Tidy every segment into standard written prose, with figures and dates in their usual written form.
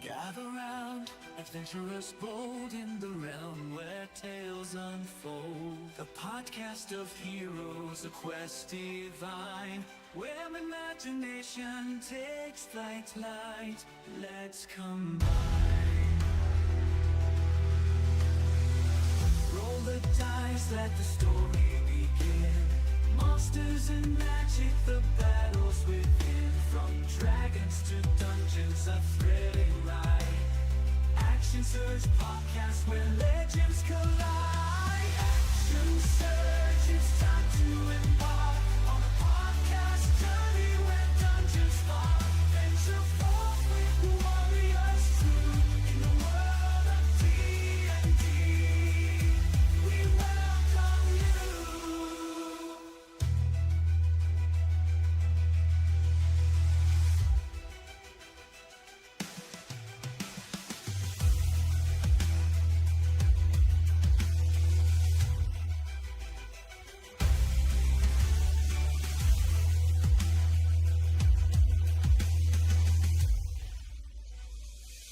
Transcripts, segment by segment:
Gather round, adventurers bold in the realm where tales unfold. The podcast of heroes, a quest divine, where imagination takes flight. Let's combine. Roll the dice, let the story begin. Monsters and magic, the battles within. From dragons to dungeons, a thrilling ride. Action Surge podcast where legends collide. Action Surge, it's time to embark on a podcast journey where dungeons fall. Venture forth with the warriors true in the world of D&D. We welcome you.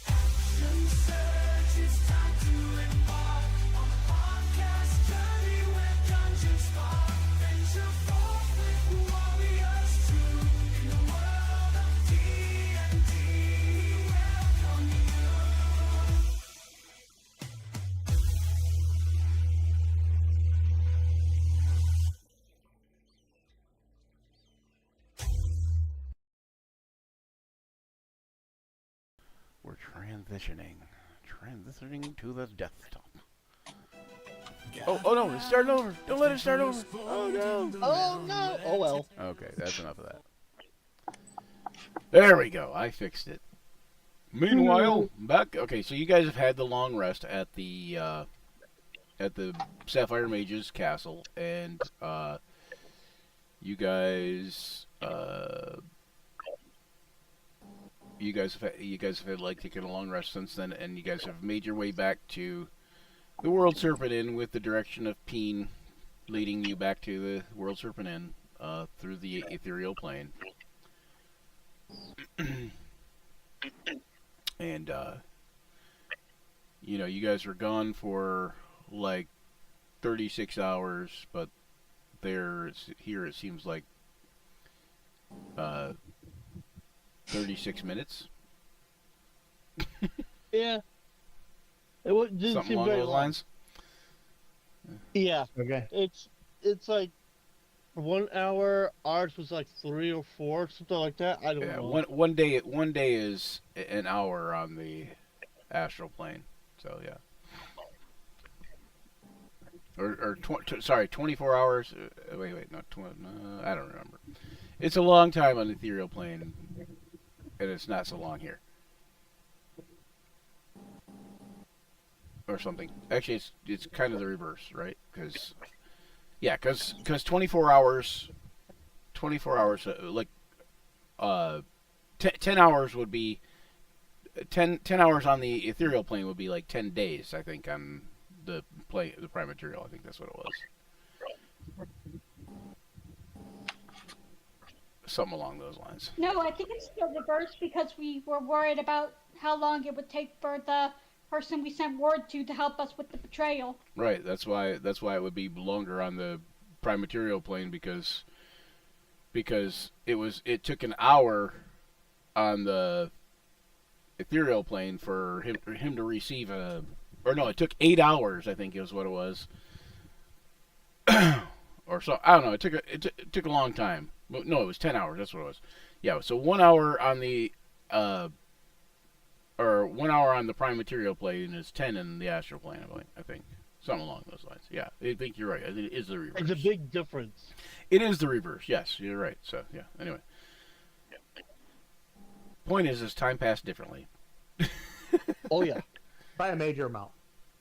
Action Surge, it's time to embark on a podcast journey where dungeons fall. Venture forth with the warriors true in the world of D&D. We welcome you. We're transitioning to the desktop. Oh no, it's starting over. Don't let it start over. Oh no. Oh no! Oh well. Okay, that's enough of that. There we go. I fixed it. Meanwhile, back. Okay, so you guys have had the long rest at the Sapphire Mage's castle, and you guys have had like taken a long rest since then, and you guys have made your way back to the World Serpent Inn with the direction of Peen leading you back to the World Serpent Inn through the ethereal plane. And you guys were gone for like 36 hours, but here it seems like 36 minutes. Yeah. Didn't Something seem along very those long. lines. Yeah. Okay. It's like 1 hour. Ours was like 3 or 4, something like that. I don't Yeah, know. one day is an hour on the astral plane. So yeah. Or 24 hours. Wait, no, I don't remember. It's a long time on the ethereal plane, and it's not so long here. Or something. Actually, it's kind of the reverse, right? Because 24 hours, 10 hours would be 10 hours on the ethereal plane would be like 10 days, I think, on the prime material. I think that's what it was. Something along those lines. No, I think it's the reverse because we were worried about how long it would take for the person we sent word to help us with the betrayal. Right. That's why it would be longer on the prime material plane because it took an hour on the ethereal plane for him to receive it took 8 hours, I think is what it was. Or so, I don't know. It took a long time. No, it was 10 hours. That's what it was. Yeah. So 1 hour on the 1 hour on the prime material plane is 10 in the astral plane. I think something along those lines. Yeah, I think you're right. I think it is the reverse. It's a big difference. It is the reverse. Yes, you're right. So yeah. Anyway, point is time passed differently Oh yeah. By a major amount.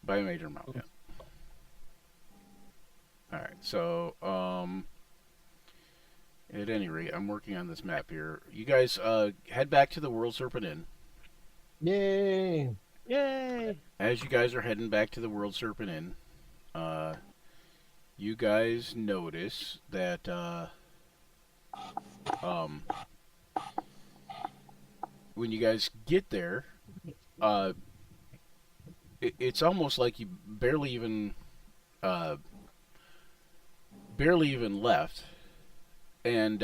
by a major amount. Yeah. All right. So at any rate, I'm working on this map here. You guys head back to the World Serpent Inn. Yay! Yay! As you guys are heading back to the World Serpent Inn, you guys notice that when you guys get there, it's almost like you uh, barely even left, and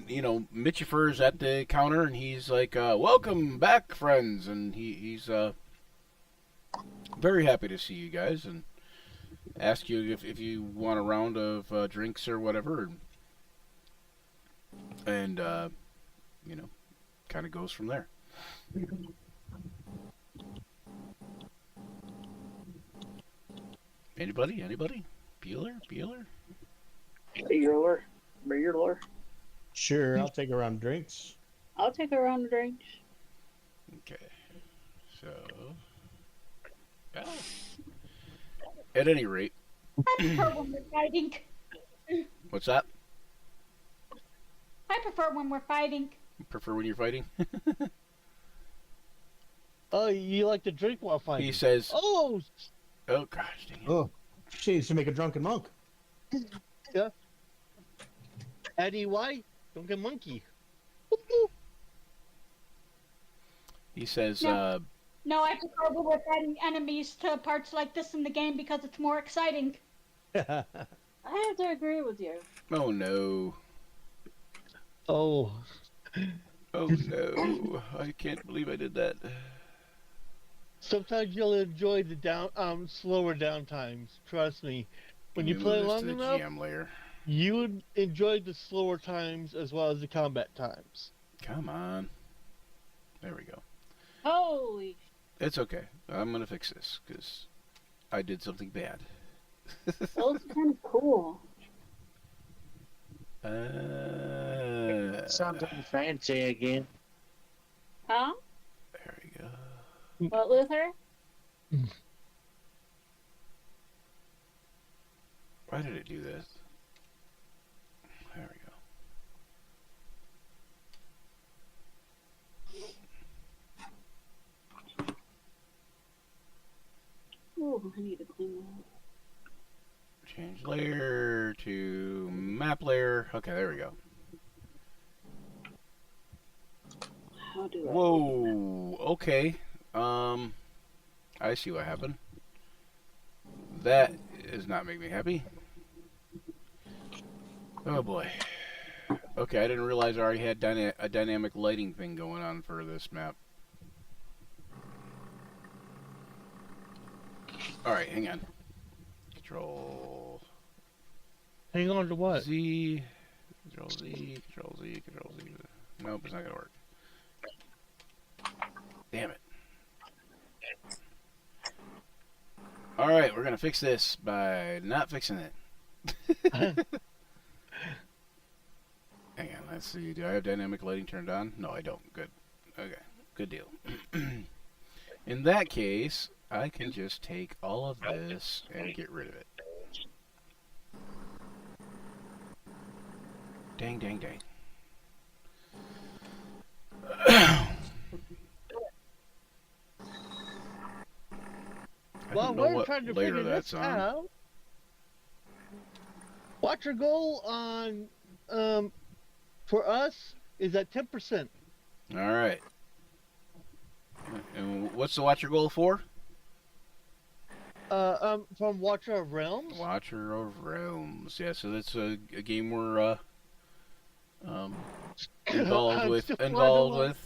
you know Mitchifer's at the counter, and he's like, "Welcome back, friends," and he's very happy to see you guys, and ask you if you want a round of drinks or whatever, and you know, kind of goes from there. Anybody? Anybody? Bueller? Bueller? Bueller. Bueller. Sure, I'll take a round of drinks. I'll take a round of drinks. Okay. So, yeah. At any rate, I prefer when we're fighting. what's that? I prefer when we're fighting. Prefer when you're fighting? Oh, you like to drink while fighting? He says, Oh, "Oh gosh, dang it." Oh, she needs to make a drunken monk. Eddie White, drunken monkey. He says, No. No, I prefer when we're fighting enemies to parts like this in the game because it's more exciting. I have to agree with you. "Oh no, Oh, oh no, I can't believe I did that." sometimes you'll enjoy the slower down times. Trust me. When you Let me play move this long to the enough, GM layer. you would enjoy the slower times as well as the combat times. Come on. There we go. Holy. It's okay. I'm gonna fix this because I did something bad. That looks kind of cool. Something fancy again. Huh? There we go. What, Luther? Why did it do this? There we go. Ooh, I need to clean that. Change layer to map layer. Okay, there we go. How do I? Whoa. Okay. I see what happened. That does not make me happy. Oh boy. Okay, I didn't realize I already had a dynamic lighting thing going on for this map. Alright, hang on. Control Hang on to what? Z, Control Z, Control Z, Control Z. Nope, it's not gonna work. Damn it. Alright, we're gonna fix this by not fixing it. Hang on, let's see. Do I have dynamic lighting turned on? No, I don't. Good. Okay, good deal. In that case, I can just take all of this and get rid of it. Dang, dang, dang. I While don't know we're what trying to layer figure that's this on. out, watcher goal on for us is at 10%. Alright. And what's the Watcher goal for? From Watcher of Realms. Watcher of Realms. Yeah, so that's a game we're involved I'm with. still plodding Involved along. with.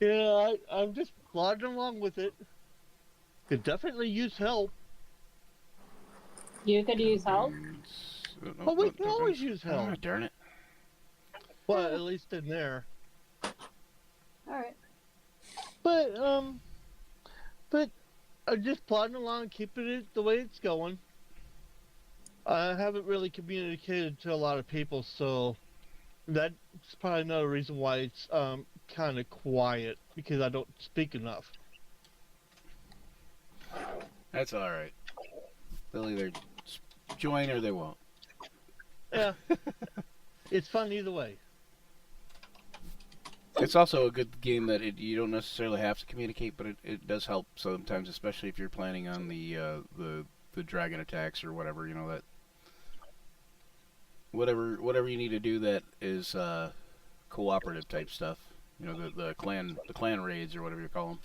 Yeah, I'm just plodding along with it. Could definitely use help. You could use help. But we can always use help. Ah, darn it. Well, at least in there. Alright. But I'm just plodding along, keeping it the way it's going. I haven't really communicated to a lot of people, so that's probably another reason why it's kind of quiet, because I don't speak enough. That's alright. They'll either join or they won't. Yeah, it's fun either way. It's also a good game that you don't necessarily have to communicate, but it does help sometimes, especially if you're planning on the dragon attacks or whatever, you know, that whatever you need to do that is cooperative type stuff. You know, the clan raids or whatever you call them.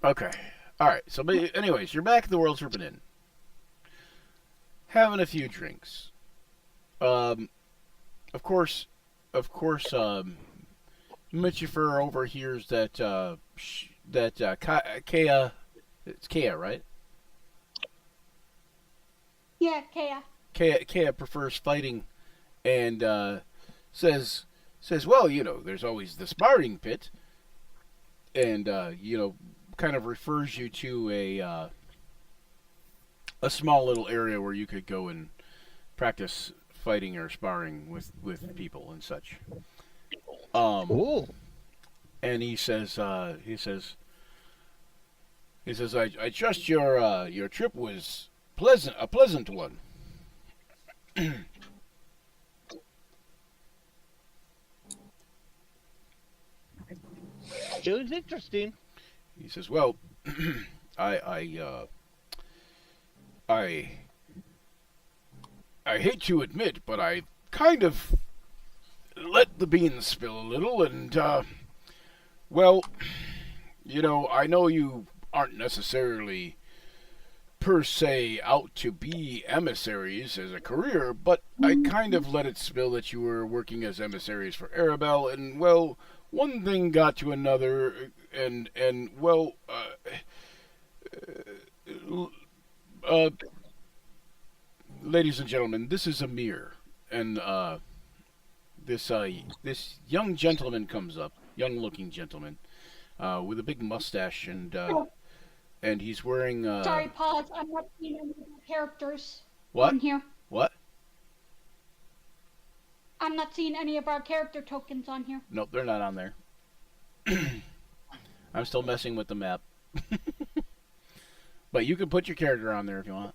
Okay. All right. So, but anyways, you're back at the World Serpent Inn, having a few drinks. Of course, Mitchifer overhears that Kea, it's Kea, right? Yeah, Kea. Kea prefers fighting, and says, well, you know, there's always the sparring pit, and you know, kind of refers you to a small little area where you could go and practice fighting or sparring with people and such. Cool. And he says, I trust your trip was a pleasant one. It was interesting. He says, well, I hate to admit, but I kind of let the beans spill a little, and well, you know, I know you aren't necessarily per se out to be emissaries as a career, but I kind of let it spill that you were working as emissaries for Arabelle, and well, one thing got to another, and well, ladies and gentlemen, this is Amir, and this young gentleman comes up, young-looking gentleman, with a big mustache, and he's wearing. Sorry, pause. I'm not seeing any of our characters What? on here. What? I'm not seeing any of our character tokens on here. Nope, they're not on there. I'm still messing with the map. But you can put your character on there if you want.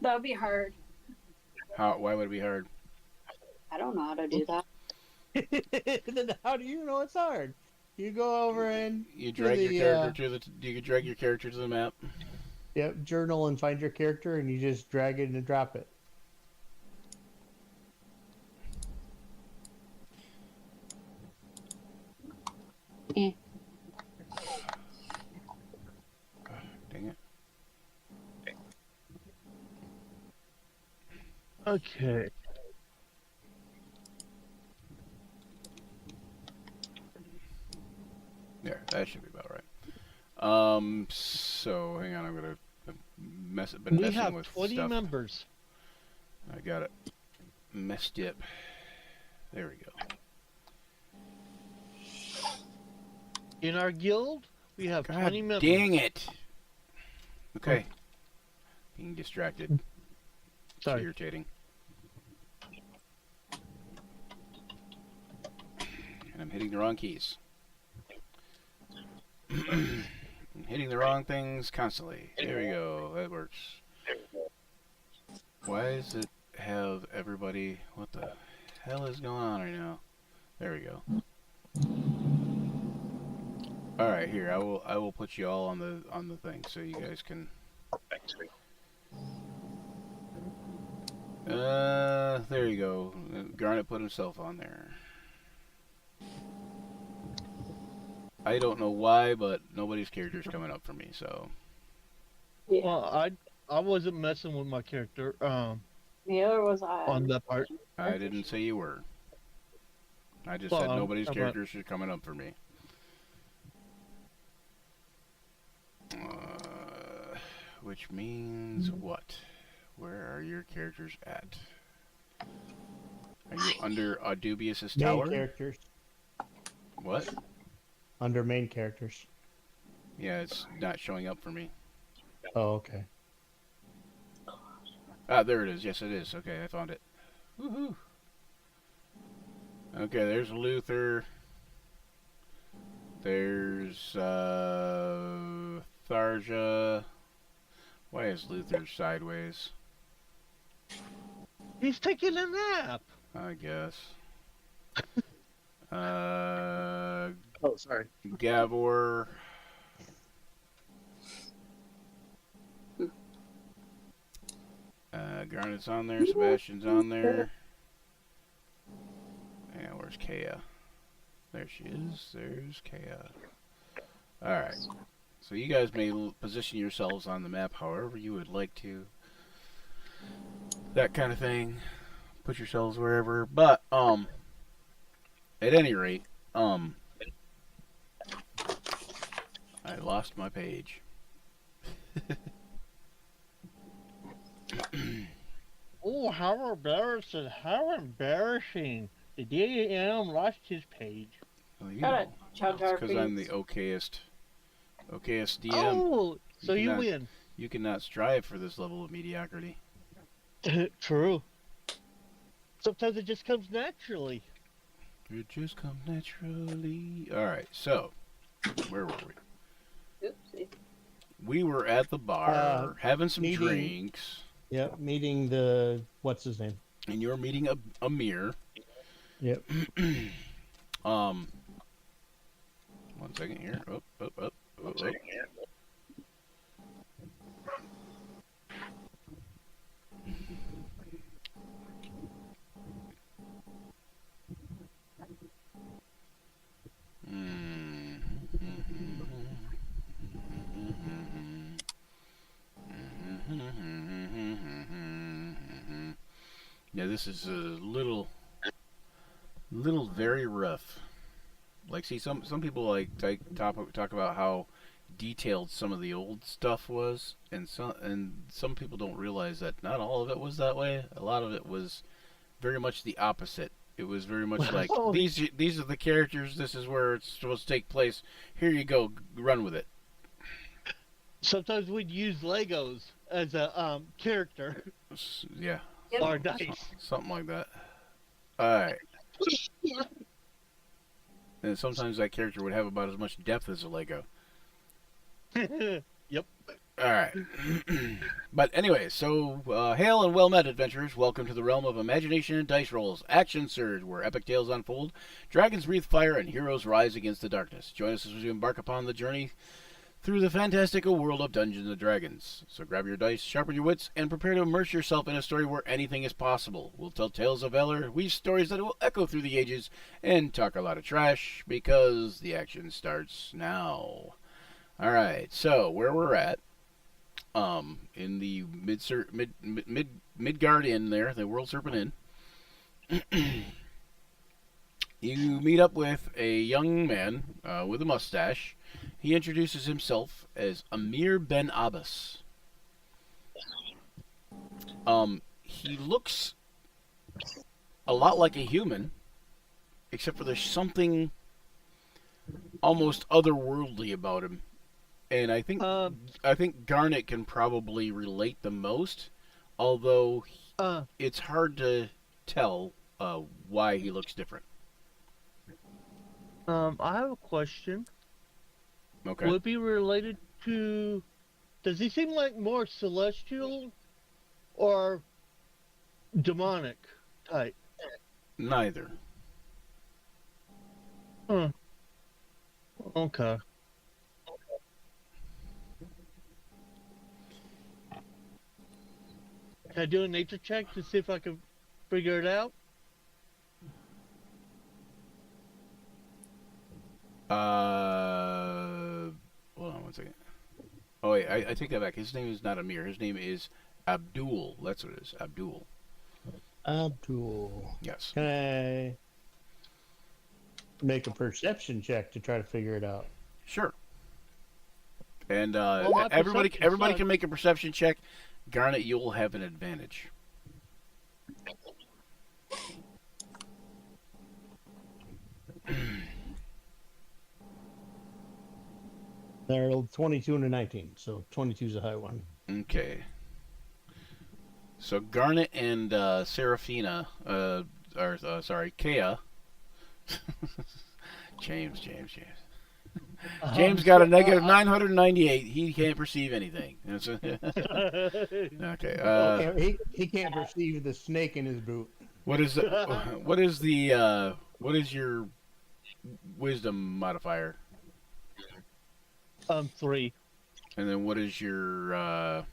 That would be hard. Why would it be hard? I don't know how to do that. Then how do you know it's hard? You go over and You drag the, your character to the. You can drag your character to the map. yep, journal and find your character, and you just drag it and drop it. Eh. Dang it. Okay. There, that should be about right. So hang on, I'm gonna been We messing have with 20 stuff. members. I got it messed up. There we go. In our guild, we have God 20 members. dang it! Okay. Being distracted. It's Sorry. irritating. And I'm hitting the wrong keys. I'm hitting the wrong things constantly. There we go. That works. Why does it have everybody? What the hell is going on right now? There we go. All right, here I will put you all on the thing so you guys can. There you go. Garnet put himself on there. I don't know why, but nobody's character's coming up for me, so. Yeah. Well, I wasn't messing with my character Neither was I. on that part. I didn't say you were. I just Well, said nobody's I'm not- characters are coming up for me. Which means what? Where are your characters at? Are you under Audubious's Main tower? characters. What? Under main characters. Yeah, it's not showing up for me. Oh, okay. Ah, there it is. Yes, it is. Okay, I found it. Woohoo! Okay, there's Luther. There's Tharja. Why is Luther sideways? He's taking a nap. I guess. Oh, sorry. Gavor. Garnet's on there. Sebastian's on there. And where's Kea? There she is. There's Kea. Alright. So you guys may position yourselves on the map however you would like to. That kind of thing. Put yourselves wherever. But, at any rate, I lost my page. Oh, how embarrassing! How embarrassing! The DAM lost his page. Well, you Got know, it. Chowder, because I'm the please. okayest DM. Oh, so you cannot- win. You cannot strive for this level of mediocrity. True. Sometimes it just comes naturally. It just comes naturally. Alright, so, where were we? Oopsie. We were at the bar, having some meeting- drinks, Yep, meeting the what's his name? and you were meeting Amir. Yep. One second here. Up. Yeah, this is a little very rough. Like, see, some people like talk about how detailed some of the old stuff was, and some people don't realize that not all of it was that way. A lot of it was very much the opposite. It was very much like these are the characters. This is where it's supposed to take place. Here you go, run with it. Sometimes we'd use Legos as a character Yeah, Yep. or dice. something like that. All right. And sometimes that character would have about as much depth as a Lego. Yep. Alright. But anyway, so, hail and well met, adventurers. Welcome to the realm of imagination and dice rolls. Action surge, where epic tales unfold, dragons breathe fire, and heroes rise against the darkness. Join us as we embark upon the journey through the fantastical world of Dungeons and Dragons. So grab your dice, sharpen your wits, and prepare to immerse yourself in a story where anything is possible. We'll tell tales of valor, weave stories that will echo through the ages, and talk a lot of trash, because the action starts now. Alright, so where we're at, in the Midgard Inn there, the World Serpent Inn, you meet up with a young man with a mustache. He introduces himself as Amir Ben Abbas. He looks a lot like a human, except for there's something almost otherworldly about him. And I think Garnet can probably relate the most, although it's hard to tell why he looks different. I have a question. Okay. Would it be related to? Does he seem like more celestial or demonic type? Neither. Okay. Can I do a nature check to see if I can figure it out? Hold on one second. Oh wait, I take that back. His name is not Amir. His name is Abdul. That's what it is. Abdul. Abdul. Yes. Can I make a perception check to try to figure it out? Sure. And my everybody perception sucks. can make a perception check. Garnet, you'll have an advantage. They're 22 and a 19, so 22 is a high one. Okay. So Garnet and Serafina, Kea. James. James got a negative 998. He can't perceive anything. Okay. He can't perceive the snake in his boot. What is your wisdom modifier? 3. And then what is your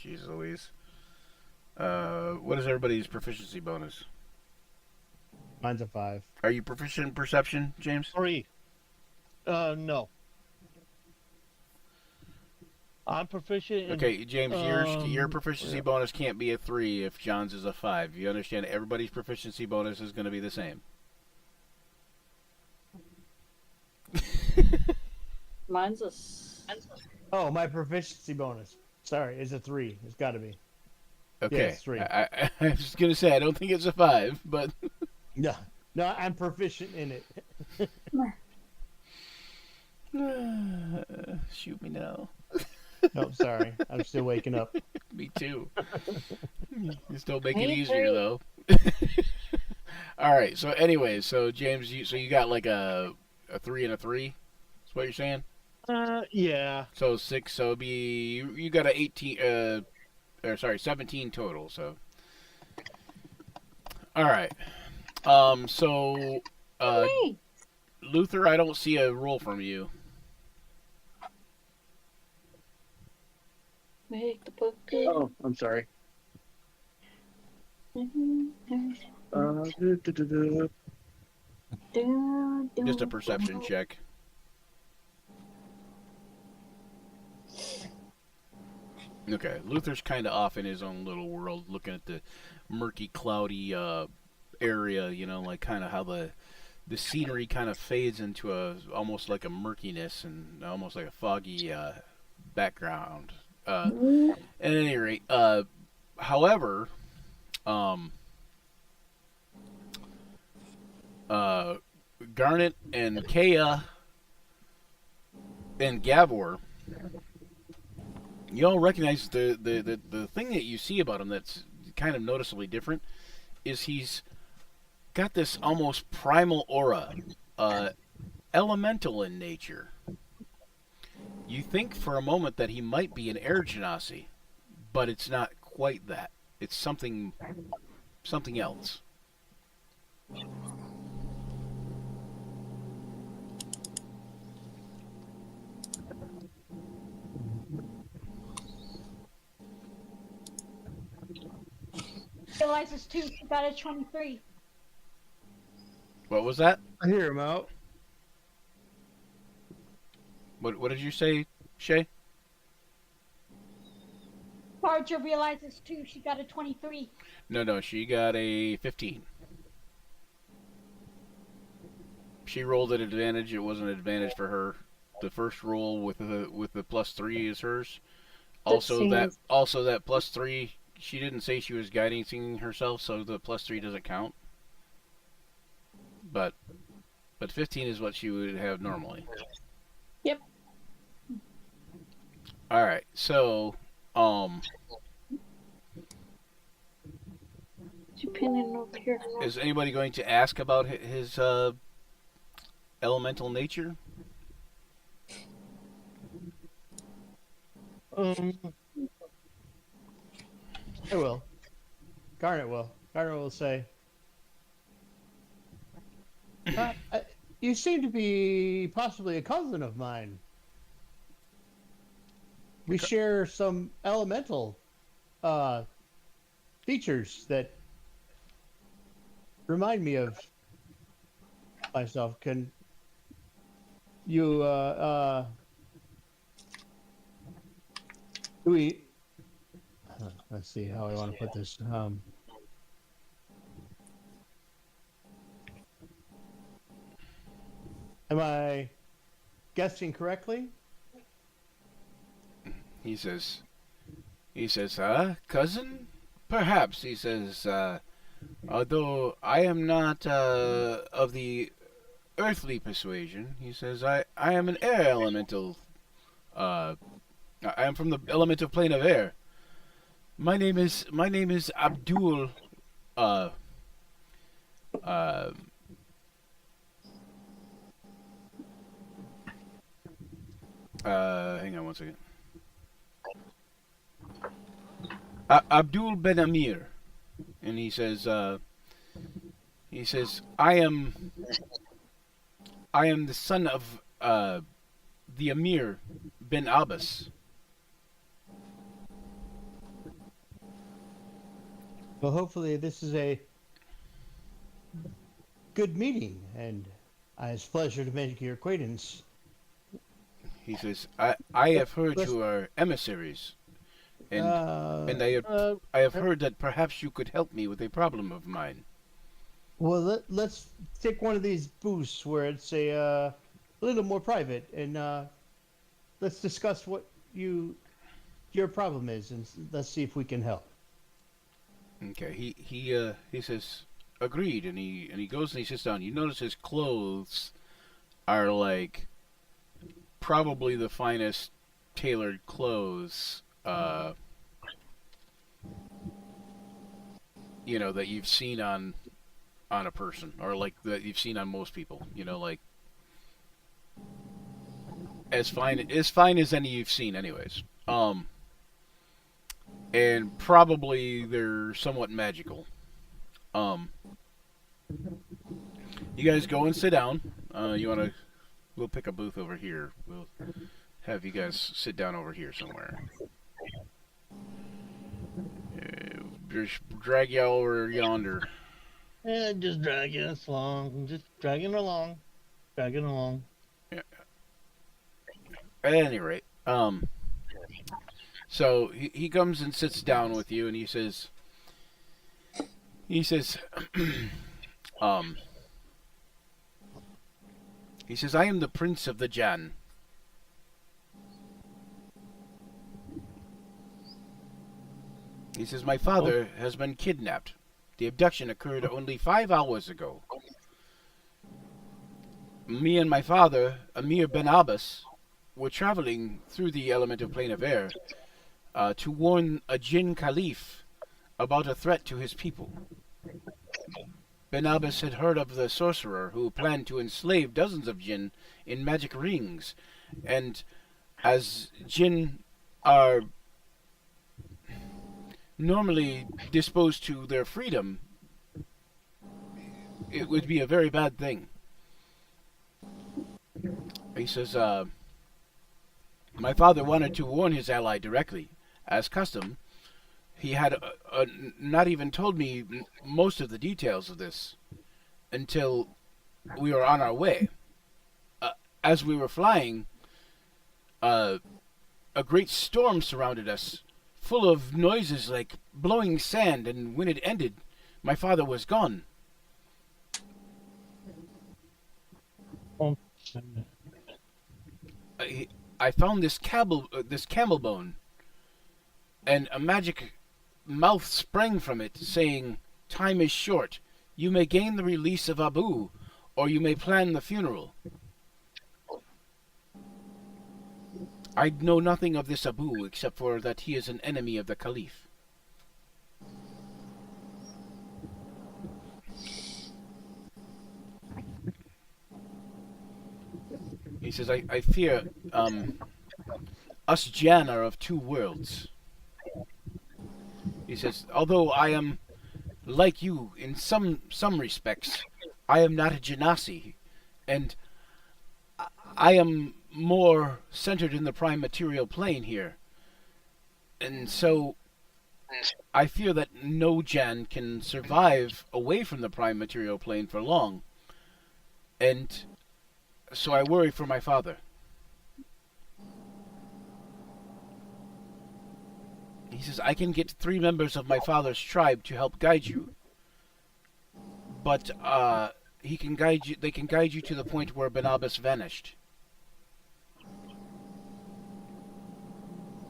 Jeez Louise. What is everybody's proficiency bonus? Mine's a 5. Are you proficient in perception, James? 3. No. I'm proficient in. Okay, James, your proficiency yeah. bonus can't be a 3 if John's is a 5. You understand everybody's proficiency bonus is going to be the same. Mine's a. Oh, my proficiency bonus. Sorry, is a 3. It's got to be. Okay. Yeah, it's 3. I was just going to say, I don't think it's a 5, but... No, I'm proficient in it. Shoot me now. No, sorry. I'm still waking up. Me too. Just don't make it Me easier, too. though. All right. So, anyways, so James, you got like a 3 and a 3. That's what you're saying. Yeah. So 6. So it'd be you got a 18. Or sorry, 17 total. So. All right. So. Hey, Luther, I don't see a roll from you. make the book good. Oh, I'm sorry. Just a perception check. Okay, Luther's kind of off in his own little world, looking at the murky, cloudy area. You know, like kind of how the scenery kind of fades into almost like a murkiness and almost like a foggy background. At any rate, however, Garnet and Kea and Gavor, you all recognize the thing that you see about him that's kind of noticeably different is he's got this almost primal aura, elemental in nature. You think for a moment that he might be an air genasi, but it's not quite that. It's something else. Realizes too, she got a 23. What was that? I hear him out. What did you say, Shay? Barger realizes too, she got a 23. No, she got a 15. She rolled at advantage. It wasn't an advantage for her. The first roll with the +3 is hers. Also that +3. She didn't say she was guiding herself, so the +3 doesn't count. But 15 is what she would have normally. Yep. All right. So, You pin it over here. is anybody going to ask about his elemental nature? I will. Garnet will. Garnet will say, you seem to be possibly a cousin of mine. We share some elemental features that remind me of myself. Can you let's see how I want to put this. Am I guessing correctly? He says, cousin? Perhaps, he says, although I am not of the earthly persuasion, he says, I am an air elemental. I am from the elemental plane of air. My name is Abdul. Hang on one second. Abdul Ben Amir, and he says, I am the son of the Amir Ben Abbas. Well, hopefully this is a good meeting, and it's a pleasure to make your acquaintance. He says, I have heard Let's- you are emissaries, and Uh, I have heard that perhaps you could help me with a problem of mine. well, let's take one of these booths where it's a little more private, and let's discuss what your problem is, and let's see if we can help. Okay, he says, agreed, and he goes and he sits down. You notice his clothes are like probably the finest tailored clothes, you know, that you've seen on a person, or like that you've seen on most people. You know, like as fine as any you've seen, anyways. And probably they're somewhat magical. Um, you guys go and sit down. You wanna? We'll pick a booth over here. We'll have you guys sit down over here somewhere. Just drag you over yonder. Just dragging us along. Just dragging along. Dragging along. At any rate, so he comes and sits down with you, and he says, um, he says, I am the Prince of the Jan. He says, my father has been kidnapped. The abduction occurred only 5 hours ago. Me and my father, Amir Ben Abbas, were traveling through the elemental plane of air to warn a Jinn Caliph about a threat to his people. Ben Abbas had heard of the sorcerer who planned to enslave dozens of Jinn in magic rings, and as Jinn are normally disposed to their freedom, it would be a very bad thing. He says, my father wanted to warn his ally directly. As custom, he had not even told me most of the details of this until we were on our way. As we were flying, a great storm surrounded us, full of noises like blowing sand, and when it ended, my father was gone. I found this camel bone, and a magic mouth sprang from it, saying, "Time is short. You may gain the release of Abu, or you may plan the funeral." I know nothing of this Abu except for that he is an enemy of the Caliph. He says, I fear us Jan are of two worlds. He says, although I am like you in some respects, I am not a Genasi, and I am more centered in the prime material plane here. And so I fear that no Jan can survive away from the prime material plane for long. And so I worry for my father. He says, I can get 3 members of my father's tribe to help guide you. But he can guide you. They can guide you to the point where Ben Abbas vanished.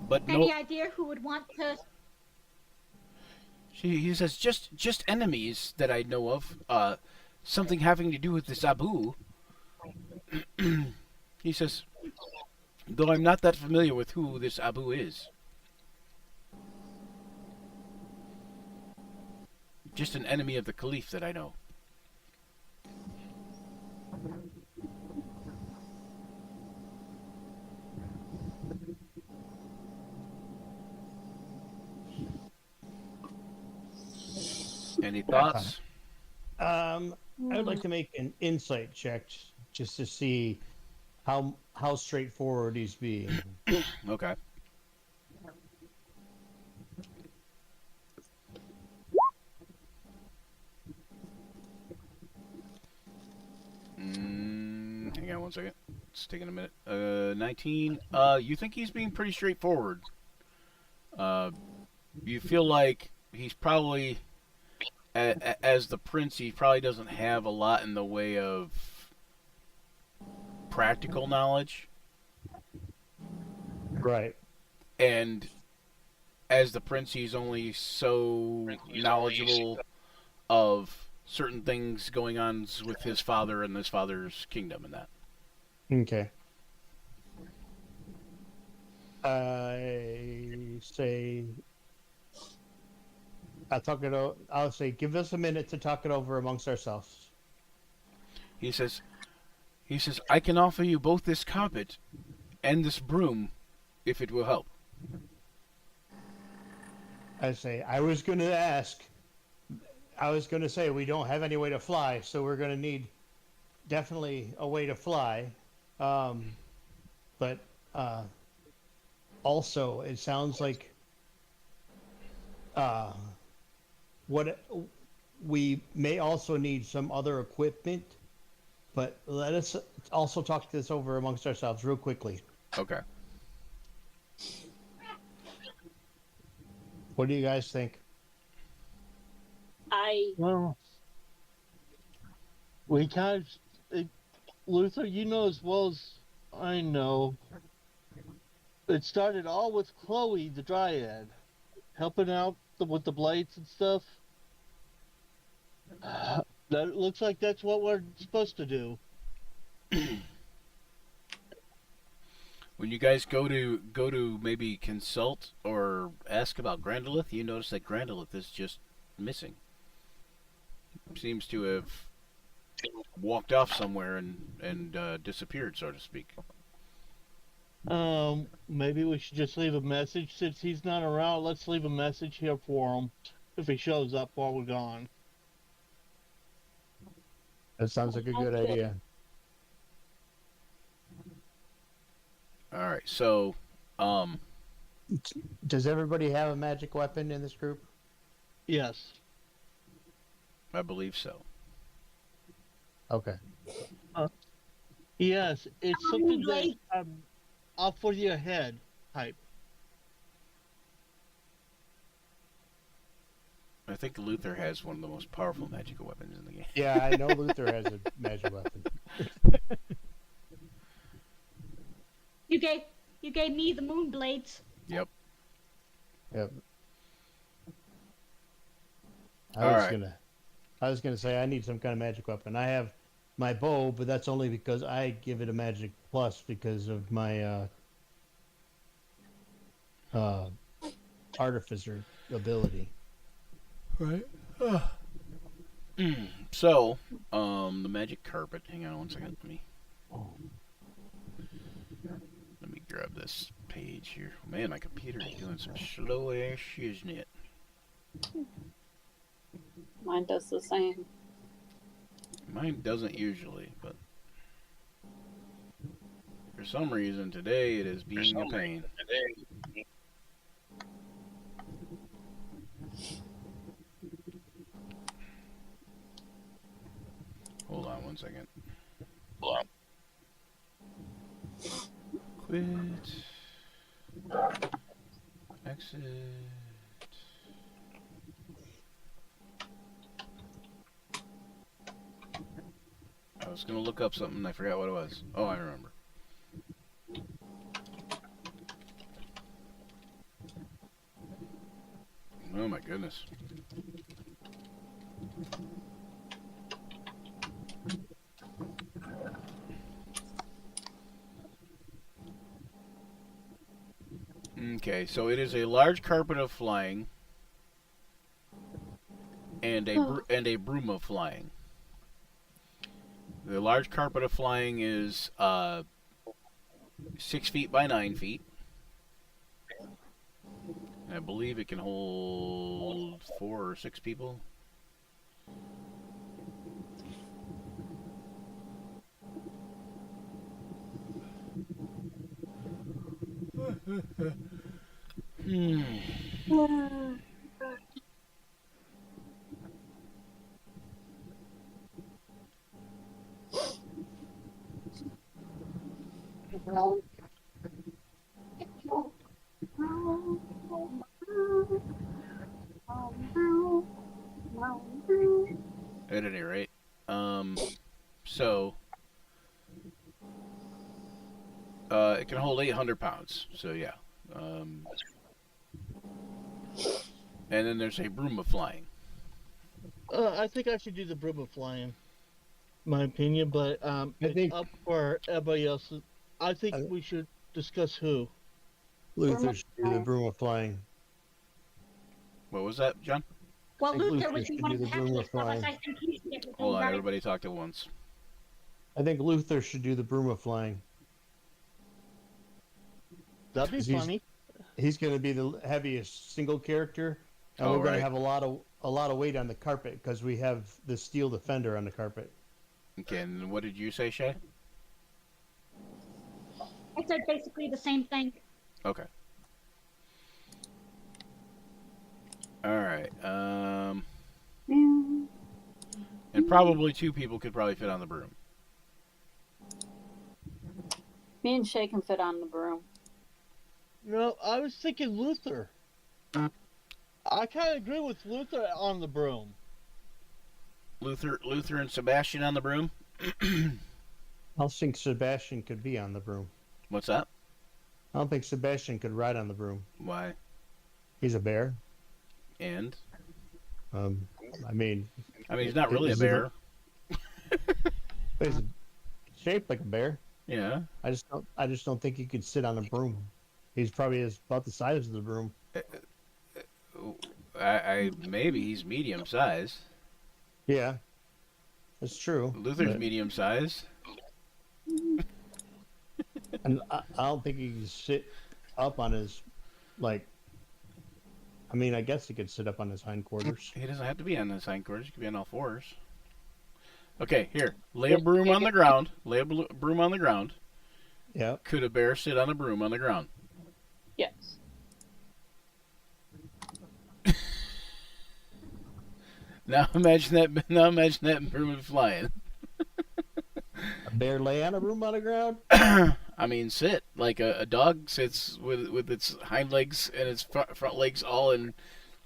But Any idea who would want to? He says, just enemies that I know of. Something having to do with this Abu. He says, though I'm not that familiar with who this Abu is. Just an enemy of the Caliph that I know. Any thoughts? I would like to make an insight check just to see how straightforward he's being. Okay. one second. It's taking a minute. 19. You think he's being pretty straightforward. You feel like he's probably, as the prince, he probably doesn't have a lot in the way of practical knowledge. Right. And as the prince, he's only so knowledgeable of certain things going on with his father and his father's kingdom and that. Okay. I say, I'll say, give us a minute to talk it over amongst ourselves. He says, I can offer you both this carpet and this broom if it will help. I say, I was going to say we don't have any way to fly, so we're going to need definitely a way to fly. But also, it sounds like what we may also need some other equipment. But let us also talk this over amongst ourselves real quickly. Okay. What do you guys think? Well, we kind of, Luther, you know as well as I know, it started all with Chloe, the Dryad, helping out with the blades and stuff. That looks like that's what we're supposed to do. When you guys go to maybe consult or ask about Grandolith, you notice that Grandolith is just missing. Seems to have walked off somewhere and disappeared, so to speak. Maybe we should just leave a message. Since he's not around, let's leave a message here for him if he shows up while we're gone. That sounds like a good idea. All right, so Does everybody have a magic weapon in this group? Yes. I believe so. Okay. Yes, it's something that off for your head type. I think Luther has one of the most powerful magical weapons in the game. Yeah, I know Luther has a magic weapon. You gave me the moon blades. Yep. Yep. All right. I was gonna say I need some kind of magic weapon. I have my bow, but that's only because I give it a magic plus because of my artificer ability. Right. So, the magic carpet. Hang on one second. Let me grab this page here. Man, my computer is doing some slow ass shiznit. Mine does the same. Mine doesn't usually, but for some reason today it is being a pain. Hold on one second. Quit. Exit. I was gonna look up something, I forgot what it was. Oh, I remember. Oh my goodness. Okay, so it is a large carpet of flying and a broom of flying. The large carpet of flying is 6 feet by 9 feet. I believe it can hold 4 or 6 people. at any rate, so it can hold 800 pounds. So yeah, and then there's a broom of flying. I think I should do the broom of flying. My opinion, but it's think- up for everybody else. I think I- we should discuss who. Luther should do the broom of flying. What was that, John? Well, think Luther Luther would be should one do of the the broom of heaviest of us. flying. I think he should get the Hold on, right. everybody talked at once. I think Luther should do the broom of flying. That'd be He's- funny. He's going to be the heaviest single character, and Oh, we're going right. to have a lot of weight on the carpet because we have the steel defender on the carpet. Okay, and what did you say, Shay? I said basically the same thing. Okay. All right. Yeah. And probably 2 people could probably fit on the broom. Me and Shay can fit on the broom. No, I was thinking Luther. I kind of agree with Luther on the broom. Luther and Sebastian on the broom. I don't think Sebastian could be on the broom. What's that? I don't think Sebastian could ride on the broom. Why? He's a bear. And I mean, he's not really a Is he bear. he's shaped like a bear. Yeah. I just don't think he could sit on a broom. He's probably about the size of the broom. I maybe he's medium size. Yeah, that's true. Luther's but- medium size. And I don't think he can sit up on his, like. I mean, I guess he could sit up on his hindquarters. He doesn't have to be on his hindquarters. He could be on all fours. Okay, here. Lay a broom on the ground. Lay a broom on the ground. Yeah. Could a bear sit on a broom on the ground? Yes. Now imagine that. Now imagine that broom flying. A bear lay on a broom on the ground? I mean, sit like a dog sits with its hind legs and its front legs all in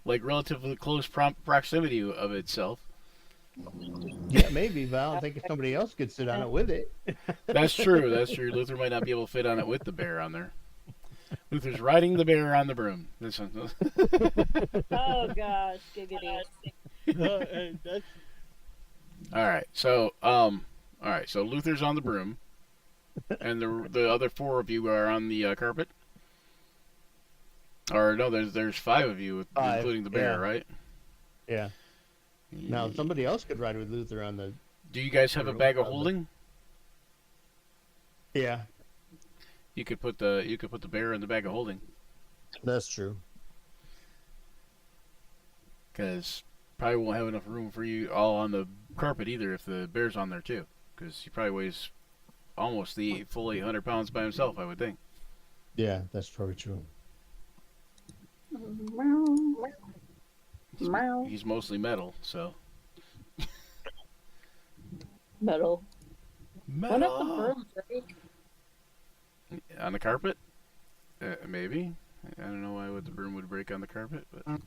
like relatively close proximity of itself. Yeah, maybe, but I don't think somebody else could sit on it with it. That's true. That's true. Luther might not be able to fit on it with the bear on there. Luther's riding the bear on the broom. This one. Oh gosh, giggity. Hey, that's All right. So all right. So Luther's on the broom, and the other 4 of you are on the carpet. Or no, there's 5 of you, 5, including the bear, yeah. right? Yeah. Now somebody else could ride with Luther on the. Do you guys have a bag of holding? Yeah, You could put the bear in the bag of holding, that's true. because probably won't have enough room for you all on the carpet either if the bear's on there too, because he probably weighs almost the full 800 pounds by himself, I would think. Yeah, that's probably true. Meow. He's mostly metal, so. Metal. What if the broom break? On the carpet? Maybe. I don't know why the broom would break on the carpet, but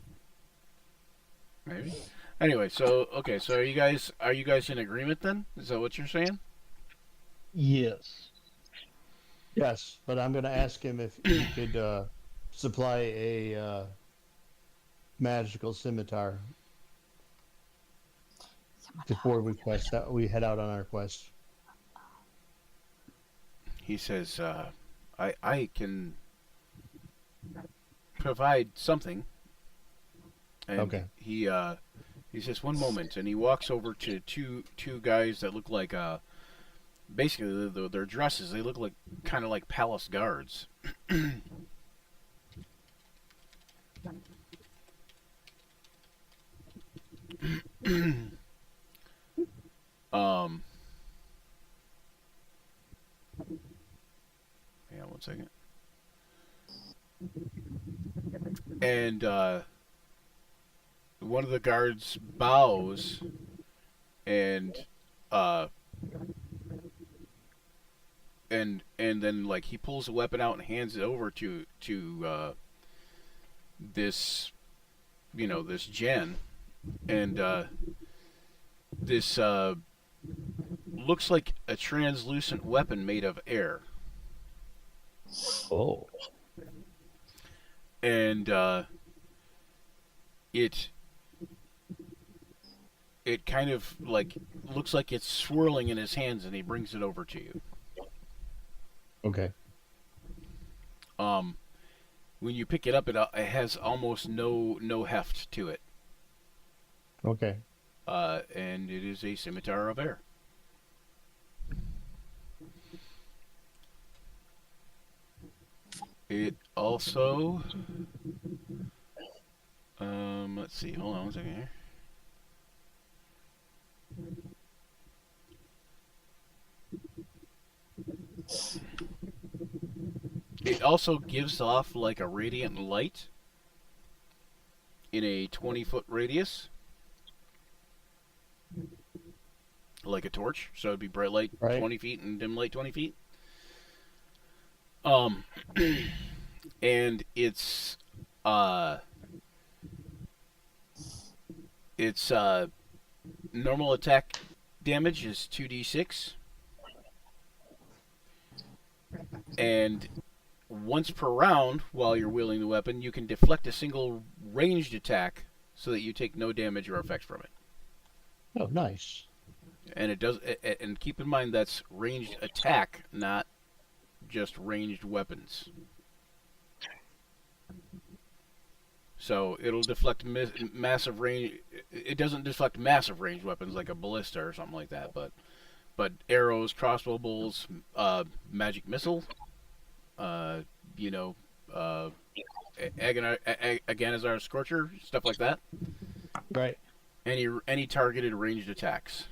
maybe. Anyway, so okay, so are you guys in agreement then? Is that what you're saying? yes. Yes, but I'm going to ask him if he could supply a magical scimitar before we head out on our quest. He says, I can provide something. And Okay. he says, one moment, and he walks over to two guys that look like basically their dresses. They look like kind of like palace guards. Hang on one second. And one of the guards bows and and then like he pulls a weapon out and hands it over to this this Jen, and this looks like a translucent weapon made of air, Oh. and it kind of like looks like it's swirling in his hands, and he brings it over to you. Okay. When you pick it up, it has almost no heft to it, Okay. and it is a scimitar of air. It also, let's see, hold on one second here. It also gives off like a radiant light in a 20-foot radius, like a torch. So it'd be bright light Right. 20 feet and dim light 20 feet. And its normal attack damage is 2d6, and once per round, while you're wielding the weapon, you can deflect a single ranged attack so that you take no damage or effects from it. Oh, nice. And it does. And keep in mind that's ranged attack, not just ranged weapons. So it'll deflect massive range. It doesn't deflect massive ranged weapons like a ballista or something like that, but arrows, crossbow bolts, magic missile. Agonizar Scorcher, stuff like that. Right. Any targeted ranged attacks.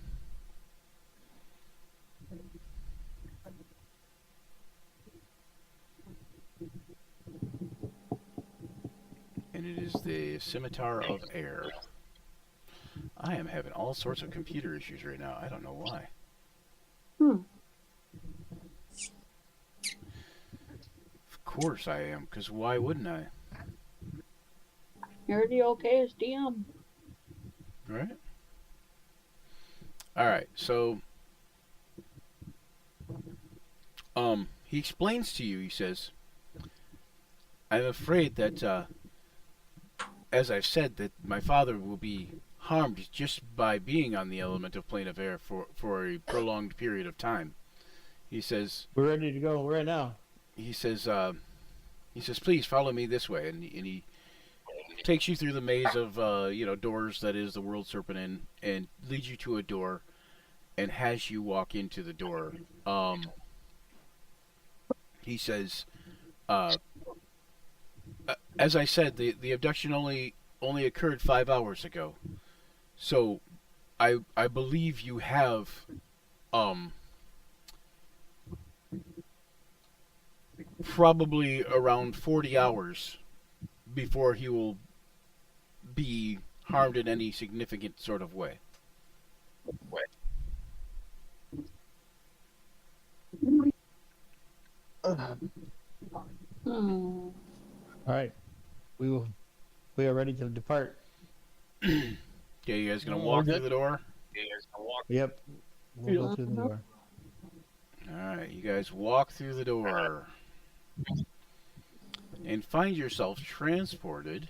And it is the Scimitar of Air. I am having all sorts of computer issues right now. I don't know why. Of course I am, because why wouldn't I? You're the okay as DM. Right? Alright, so he explains to you, he says, I'm afraid that as I've said, that my father will be harmed just by being on the elemental plane of air for a prolonged period of time. He says We're ready to go right now. he says please follow me this way, and he takes you through the maze of doors that is the World Serpent Inn, and leads you to a door and has you walk into the door. He says, as I said, the abduction only occurred 5 hours ago, so I believe you have probably around 40 hours before he will be harmed in any significant sort of way. Hmm. All right. We are ready to depart. Okay, you guys gonna We're walk good. through the door? Yep. We'll go through the door. Alright, you guys walk through the door and find yourself transported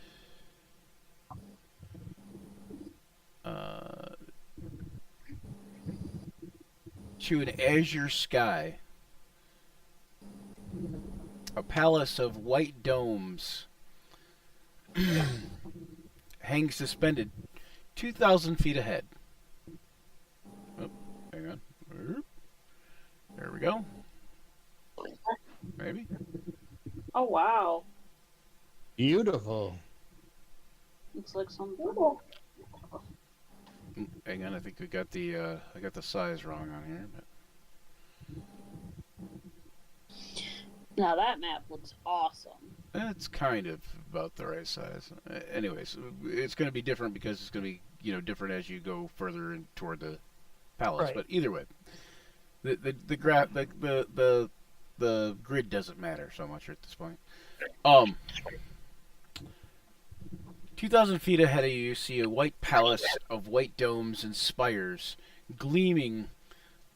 to an azure sky. A palace of white domes hangs suspended 2,000 feet ahead. Oh, hang on. There we go. Maybe. Oh wow. Beautiful. Looks like something. Hang on, I think we got the I got the size wrong on here, but Now that map looks awesome. it's kind of about the right size. Anyways, it's going to be different because it's going to be different as you go further in toward the palace. Right. But either way, the grid doesn't matter so much at this point. 2,000 feet ahead of you see a white palace of white domes and spires gleaming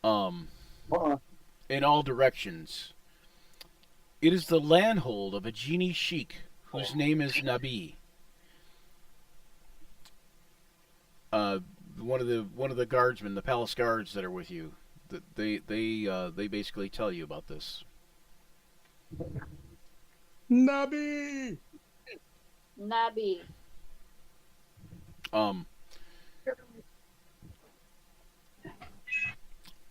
in all directions. It is the landhold of a genie sheik whose name is Nabi. One of the guardsmen, the palace guards that are with you, they basically tell you about this. Nabi. Nabby.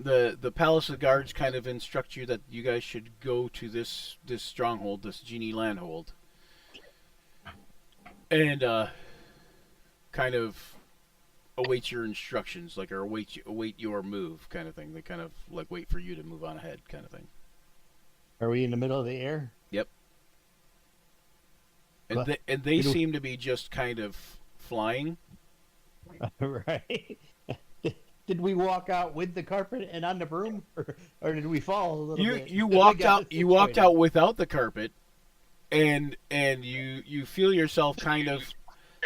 The palace of guards kind of instruct you that you guys should go to this stronghold, this genie landhold, and kind of await your instructions, like, or await your move, kind of thing. They kind of like wait for you to move on ahead, kind of thing. Are we in the middle of the air? Yep. And What? they seem to be just kind of flying. Right. Did we walk out with the carpet and on the broom, or did we fall a little bit? You We walked got out. You walked situated. out without the carpet, and you feel yourself kind of.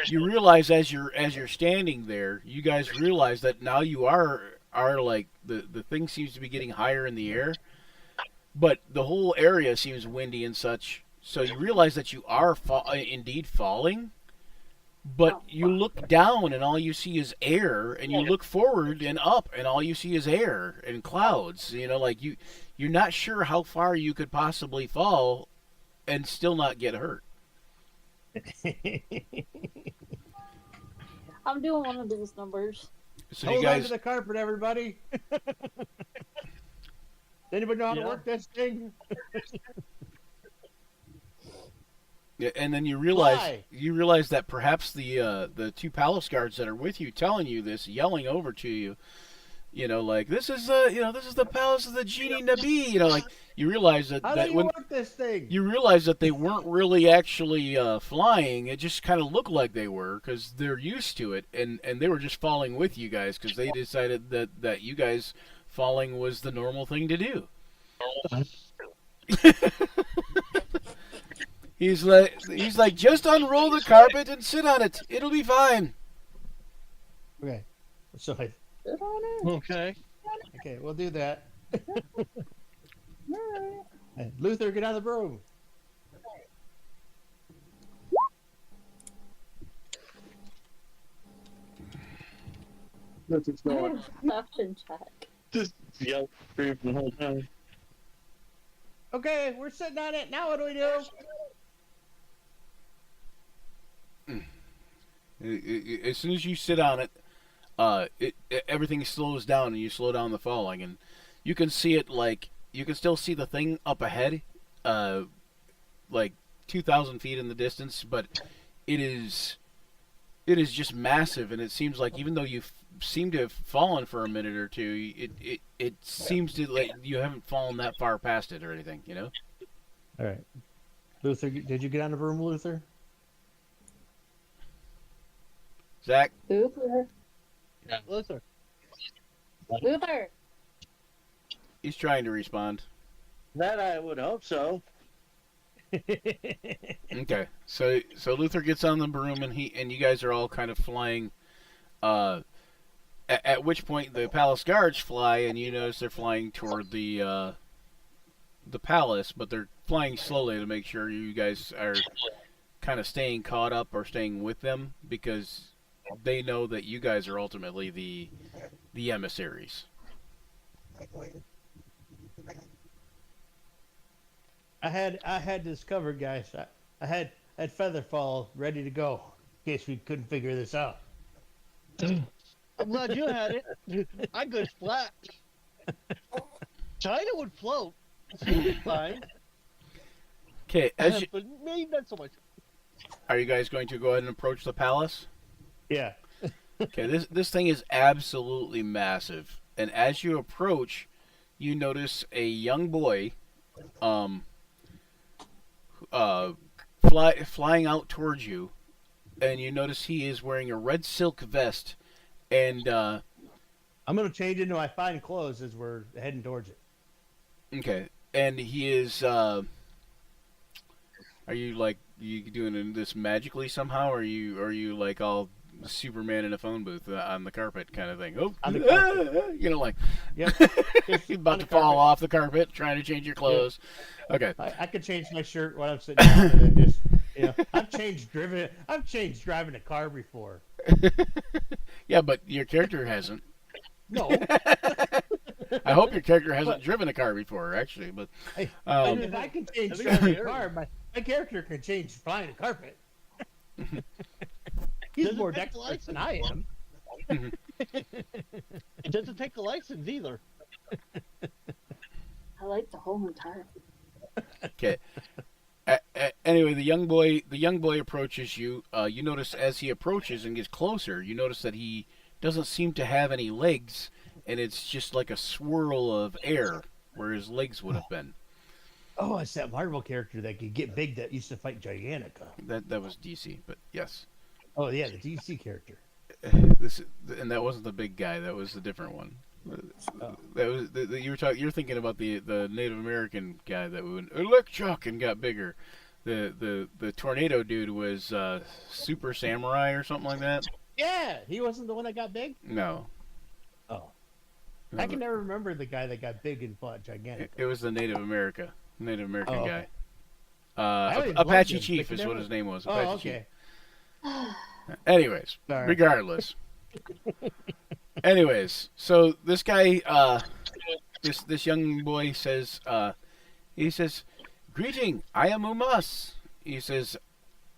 You realize as you're standing there, you guys realize that now you are like the thing seems to be getting higher in the air, but the whole area seems windy and such. So you realize that you are indeed falling. But you look down and all you see is air, and you look forward and up and all you see is air and clouds. You know, like you're not sure how far you could possibly fall and still not get hurt. I'm doing one of those numbers. So Hold you on to guys, the carpet, everybody. Does anybody know how to Yeah. work this thing? yeah, and then you realize Fly. that perhaps the two palace guards that are with you, telling you this, yelling over to you, you know, like this is the palace of the genie Nabi. You know, like you realize that How do you when work this thing? you realize that they weren't really actually flying. It just kind of looked like they were because they're used to it, and they were just falling with you guys because they decided that you guys falling was the normal thing to do. He's like, just unroll the carpet and sit on it. It'll be fine. Okay. So, Sit on it. Okay. okay, we'll do that. Alright. Hey, Luther, get on the broom. Perception check. Just yell scream the whole time. Okay, we're sitting on it. Now what do we do? As soon as you sit on it, everything slows down and you slow down the falling, and you can see it like you can still see the thing up ahead, like 2,000 feet in the distance, but it is just massive, and it seems like even though you seem to have fallen for a minute or two, it seems to like you haven't fallen that far past it or anything, you know. All right. Luther, did you get on the broom, Luther? Zach, Luther. Luther. Luther. he's trying to respond. That I would hope so. Okay, so Luther gets on the broom and you guys are all kind of flying. At which point the palace guards fly, and you notice they're flying toward the palace, but they're flying slowly to make sure you guys are kind of staying caught up or staying with them because they know that you guys are ultimately the emissaries. I had this covered, guys. I had Featherfall ready to go in case we couldn't figure this out. I'm glad you had it. I could flat. China would float. She'd be fine. Okay, But me, not so much. are you guys going to go ahead and approach the palace? Yeah. Okay, this thing is absolutely massive, and as you approach, you notice a young boy, flying out towards you, and you notice he is wearing a red silk vest, and I'm gonna change into my fine clothes as we're heading towards it. okay, and he is Are you like you doing this magically somehow? Or are you like all Superman in a phone booth on the carpet kind of thing? Oh, On the carpet. you know, like Yep. Just you're on about the to fall carpet. off the carpet, trying to change your clothes. Okay. I could change my shirt while I'm sitting down and then just, I've changed driving a car before. Yeah, but your character hasn't. No, I hope your character hasn't driven a car before, actually. But if I can change I think driving a it's car, my character can change flying a carpet. He's Doesn't more take the dexterous than I am. It doesn't take a license either. I like the whole entire. okay. Anyway, the young boy approaches you. You notice as he approaches and gets closer, you notice that he doesn't seem to have any legs, and it's just like a swirl of air where his legs would have been. Oh, it's that Marvel character that could get big that used to fight Gigantica. That was DC, but yes, Oh yeah, the DC character. that wasn't the big guy. That was a different one. Oh. That was you're thinking about the Native American guy that went Electruck and got bigger. The tornado dude was Super Samurai or something like that. Yeah, he wasn't the one that got big. No, Oh, I can never remember the guy that got big and fought Gigantica. it was the Native American Oh, guy. I always loved Apache him, Chief but is never- what his name was. Oh, Apache okay. Chief. Anyways, Sorry. Anyways, so this guy, this young boy says, he says, "Greeting, I am Umas." He says,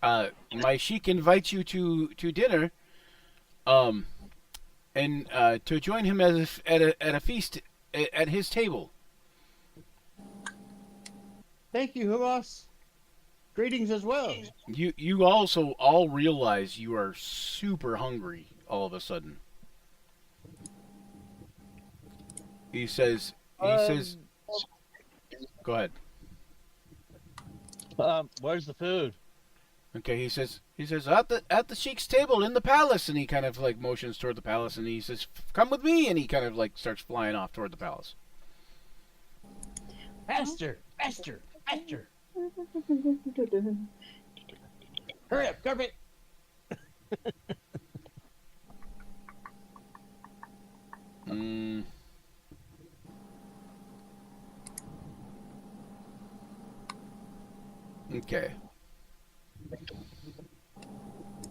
"My sheik invites you to dinner, and to join him at a feast at his table." Thank you, Humas. Greetings as well. You also all realize you are super hungry all of a sudden. He says, go ahead. Where's the food? Okay, he says at the sheik's table in the palace, and he kind of like motions toward the palace, and he says, "Come with me," and he kind of like starts flying off toward the palace. Faster, faster, faster. Hurry up, carpet. Mm. Okay.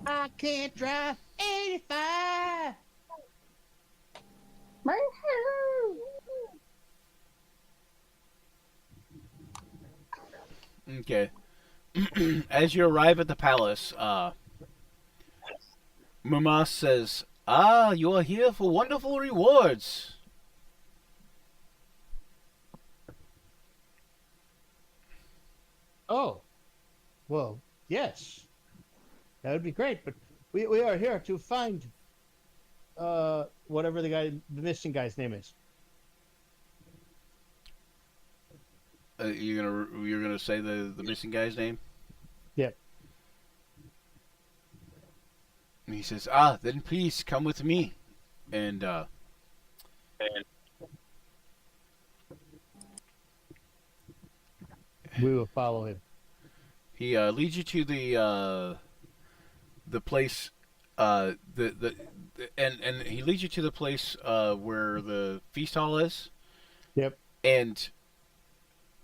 I can't drive 85. Okay. As you arrive at the palace, Mumas says, "Ah, you are here for wonderful rewards." Oh, well, yes. That would be great, but we are here to find whatever the missing guy's name is. You're gonna say the missing guy's name? Yep. And he says, "Ah, then please come with me," and We will follow him. he leads you to the place, and he leads you to the place where the feast hall is. Yep. And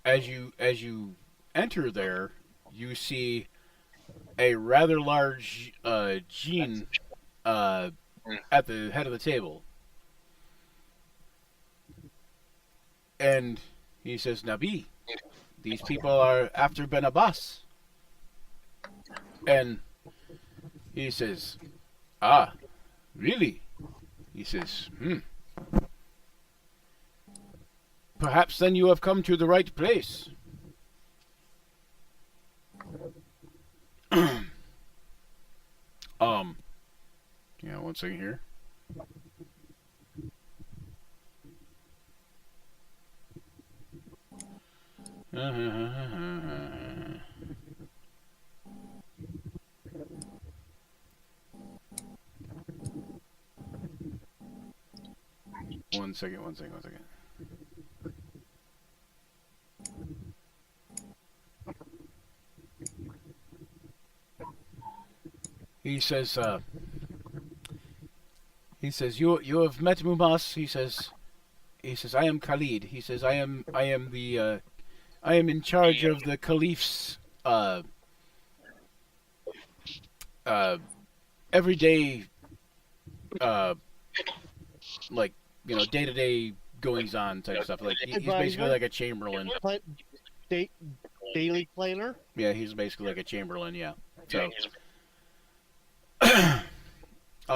as you enter there, you see a rather large Jean at the head of the table, and he says, "Nabi, these people are after Ben Abbas." And he says, "Ah, really?" He says, "Perhaps then you have come to the right place." Yeah, 1 second here. One second. he says, you have met Mumas. He says, I am Khalid. He says, I am in charge of the Caliph's everyday like day-to-day goings on type stuff. Like he's basically like a chamberlain. Daily planner. Yeah, he's basically like a chamberlain. Yeah. So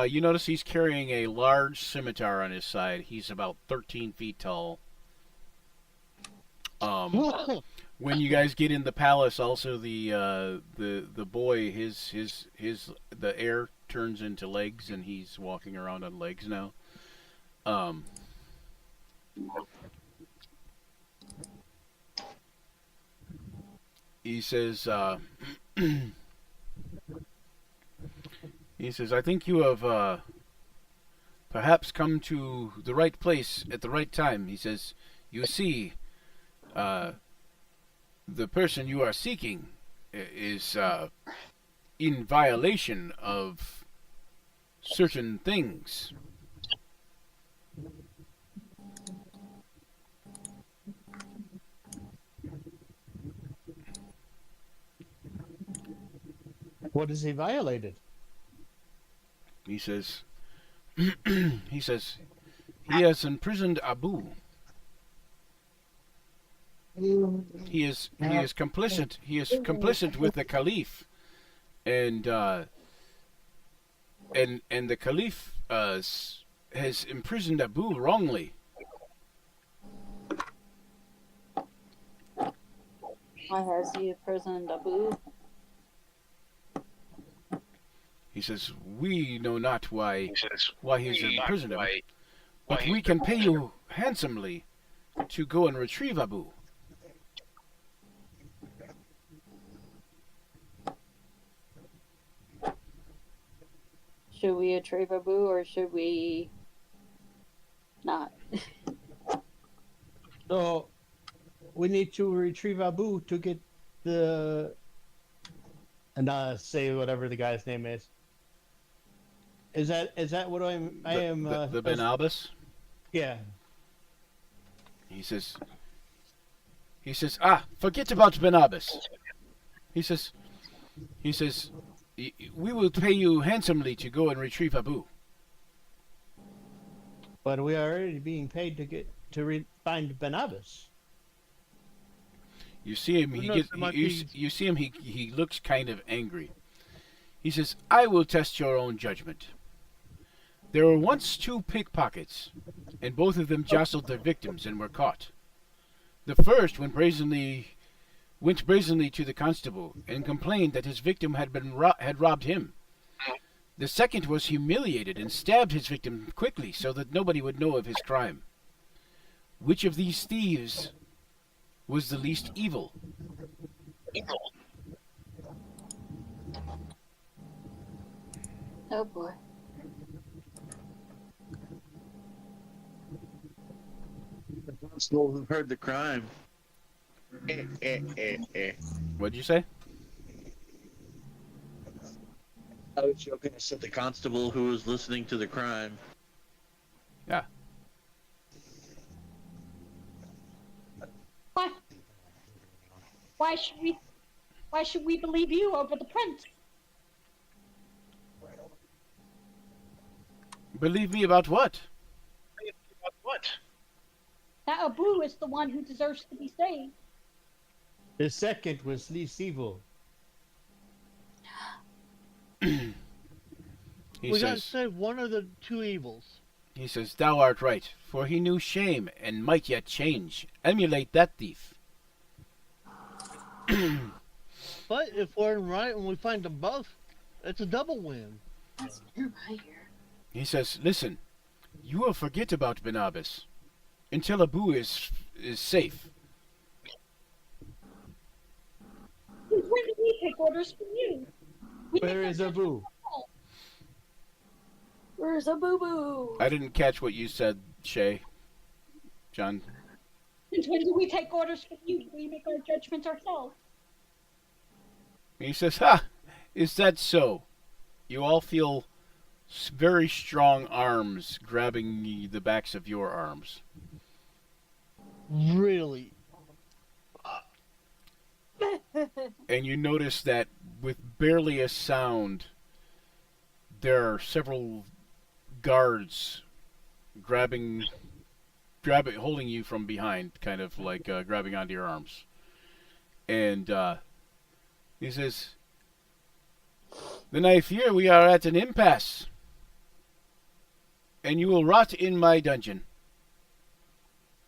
you notice he's carrying a large scimitar on his side. He's about 13 feet tall. When you guys get in the palace, also the boy, the air turns into legs, and he's walking around on legs now. He says, I think you have perhaps come to the right place at the right time. He says, you see, the person you are seeking is in violation of certain things. What has he violated? He says, he has imprisoned Abu. He is complicit. He is complicit with the Caliph, and the Caliph has imprisoned Abu wrongly. Why has he imprisoned Abu? He says, we know not why he's imprisoned him, but we can pay you handsomely to go and retrieve Abu. Should we retrieve Abu or should we not? So, we need to retrieve Abu to get and say whatever the guy's name is. Is that what I am? The Ben Abbas? Yeah. He says, forget about Ben Abbas. He says, we will pay you handsomely to go and retrieve Abu. But we are already being paid to find Ben Abbas. You see him. You see him. He looks kind of angry. He says, I will test your own judgment. There were once two pickpockets, and both of them jostled their victims and were caught. The first went brazenly to the constable and complained that his victim had robbed him. The second was humiliated and stabbed his victim quickly so that nobody would know of his crime. Which of these thieves was the least evil? Oh boy. The constable who heard the crime. What'd you say? I was joking. I said the constable who was listening to the crime. Yeah. Why should we believe you over the prince? Believe me about what? That Abu is the one who deserves to be saved. The second was least evil. He We gotta says, say one of the two evils. he says, thou art right, for he knew shame and might yet change. Emulate that thief. But if we're right and we find them both, it's a double win. That's right here. He says, listen, you will forget about Ben Abbas until Abu is safe. When do we take orders from you? Where is Abu? Where's a boo boo? I didn't catch what you said, Shay. John. Since when do we take orders from you? We make our judgments ourselves. He says, ha! Is that so? you all feel very strong arms grabbing the backs of your arms. Really? And you notice that with barely a sound, there are several guards holding you from behind, kind of like grabbing onto your arms. And he says, "Then I fear we are at an impasse, and you will rot in my dungeon."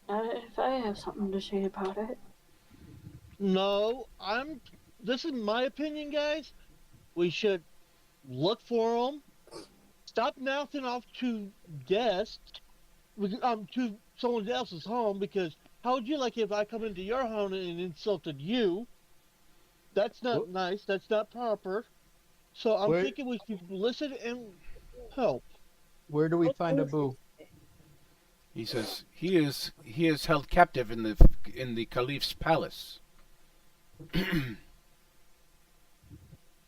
If I have something to say about it. No, this is my opinion, guys. We should look for them. Stop mouthing off to guests, to someone else's home, because how would you like it if I come into your home and insulted you? That's not nice. That's not proper. So I'm thinking we should listen and help. Where do we find Abu? He says he is held captive in the Caliph's palace.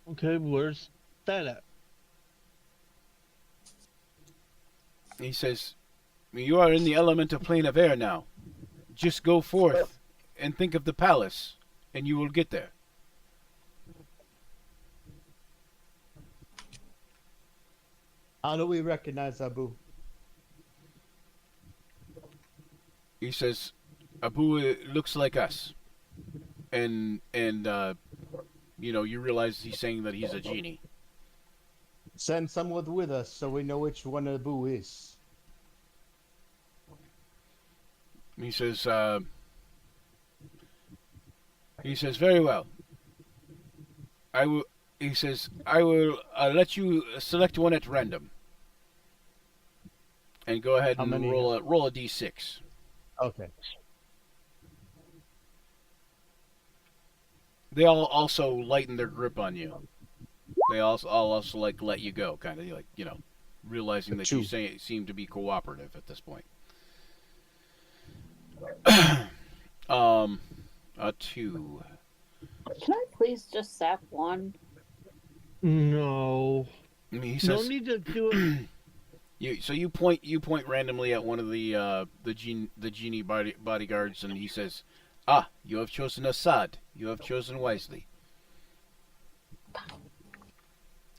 Okay, where's that at? He says, "You are in the elemental plane of air now. Just go forth and think of the palace, and you will get there." How do we recognize Abu? He says, "Abu looks like us," and you realize he's saying that he's a genie. Send someone with us so we know which one Abu is. He says, "Very well. I will." He says, "I will let you select one at random, and go ahead How and many? roll a d6." Okay. They all also lighten their grip on you. They also like let you go, kind of like realizing that you seem to be cooperative at this point. A 2. Can I please just sap one? No. I mean, he No says, need to do it. you point randomly at one of the genie bodyguards, and he says, "Ah, you have chosen Assad. You have chosen wisely."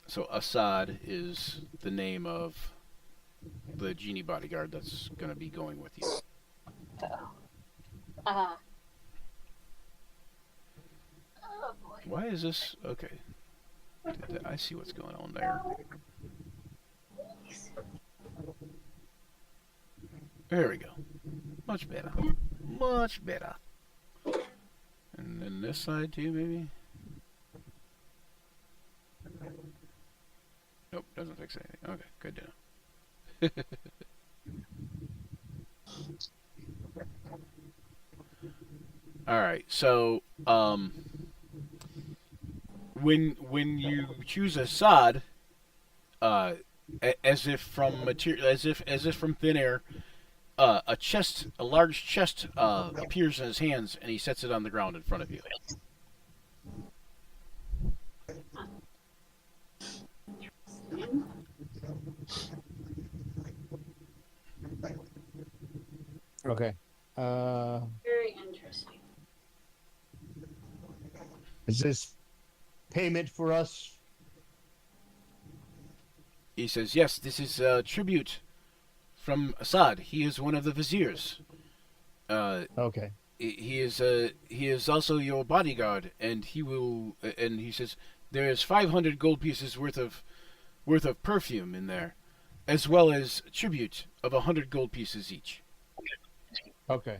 So Assad is the name of the genie bodyguard that's going to be going with you. Oh boy. Why is this? Okay. I see what's going on there. There we go. Much better. Much better. And then this side too, maybe? Nope, doesn't fix anything. Okay, good to know. Alright, so, when you choose Assad, as if from thin air, a large chest appears in his hands, and he sets it on the ground in front of you. Okay. Very interesting. Is this payment for us? He says, "Yes, this is a tribute from Assad. He is one of the viziers. Okay. He is also your bodyguard, and he says there is 500 gold pieces worth of perfume in there, as well as tribute of 100 gold pieces each." Okay.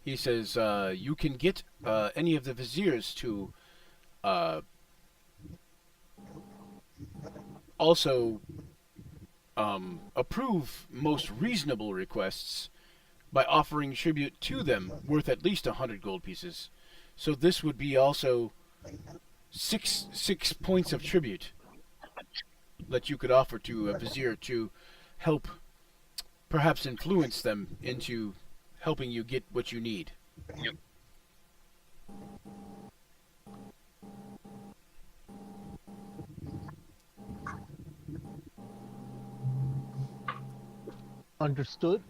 He says you can get any of the viziers to also approve most reasonable requests by offering tribute to them worth at least 100 gold pieces. So this would be also six points of tribute that you could offer to a vizier to help perhaps influence them into helping you get what you need. Understood.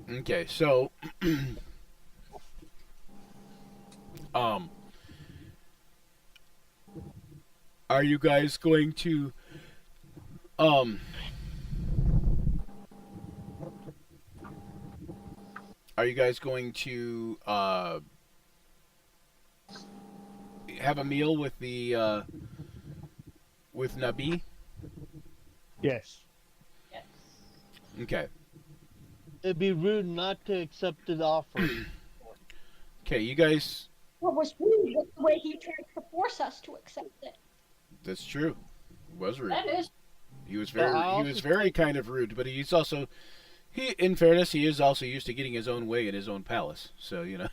Okay, so um are you guys going to um are you guys going to have a meal with the with Nabi? Yes. Okay. It'd be rude not to accept the offer. Okay, you guys, What was rude was the way he tried to force us to accept it. that's true. It was rude. That is. He was But very I he was also very kind of rude, but he's also in fairness, he is also used to getting his own way in his own palace. So, you know.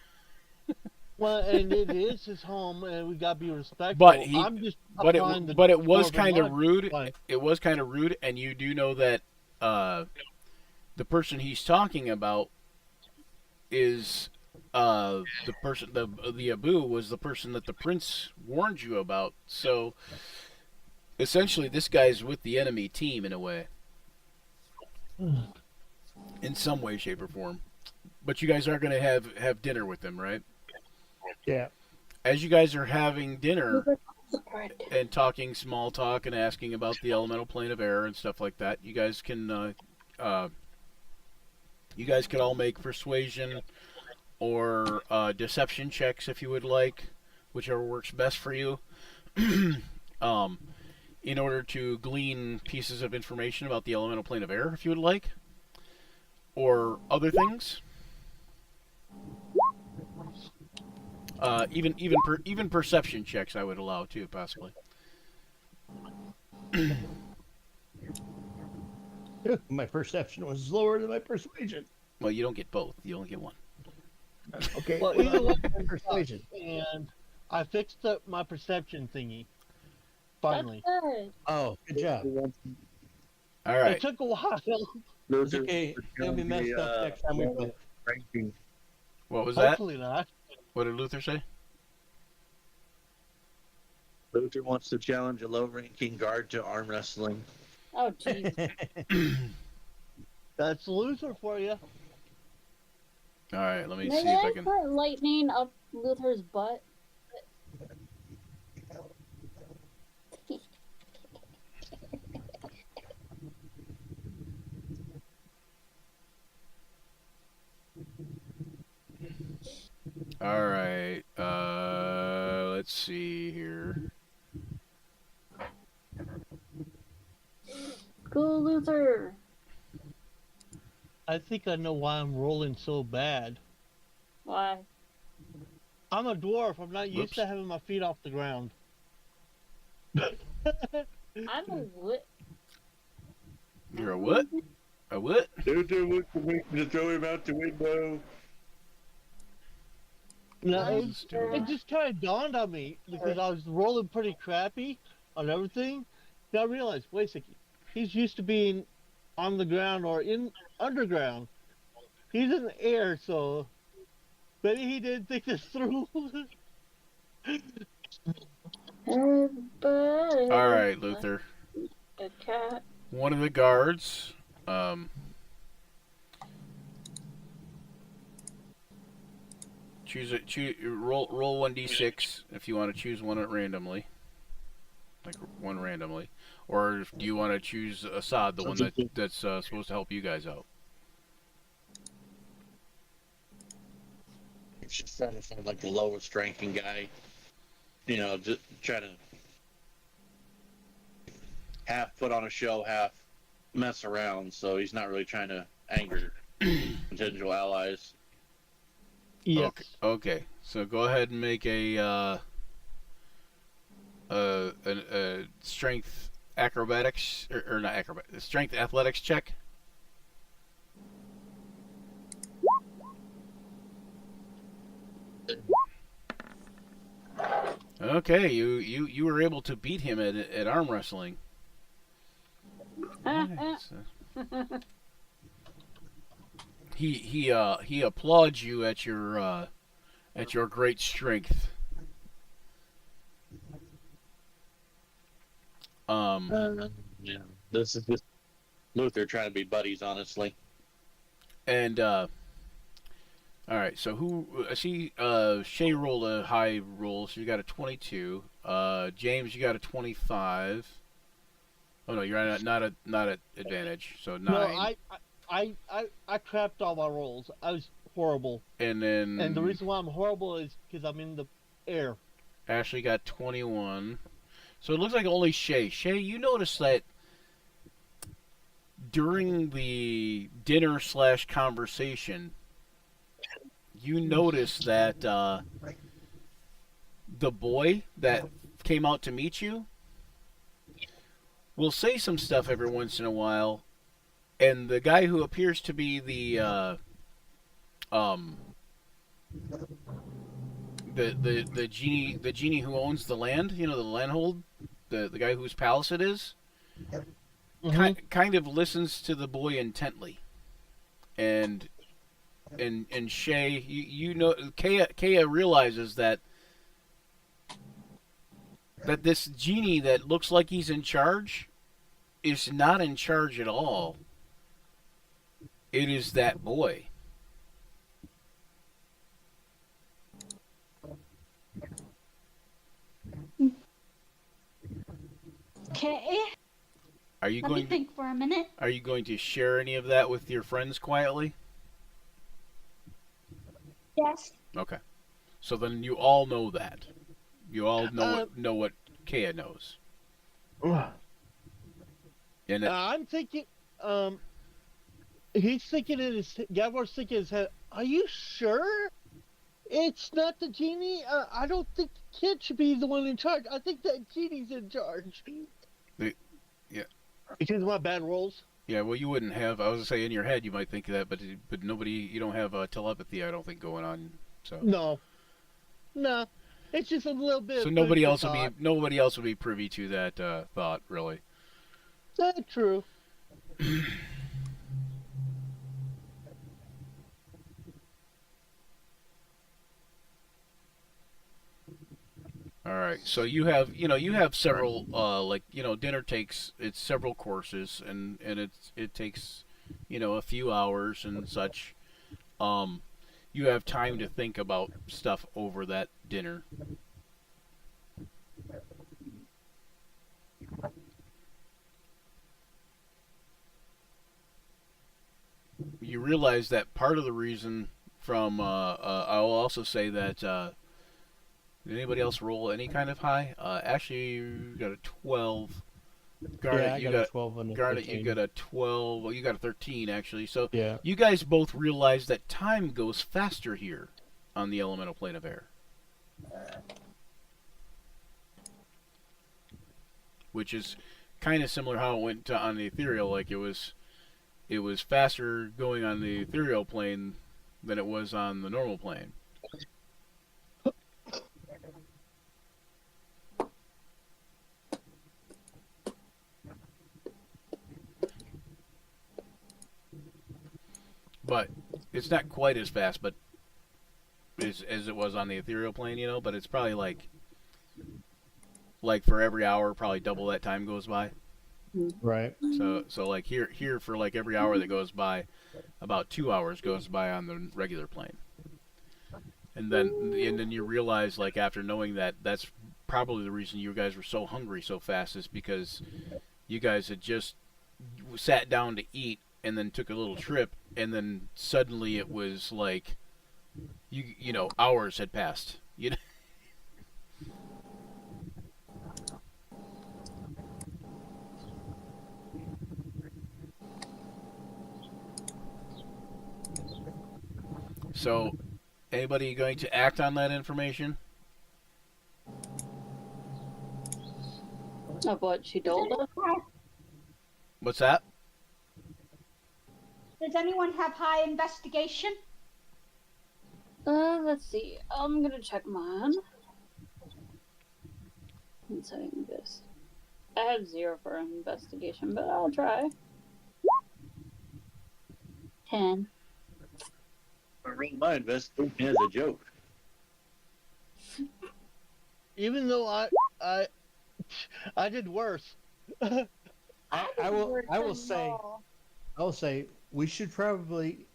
Well, and it is his home, and we gotta be respectful. But he- I'm just But applying the it was Dwarven kind of logic. rude. Like, It was kind of rude, and you do know that the person he's talking about is the person the Abu was the person that the prince warned you about. So essentially, this guy's with the enemy team in a way, in some way, shape, or form. But you guys are going to have dinner with them, right? Yeah. As you guys are having dinner Surprised. and talking small talk and asking about the elemental plane of air and stuff like that, you guys can all make persuasion or deception checks if you would like, whichever works best for you, in order to glean pieces of information about the elemental plane of air, if you would like, or other things. Even perception checks I would allow too, possibly. My perception was lower than my persuasion. Well, you don't get both. You only get one. Okay. well, either way, persuasion. and I fixed up my perception thingy. Finally, Oh, good job. All right. it took a while. It's okay. It'll be messed up next time we play. Ranking. What was that? Hopefully not. What did Luther say? Luther wants to challenge a low-ranking guard to arm wrestling. Oh, jeez. That's Luther for you. All right. Let me May see if I I can. put lightning up Luther's butt? All right. Let's see here. Go, Luther! I think I know why I'm rolling so bad. Why? I'm a dwarf. I'm not used Whoops. to having my feet off the ground. I'm a what? You're a what? A what? Luther wants to throw him out the window. No, This is stupid. it just kind of dawned on me because I was rolling pretty crappy on everything. Then I realized, wait a second, he's used to being on the ground or in underground. He's in the air, so maybe he didn't think this through. Everybody. All right, Luther. A cat. One of the guards. Roll 1d6 if you want to choose one randomly, like one randomly, or do you want to choose Assad, the one that's supposed to help you guys out? He's just trying to find like the lowest ranking guy. You know, just trying to half put on a show, half mess around. So he's not really trying to anger potential allies. Yes. Okay. So go ahead and make a strength acrobatics or not acrobatics, strength athletics check. Okay, you were able to beat him at arm wrestling. Ah, it's, he applauds you at your great strength. Yeah. This is just Luther trying to be buddies, honestly. And all right, so who I see Shay rolled a high roll, so you got a 22. James, you got a 25. Oh no, you're not at advantage, so 9. No, I crapped all my rolls. I was horrible. And then And the reason why I'm horrible is because I'm in the air. Ashley got 21. So it looks like only Shay. Shay, you noticed that during the dinner / conversation, you noticed that the boy that came out to meet you will say some stuff every once in a while, and the guy who appears to be the genie who owns the land, the landhold, the guy whose palace it is, kind of listens to the boy intently, and Shay, you know, Kea realizes that this genie that looks like he's in charge is not in charge at all. It is that boy. Okay. Are you Let me going? think for a minute. Are you going to share any of that with your friends quietly? Yes. Okay. So then you all know that. You all know what Kea knows. And I'm thinking, he's thinking in his, Gavor's thinking in his head, are you sure it's not the genie? I don't think the kid should be the one in charge. I think that genie's in charge. Yeah. Because of my bad rolls? yeah, well, you wouldn't have. I was gonna say in your head you might think that, but nobody. You don't have telepathy. I don't think going on. So No. It's just a little bit. so of nobody food for else thought. nobody else would be privy to that thought, really. That's true. All right, so you have several dinner takes it's several courses and it takes a few hours and such. You have time to think about stuff over that dinner. You realize that part of the reason from I will also say that did anybody else roll any kind of high? Actually, you got a 12. Garnet, yeah, I got a 12 on the Garnet, 13. you got a 12. Well, you got a 13 actually. So Yeah. you guys both realize that time goes faster here on the elemental plane of air, which is kind of similar how it went on the ethereal. Like it was faster going on the ethereal plane than it was on the normal plane. But it's not quite as fast, but as it was on the ethereal plane, but it's probably like for every hour, probably double that time goes by. Right. So like here for like every hour that goes by, about 2 hours goes by on the regular plane. And then you realize, like, after knowing that, that's probably the reason you guys were so hungry so fast, is because you guys had just sat down to eat and then took a little trip, and then suddenly it was like hours had passed. So, anybody going to act on that information? Of what she told us? What's that? Does anyone have high investigation? Let's see. I'm gonna check mine. I'm saying this. I have 0 for investigation, but I'll try. 10. I rolled my investigation as a joke. Even though I did worse. I will say we should probably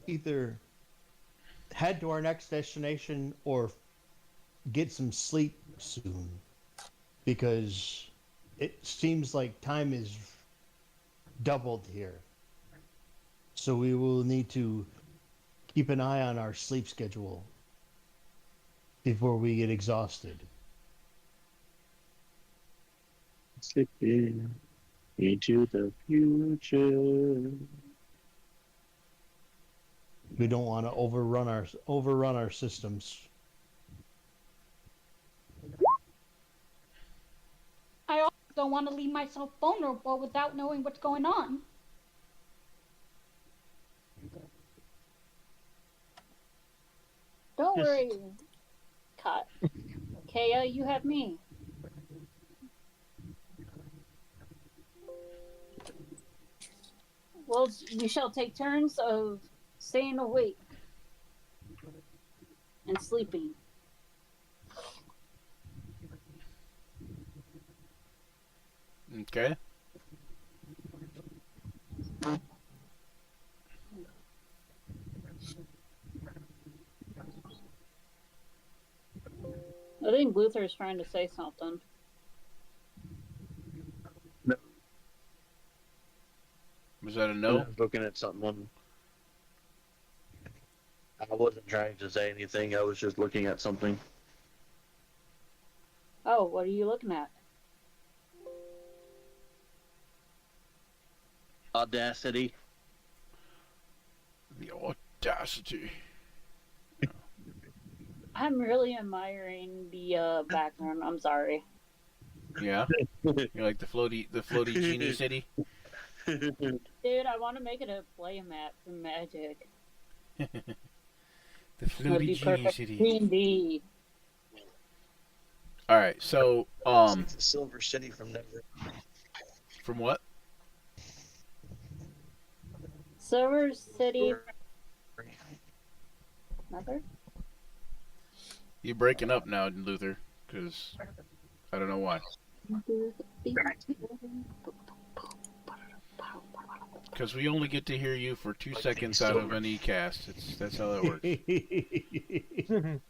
either head to our next destination or get some sleep soon, because it seems like time is doubled here. So we will need to keep an eye on our sleep schedule before we get exhausted. Slipping into the future. We don't want to overrun our systems. I also don't want to leave myself vulnerable without knowing what's going on. Don't Yes. worry, Kat. Kaya, you have me. Well, we shall take turns of staying awake and sleeping. Okay. I think Luther's trying to say something. Was that a I no? was looking at something. I wasn't trying to say anything. I was just looking at something. Oh, what are you looking at? Audacity. The audacity. I'm really admiring the background. I'm sorry. Yeah. You like the floaty genie city? Dude, I want to make it a play map for Magic. The That'd floaty be genie perfect. city. D&D. All right. So It's a Silver City from Denver. from what? Silver City. Another? You're breaking up now, Luther, because I don't know why. Because we only get to hear you for 2 seconds out of any cast. That's how that works. If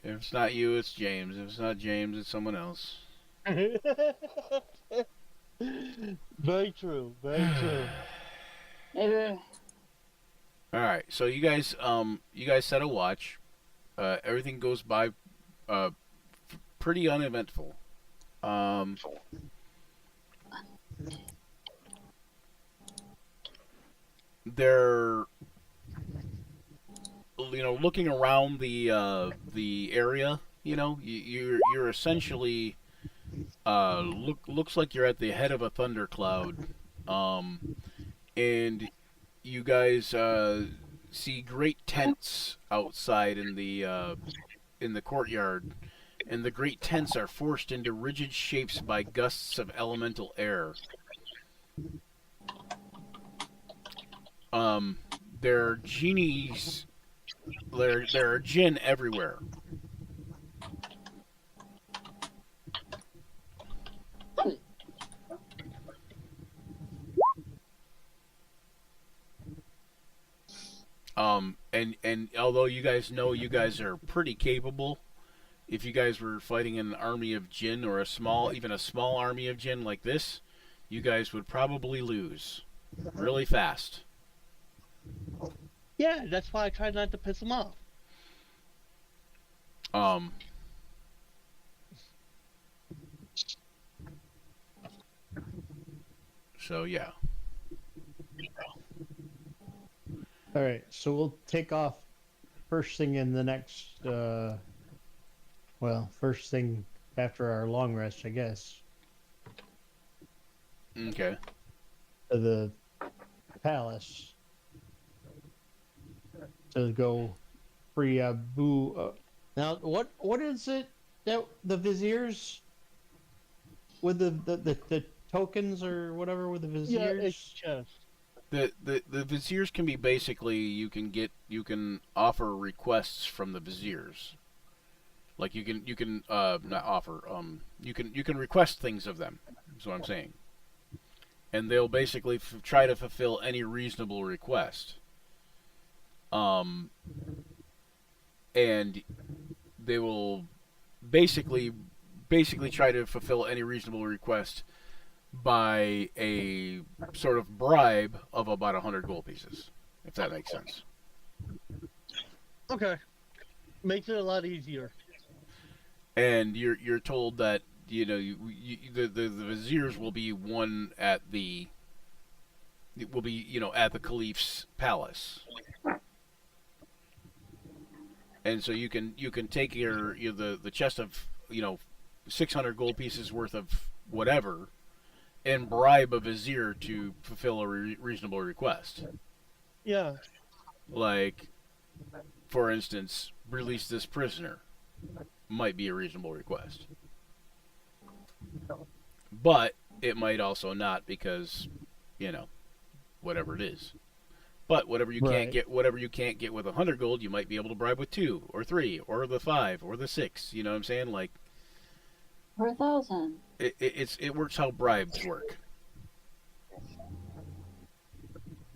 it's not you, it's James. If it's not James, it's someone else. Very true. Very true. Maybe. All right. So you guys set a watch. Everything goes by pretty uneventful. They're looking around the area. You're essentially looks like you're at the head of a thundercloud, and you guys see great tents outside in the courtyard, and the great tents are forced into rigid shapes by gusts of elemental air. There are genies. There are jinn everywhere. And although you guys know you guys are pretty capable, if you guys were fighting an army of jinn or even a small army of jinn like this, you guys would probably lose really fast. Yeah, that's why I try not to piss them off. So yeah. All right, so we'll take off first thing in the next, first thing after our long rest, I guess, Okay. to the palace to go free Abu. Now, what is it that the viziers with the tokens or whatever with the Yeah, viziers? it's just. The viziers can be basically you can offer requests from the viziers. Like you can not offer you can request things of them. That's what I'm saying. And they'll basically try to fulfill any reasonable request. And they will basically try to fulfill any reasonable request by a sort of bribe of about 100 gold pieces, if that makes sense. Okay. Makes it a lot easier. And you're told that the viziers will be at the caliph's palace, and so you can take the chest of 600 gold pieces worth of whatever, and bribe a vizier to fulfill a reasonable request. Yeah. Like, for instance, release this prisoner might be a reasonable request. But it might also not, because, whatever it is. But whatever you can't get with 100 gold, you might be able to bribe with 2 or 3 or the 5 or the 6. You know what I'm saying? Like, For 1,000. it works how bribes work.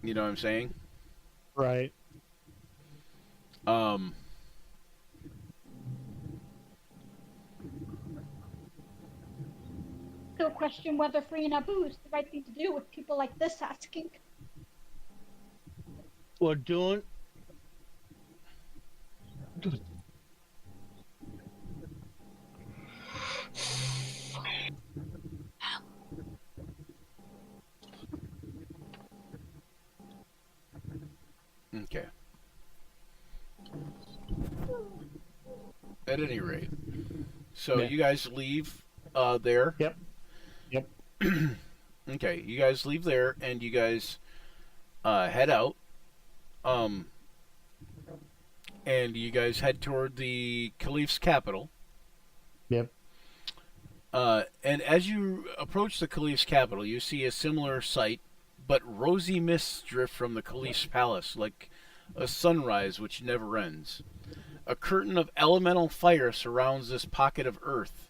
You know what I'm saying? Right. Still question whether freeing Abu is the right thing to do with people like this asking. We're doing. Okay. At any rate, so Yeah. you guys leave there. Yep. Yep. Okay, you guys leave there, and you guys head out. And you guys head toward the Caliph's capital. Yep. And as you approach the Caliph's capital, you see a similar sight, but rosy mists drift from the Caliph's palace, like a sunrise which never ends. A curtain of elemental fire surrounds this pocket of earth.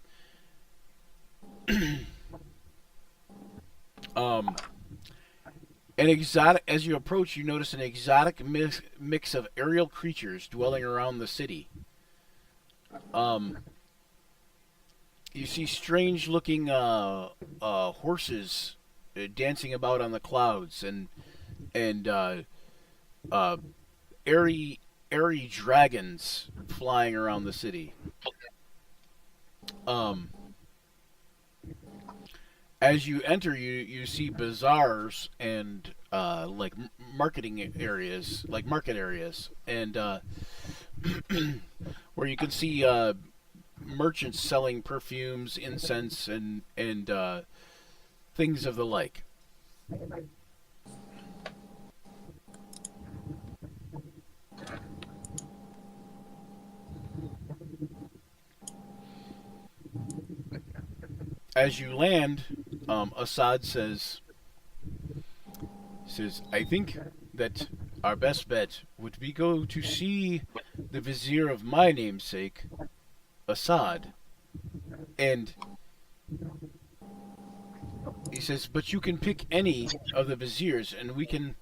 As you approach, you notice an exotic mix of aerial creatures dwelling around the city. You see strange-looking horses dancing about on the clouds, and airy dragons flying around the city. As you enter, you see bazaars and like marketing areas, like market areas, and where you can see merchants selling perfumes, incense, and things of the like. As you land, Assad says, I think that our best bet would be go to see the vizier of my namesake, Assad. And he says, but you can pick any of the viziers, and we can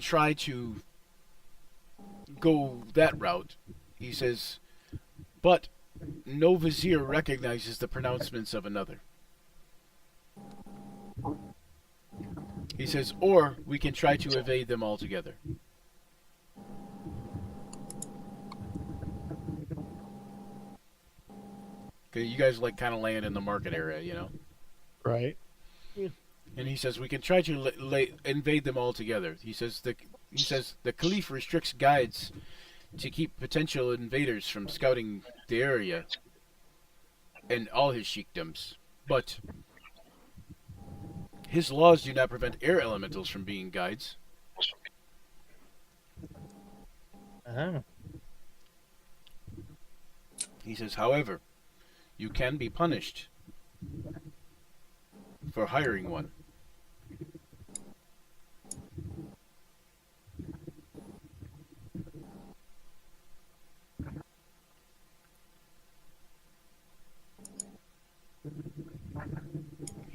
try to go that route. He says, but no vizier recognizes the pronouncements of another. He says, or we can try to evade them altogether. Okay, you guys like kind of land in the market area, you know? Right. And he says we can try to invade them altogether. He says the Caliph restricts guides to keep potential invaders from scouting the area and all his sheikdoms, but his laws do not prevent air elementals from being guides. Uh-huh. He says, however, you can be punished for hiring one.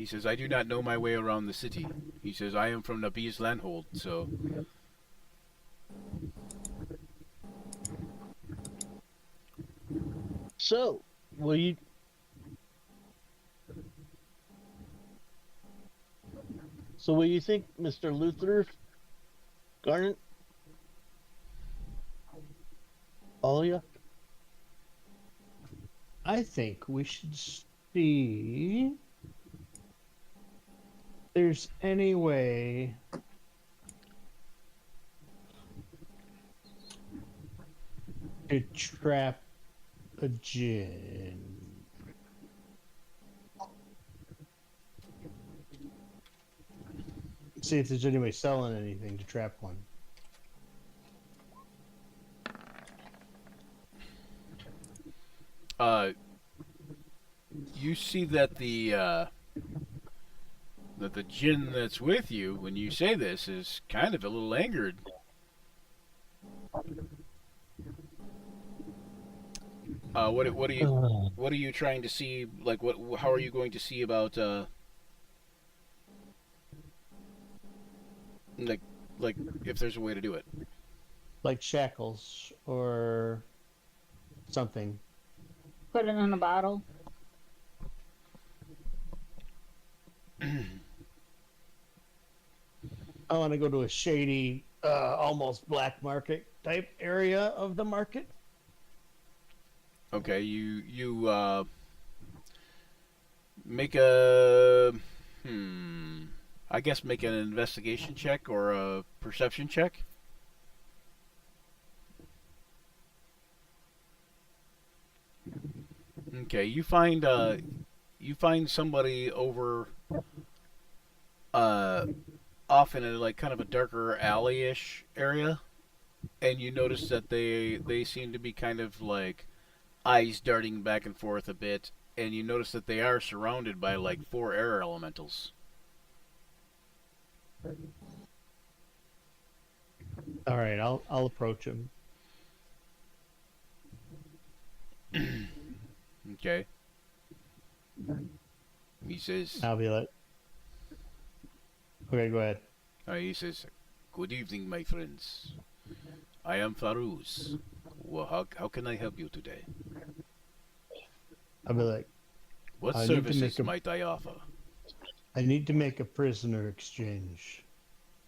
He says, I do not know my way around the city. He says, I am from Nabi's landhold, so... So, will you? So, what do you think, Mr. Luther Garnet? Alia? I think we should see if there's any way to trap a djinn. See if there's anybody selling anything to trap one. You see that the djinn that's with you, when you say this, is kind of a little angered. What are you trying to see? Like, how are you going to see about like if there's a way to do it? Like shackles or something. Put it in a bottle. I want to go to a shady, almost black market type area of the market. Okay, you make a I guess make an investigation check or a perception check. Okay, you find somebody over off in a like kind of a darker alley-ish area, and you notice that they seem to be kind of like eyes darting back and forth a bit, and you notice that they are surrounded by like 4 air elementals. All right, I'll approach him. Okay. He says, I'll be like, okay, go ahead. he says, "Good evening, my friends. I am Farouz. Well, how can I help you today? I'll be like, What I need to services make a- might I offer?" I need to make a prisoner exchange.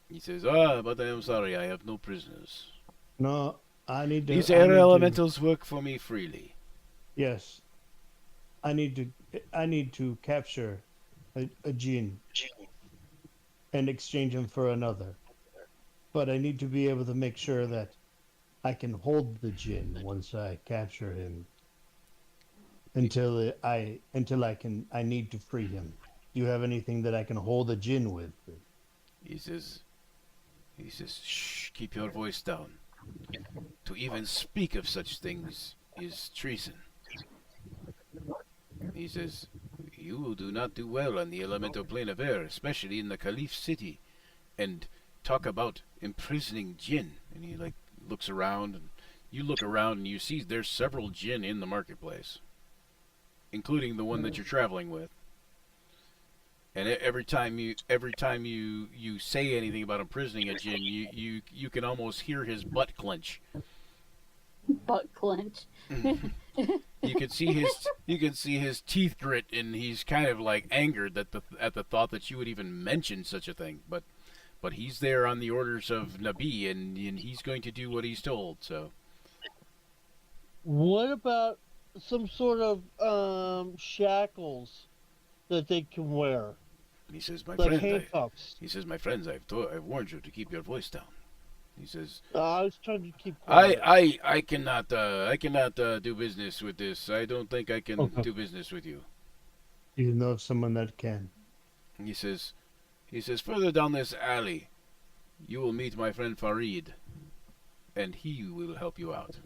He says, but I am sorry, I have no prisoners. No, I need to. These I air need to- elementals work for me freely. Yes, I need to capture a jinn and exchange him for another. But I need to be able to make sure that I can hold the jinn once I capture him. Until I need to free him. Do you have anything that I can hold a jinn with? He says, shh, keep your voice down. To even speak of such things is treason. He says, you do not do well on the elemental plane of air, especially in the Caliph city. And talk about imprisoning jinn. And he like looks around, and you look around and you see there's several jinn in the marketplace, including the one that you're traveling with. And every time you say anything about imprisoning a jinn, you can almost hear his butt clench. Butt clench. You can see his teeth grit, and he's kind of like angered at the thought that you would even mention such a thing. But he's there on the orders of Nabi, and he's going to do what he's told. So What about some sort of shackles that they can wear, he says, like my handcuffs? friends, I've warned you to keep your voice down. He says, I was trying to keep quiet. I cannot do business with this. I don't think I can Okay. do business with you. Do you know of someone that can? He says, further down this alley, you will meet my friend Farid, and he will help you out.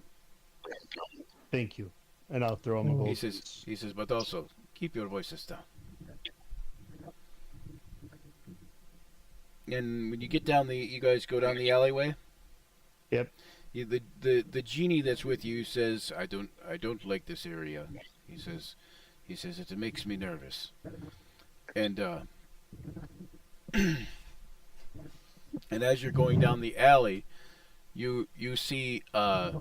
Thank you. And I'll throw him a gold. He says, but also keep your voices down. And when you get down you guys go down the alleyway. Yep. The genie that's with you says, I don't like this area. He says it makes me nervous. And and as you're going down the alley, you see a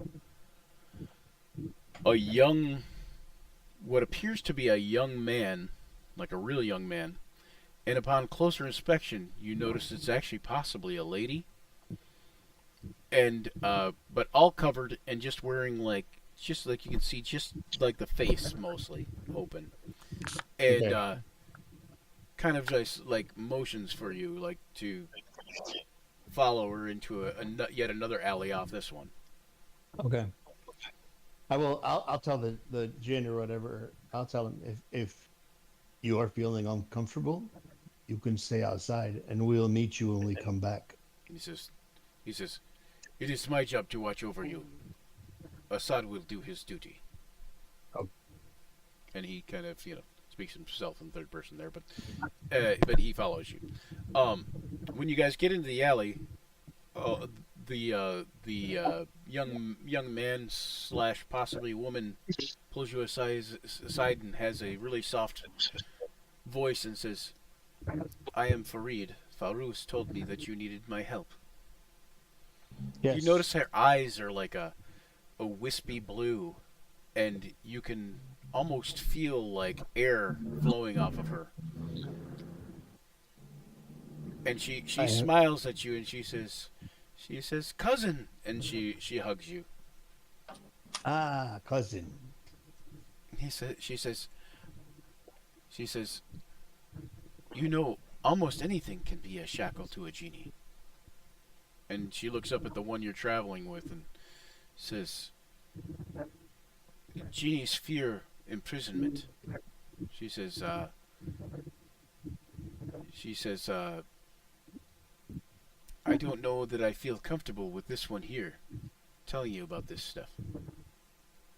young, what appears to be a young man, like a real young man. And upon closer inspection, you notice it's actually possibly a lady. And but all covered and just wearing like, just like you can see, just like the face mostly open, and Okay. kind of just like motions for you, like to follow her into yet another alley off this one. Okay. I will. I'll tell the gin or whatever. I'll tell him if you are feeling uncomfortable, you can stay outside, and we'll meet you when we come back. He says, he says, it is my job to watch over you. Assad will do his duty. Oh. And he kind of, speaks himself in third person there, but he follows you. When you guys get into the alley, the young man slash possibly woman pulls you aside and has a really soft voice and says, "I am Farid. Farouz told me that you needed my help." Yes. You notice her eyes are like a wispy blue, and you can almost feel like air flowing off of her. And she smiles at you and she says, "Cousin," and she hugs you. Ah, cousin. She says, almost anything can be a shackle to a genie. And she looks up at the one you're traveling with and says, "Genies fear imprisonment." She says, "I don't know that I feel comfortable with this one here, telling you about this stuff."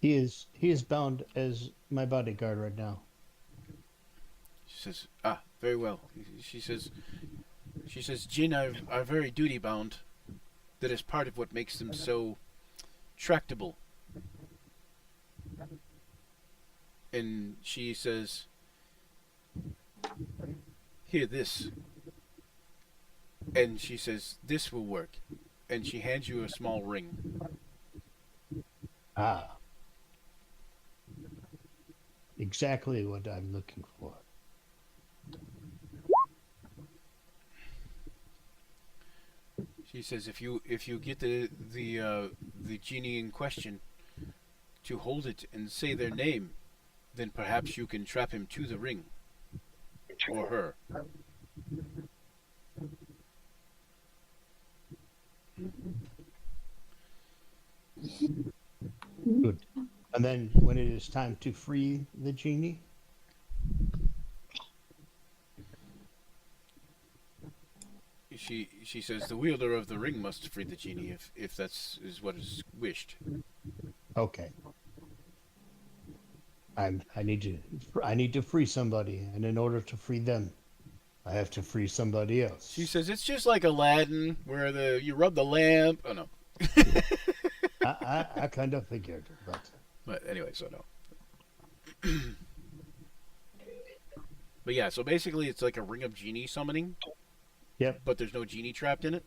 He is bound as my bodyguard right now. She says, very well. She says, "Jinn are very duty bound. That is part of what makes them so tractable." And she says, "Hear this." And she says, "This will work." And she hands you a small ring. Ah. Exactly what I'm looking for. She says, if you get the genie in question to hold it and say their name, then perhaps you can trap him to the ring. Or her. Good. And then when it is time to free the genie, She says the wielder of the ring must free the genie if that's is what is wished. okay. I need to free somebody, and in order to free them, I have to free somebody else. She says it's just like Aladdin, where you rub the lamp. Oh no. I kind of figured, But anyway, so no. But yeah, so basically it's like a ring of genie summoning. Yep. But there's no genie trapped in it.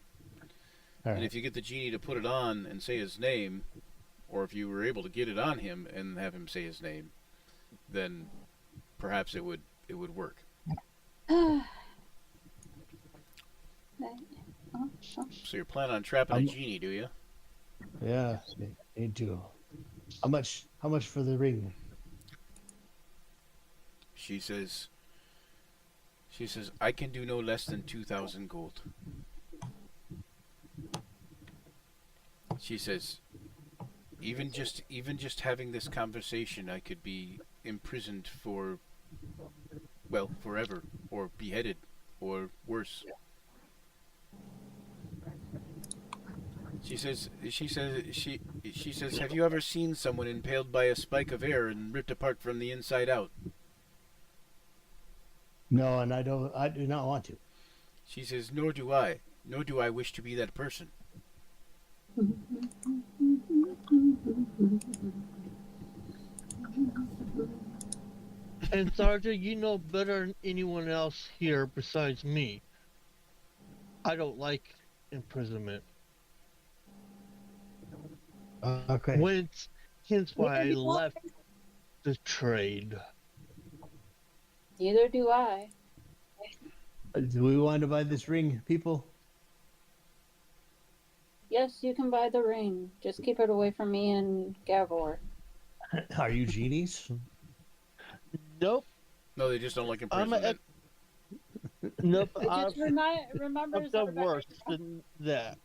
all And right. if you get the genie to put it on and say his name, or if you were able to get it on him and have him say his name, then perhaps it would work. So you're planning on trapping a genie, do you? Yeah, need to. How much for the ring? She says, "I can do no less than 2,000 gold." She says, even just having this conversation, I could be imprisoned for, well, forever, or beheaded, or worse. She says, "Have you ever seen someone impaled by a spike of air and ripped apart from the inside out?" No, and I do not want to. She says, "Nor do I. Nor do I wish to be that person." And Sergeant, you know better than anyone else here besides me. I don't like imprisonment. Okay. Hence why I Neither do I. left the trade. Neither do I. Do we want to buy this ring, people? Yes, you can buy the ring. Just keep it away from me and Gavor. Are you genies? Nope. No, they just don't like I'm a, imprisonment. nope. It just remembers I've done everybody. worse than that.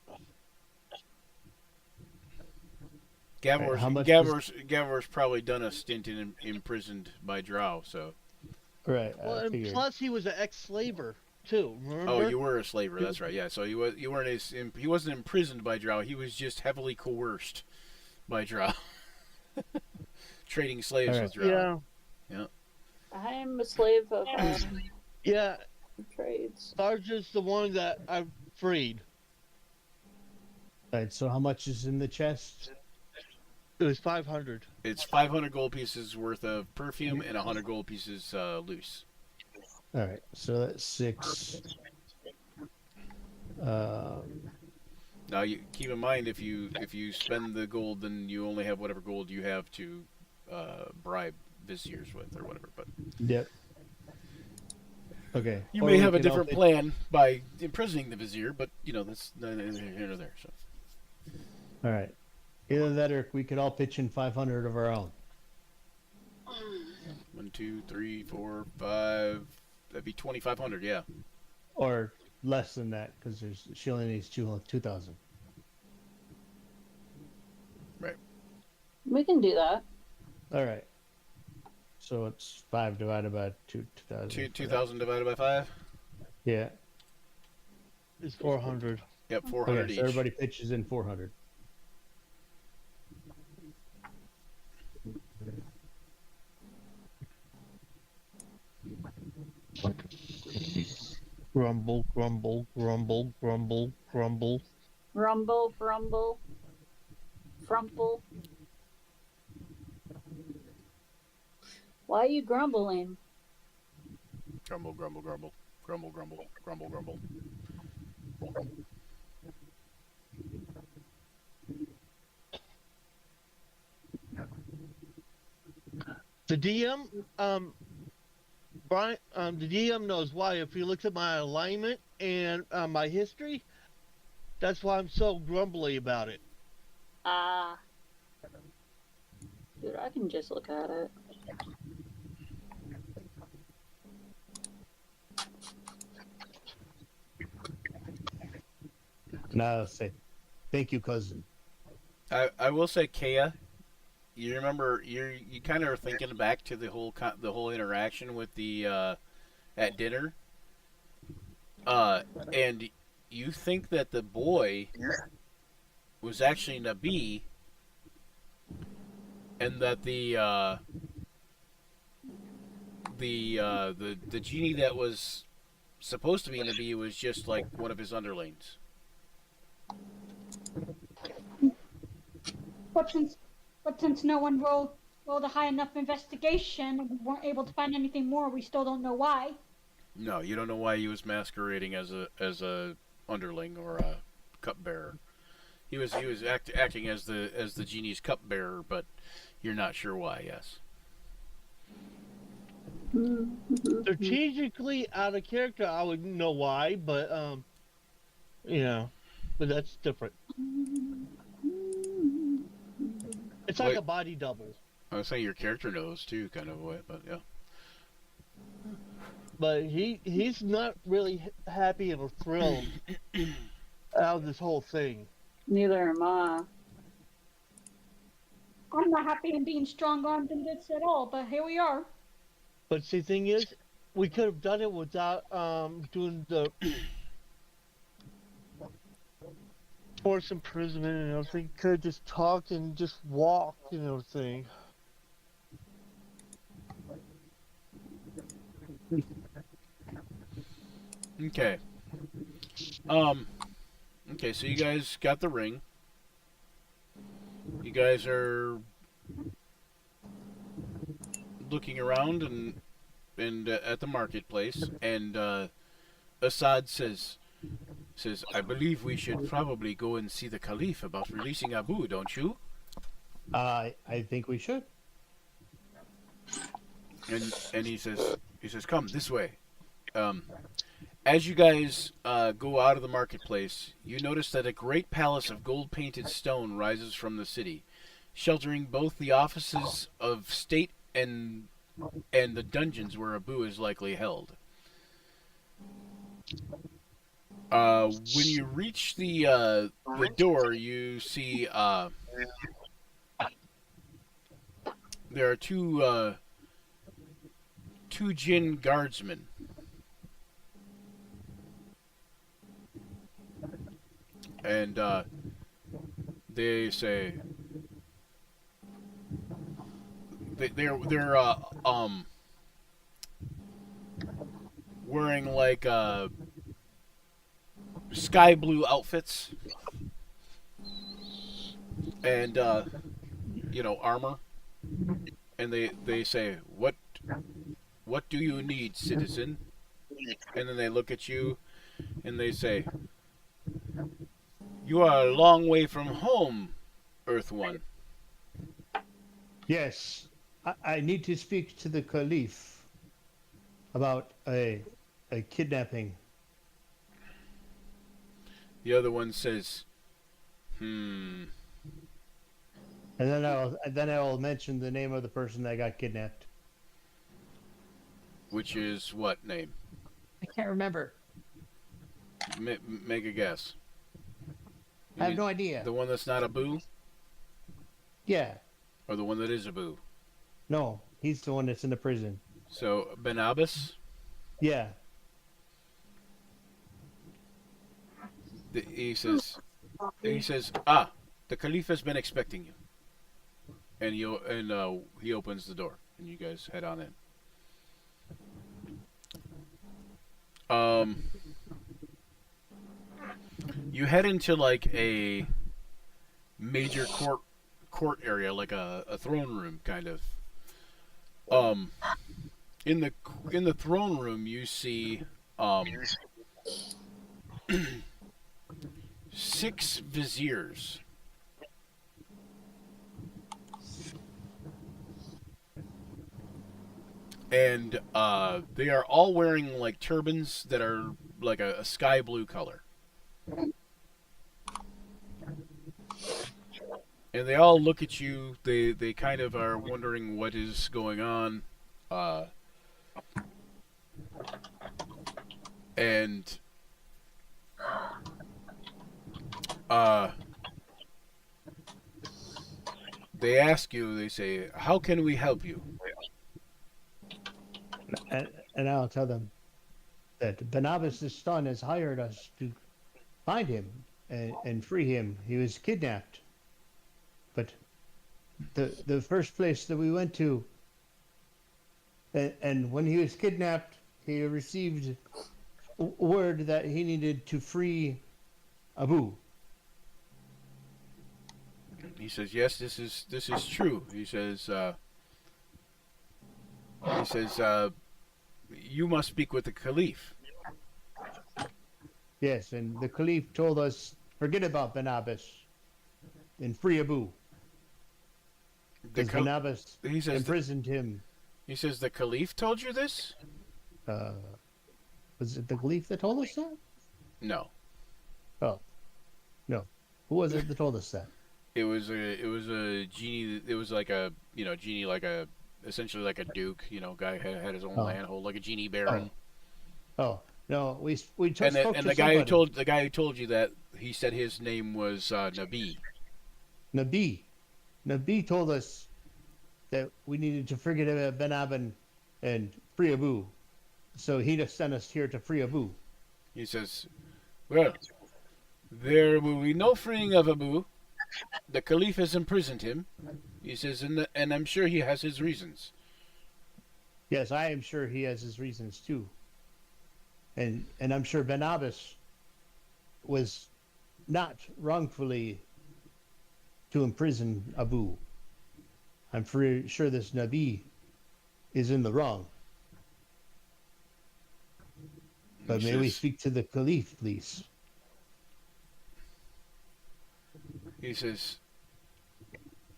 Gavor's, how much Gavor's probably done a stint in imprisoned by Drow, so. Right. Well, I and figured. plus he was an ex-slaver too. Remember? Oh, you were a slaver. That's right. Yeah. So you weren't he wasn't imprisoned by Drow. He was just heavily coerced by Drow, trading slaves All with Drow. Yeah. I am a slave of Yeah. trades. Sergeant's the one that I freed. All right. So how much is in the chest? It was 500. It's 500 gold pieces worth of perfume and 100 gold pieces loose. All right. So that's 6. Now you keep in mind if you spend the gold, then you only have whatever gold you have to bribe viziers with or whatever. But Yep. Okay. you Or may we have a can all different pitch- plan by imprisoning the vizier. But that's neither here nor there. So All right. Either that, or we could all pitch in 500 of our own. 1, 2, 3, 4, 5. That'd be 2,500. Yeah. Or less than that, because she only needs 2,000. We can do that. All right. So it's 5 divided by 2,000. 2,000 divided by 5. Yeah. It's 400. Yep, 400 Okay, each. so everybody pitches in 400. Grumble, grumble, grumble, grumble, grumble. Rumble, frumble, frumple. Why are you grumbling? Grumble, grumble, grumble, grumble, grumble, grumble, grumble. The DM, Brian, the DM knows why. If he looks at my alignment and my history, that's why I'm so grumbly about it. Ah. Dude, I can just look at it. Now I'll say, thank you, cousin. I will say, Kea, you remember you kind of are thinking back to the whole interaction with the at dinner, and you think that the boy was actually Nabi, and that the genie that was supposed to be Nabi was just like one of his underlings. But since no one rolled a high enough investigation and we weren't able to find anything more, we still don't know why. No, you don't know why he was masquerading as a underling or a cupbearer. He was acting as the genie's cupbearer, but you're not sure why. Yes. Strategically out of character, I would know why, but but that's different. It's like Wait. a body double, I was saying your character knows too, kind of a way, but yeah. but he's not really happy or thrilled out of this whole thing. Neither am I. I'm not happy in being strong-armed in this at all, but here we are. But see, the thing is, we could have done it without doing the forced imprisonment and everything. Could have just talked and just walked and everything. Okay. Okay, so you guys got the ring. You guys are looking around, and and at the marketplace, and Assad says, I believe we should probably go and see the Caliph about releasing Abu, don't you? I think we should. And he says, come this way. As you guys go out of the marketplace, you notice that a great palace of gold-painted stone rises from the city, sheltering both the offices of state and the dungeons where Abu is likely held. When you reach the door, you see there are two Jinn guardsmen. And they say they're wearing like sky blue outfits and armor, and they say, what do you need, citizen? And then they look at you and they say, you are a long way from home, Earth One. Yes, I need to speak to the Caliph about a kidnapping. The other one says, And then I'll mention the name of the person that got kidnapped. which is what name? I can't remember. Make a guess. You I have mean no idea. The one that's not Abu, Yeah, or the one that is Abu? no, he's the one that's in the prison. So Ben Abbas. Yeah, He says, the Caliph has been expecting you. And he opens the door, and you guys head on in. You head into like a major court area, like a throne room kind of. In the throne room, you see 6 viziers. And they are all wearing like turbans that are like a sky blue color. And they all look at you. They kind of are wondering what is going on. And they ask you, they say, how can we help you? and I'll tell them that Ben Abbas' son has hired us to find him and free him. He was kidnapped. But the first place that we went to, and when he was kidnapped, he received word that he needed to free Abu. He says, yes, this is true. He says, you must speak with the Caliph. Yes, and the Caliph told us, forget about Ben Abbas and free Abu. Because Ben Abbas he says imprisoned him. He says the Caliph told you this? Was it the Caliph that told us that? No. Oh, no. Who was it that told us that? It was a genie. It was like a genie, like essentially like a duke. Guy had his own landhold, like a genie baron. Oh no, we just And spoke the to guy somebody. who told you that, he said his name was Nabi. Nabi told us that we needed to forget about Ben Aben and free Abu. So he just sent us here to free Abu. He says, well, there will be no freeing of Abu. The Caliph has imprisoned him. He says, and I'm sure he has his reasons. Yes, I am sure he has his reasons too. And I'm sure Ben Abbas was not wrongfully to imprison Abu. I'm sure this Nabi is in the wrong. But He may we says- speak to the Caliph, please? He says,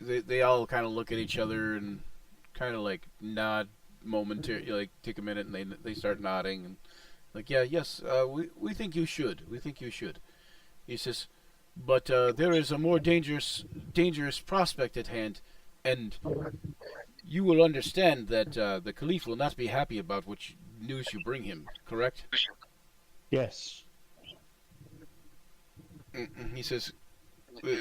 they all kind of look at each other and kind of like nod momentarily, like take a minute, and they start nodding and like, yeah, yes, we think you should. We think you should. He says, but there is a more dangerous prospect at hand, and you will understand that the Caliph will not be happy about which news you bring him. Correct? Yes. He says,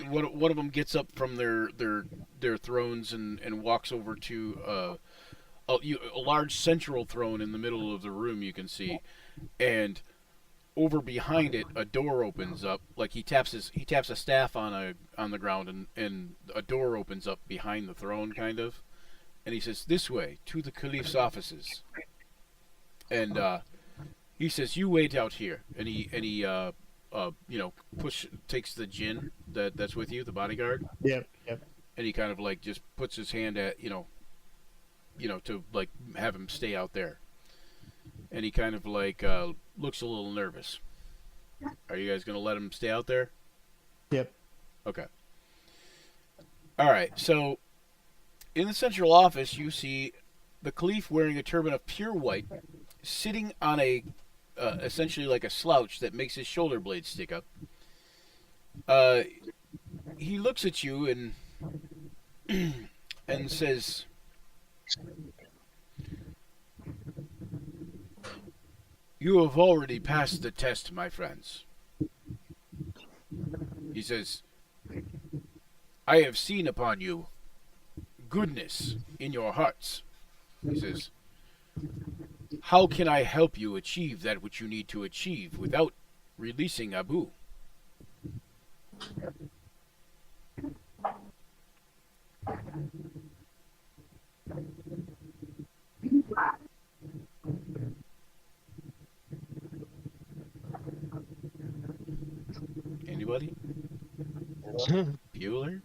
one of them gets up from their thrones and walks over to a large central throne in the middle of the room. You can see, and over behind it, a door opens up. Like he taps a staff on the ground, and a door opens up behind the throne, kind of. And he says, "This way to the Caliph's offices." And he says, "You wait out here." And he takes the djinn that's with you, the bodyguard, Yep. and he kind of like just puts his hand at to like have him stay out there. And he kind of like looks a little nervous. Are you guys gonna let him stay out there? Yep. Okay. All right. So in the central office, you see the Caliph wearing a turban of pure white, sitting on a essentially like a slouch that makes his shoulder blades stick up. He looks at you and says, "You have already passed the test, my friends." He says, "I have seen upon you goodness in your hearts." He says, "How can I help you achieve that which you need to achieve without releasing Abu?" Anybody? Bueller?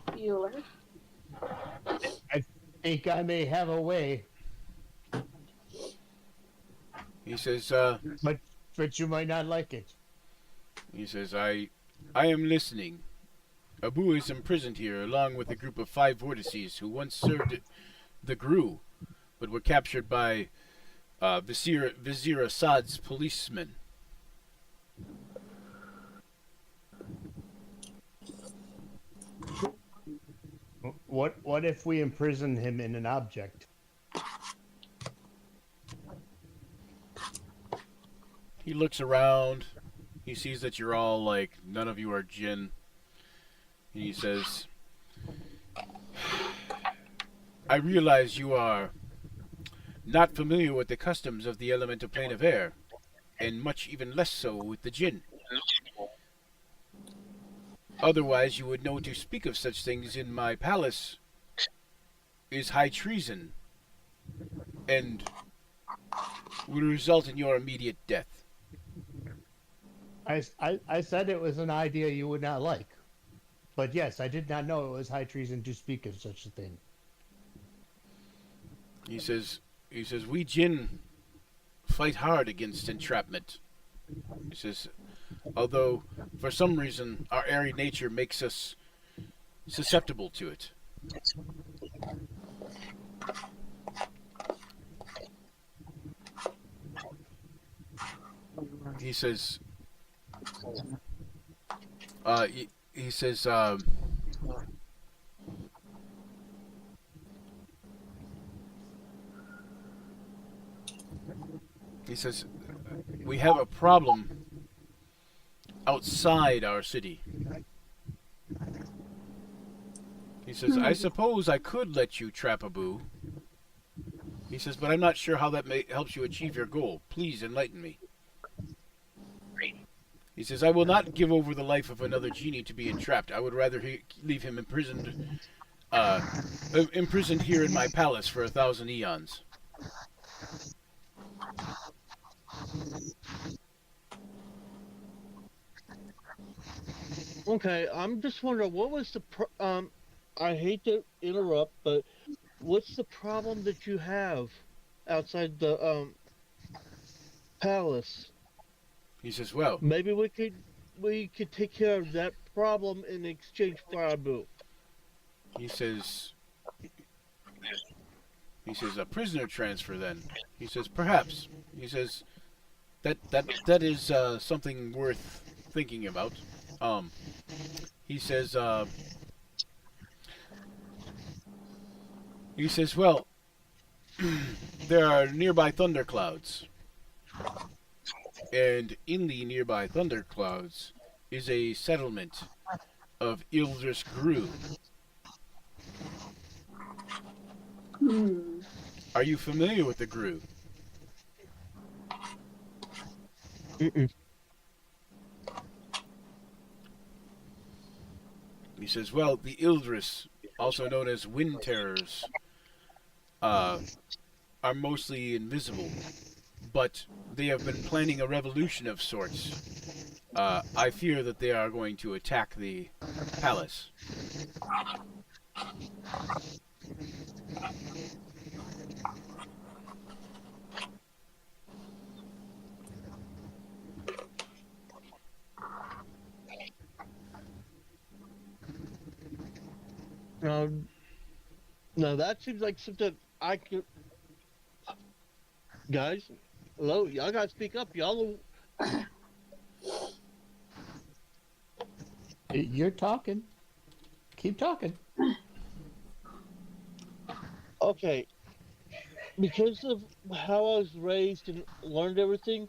Bueller. Think I may have a way, He says, but you might not like it. I am listening. Abu is imprisoned here along with a group of 5 vortices who once served the Gru, but were captured by Vizier Assad's policemen. What if we imprison him in an object? He looks around. He sees that you're all like, none of you are jinn. And he says, "I realize you are not familiar with the customs of the elemental plane of air, and much even less so with the jinn. Otherwise you would know to speak of such things in my palace is high treason, and would result in your immediate death." I said it was an idea you would not like. But yes, I did not know it was high treason to speak of such a thing. He says, "We jinn fight hard against entrapment." He says, "Although, for some reason, our airy nature makes us susceptible to it." He says, he says, he says, "We have a problem outside our city." He says, "I suppose I could let you trap Abu." He says, "But I'm not sure how that helps you achieve your goal. Please enlighten me." He says, "I will not give over the life of another genie to be entrapped. I would rather leave him imprisoned here in my palace for 1,000 eons." Okay, I'm just wondering what was the I hate to interrupt, but what's the problem that you have outside the palace. He says, well, Maybe we could take care of that problem in exchange for Abu. he says, a prisoner transfer then. He says, perhaps. He says, that is something worth thinking about. He says, well, there are nearby thunderclouds. And in the nearby thunderclouds is a settlement of Ildris Gru. Hmm. Are you familiar with the Gru? Mm-mm. He says, well, the Ildris, also known as Wind Terrors, are mostly invisible, but they have been planning a revolution of sorts. I fear that they are going to attack the palace. Now that seems like something I could. Guys, hello, y'all gotta speak up. Y'all. You're talking. Keep talking. Okay. Because of how I was raised and learned everything,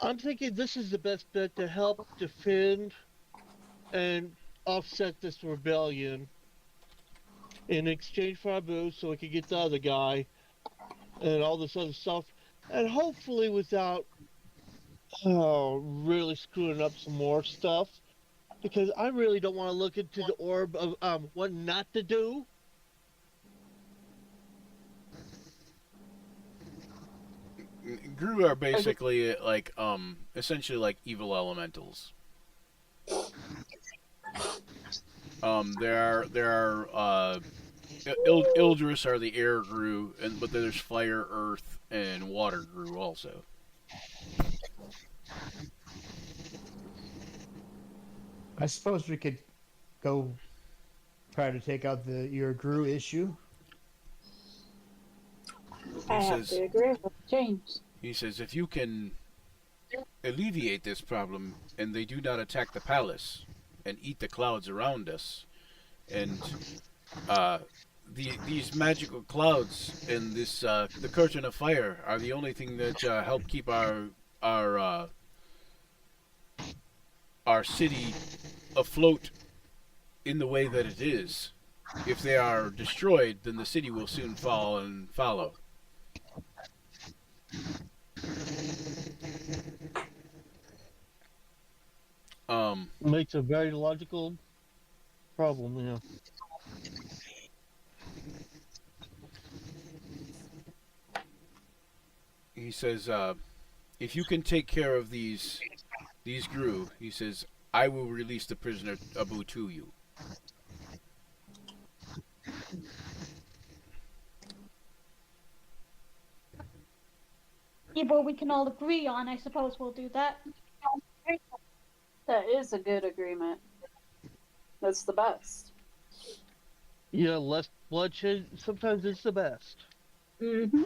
I'm thinking this is the best bet to help defend and offset this rebellion in exchange for Abu so we can get the other guy and all this other stuff. And hopefully without really screwing up some more stuff. Because I really don't want to look into the orb of what not to do. Gru are basically like essentially like evil elementals. There are Ildris are the air Gru, but there's fire, earth, and water Gru also. I suppose we could go try to take out your Gru issue. I have says- to agree with James. He says, if you can alleviate this problem and they do not attack the palace and eat the clouds around us, and these magical clouds and this the curtain of fire are the only thing that help keep our city afloat in the way that it is. If they are destroyed, then the city will soon fall and follow. Makes a very logical problem, yeah. He says, if you can take care of these Gru, he says, I will release the prisoner Abu to you. Evil we can all agree on, I suppose we'll do that. That is a good agreement. That's the best. Yeah, less bloodshed, sometimes it's the best. Mm-hmm.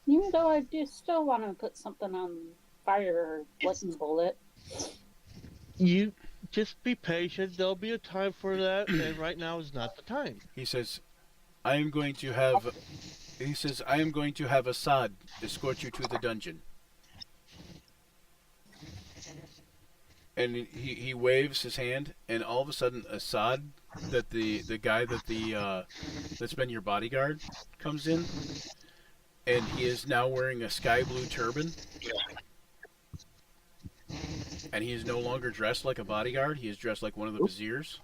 Even though I do still want to put something on fire or lightning bullet. You just be patient, there'll be a time for that, and right now is not the time. He says, I am going to have Assad escort you to the dungeon. And he waves his hand, and all of a sudden Assad, that the guy that's been your bodyguard, comes in, and he is now wearing a sky blue turban. And he is no longer dressed like a bodyguard, he is dressed like one of the viziers.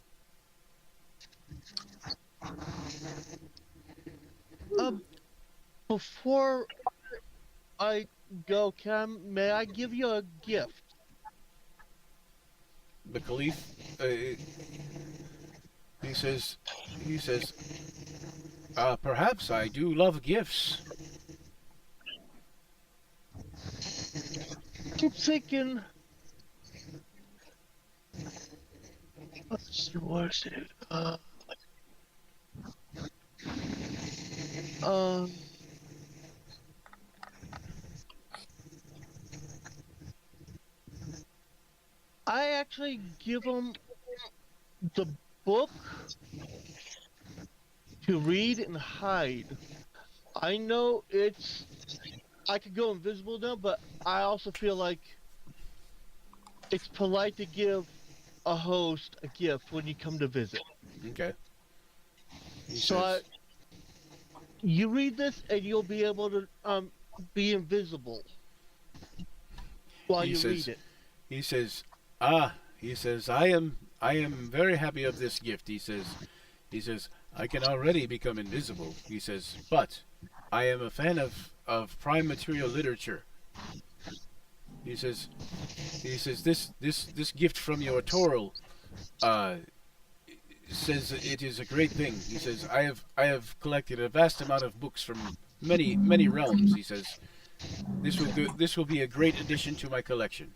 Before I go, may I give you a gift? The Caliph, he says, Perhaps I do love gifts. Keep thinking. Let's see, what is it? Um, I actually give them the book to read and hide. I know I could go invisible now, but I also feel like it's polite to give a host a gift when you come to visit. Okay. He So says, you read this and you'll be able to be invisible while He you says- read it. he says, he says, I am very happy of this gift. He says, I can already become invisible. He says, but I am a fan of prime material literature. He says, this gift from your Toral, says it is a great thing. He says, I have collected a vast amount of books from many realms. He says, this will be a great addition to my collection.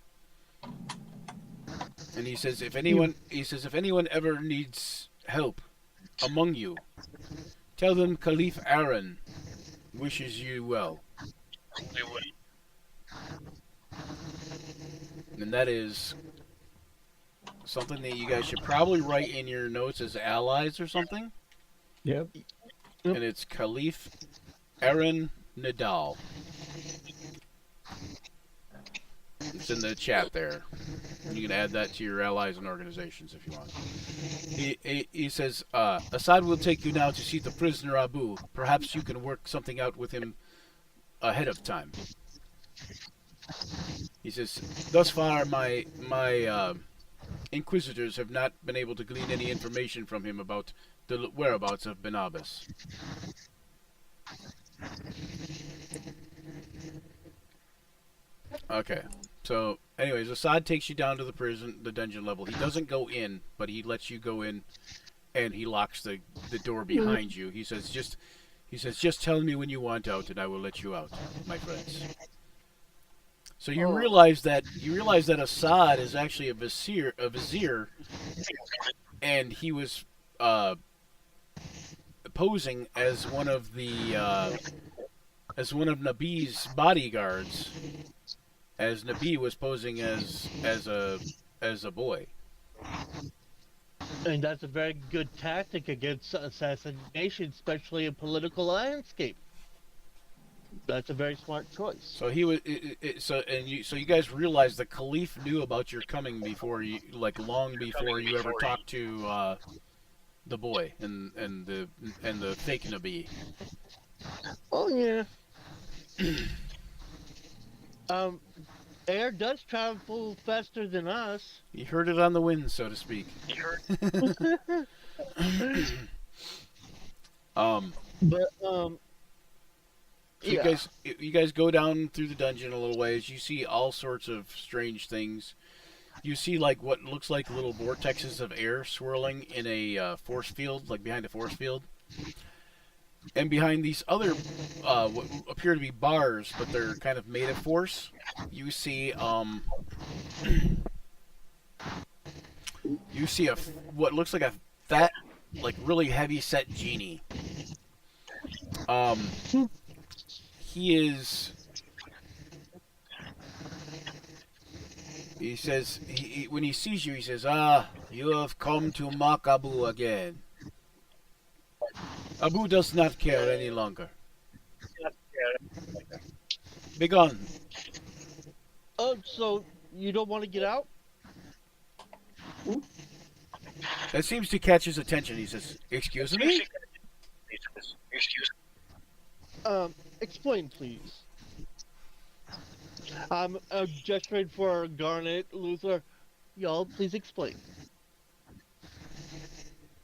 And he says, if anyone ever needs help among you, tell them Caliph Aaron wishes you well. And that is something that you guys should probably write in your notes as allies or something. Yep. And it's Caliph Aaron Nadal. It's in the chat there. You can add that to your allies and organizations if you want. He says, Assad will take you now to see the prisoner Abu. Perhaps you can work something out with him ahead of time. He says, thus far my inquisitors have not been able to glean any information from him about the whereabouts of Ben Abbas. Okay. So, anyways, Assad takes you down to the dungeon level. He doesn't go in, but he lets you go in, and he locks the door behind you. He says, just tell me when you want out, and I will let you out, my friends. So you realize that Assad is actually a vizier, and he was posing as one of Nabi's bodyguards. As Nabi was posing as a boy. And that's a very good tactic against assassination, especially in political landscape. That's a very smart choice. So he was. So you guys realize the Caliph knew about your coming before you, like long before you ever talked to the boy and the fake Nabi. Oh yeah. Air does travel faster than us. He heard it on the wind, so to speak. But So yeah. you guys go down through the dungeon a little ways. You see all sorts of strange things. You see like what looks like little vortexes of air swirling in a force field, like behind a force field. And behind these other what appear to be bars, but they're kind of made of force, you see what looks like a fat, like really heavy set genie. He says, when he sees you, he says, you have come to mock Abu again. Abu does not care any longer. Begone. Oh, so you don't want to get out? That seems to catch his attention. He says, excuse me? Explain, please. I'm gesturing for Garnet, Luther. Y'all, please explain.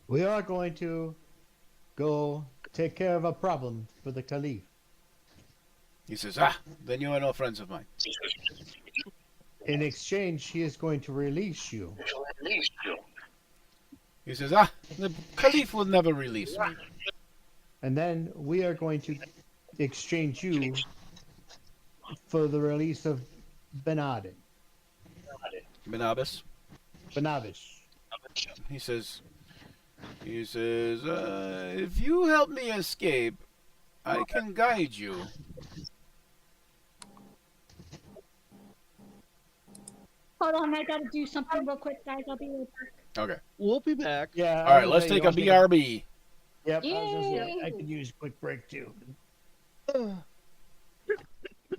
We are going to go take care of a problem for the Caliph. He says, then you are no friends of mine. In exchange, he is going to release you. He says, the Caliph will never release me. and then we are going to exchange you for the release of Benadin. Benabis. Benavish. He says, if you help me escape, I can guide you. Hold on, I gotta do something real quick, guys. I'll be right back. Okay. We'll be back. Yeah. All right, let's take a BRB. Yep. I Yay. could use a quick break too.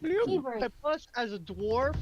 Keyword. And plus, as a dwarf,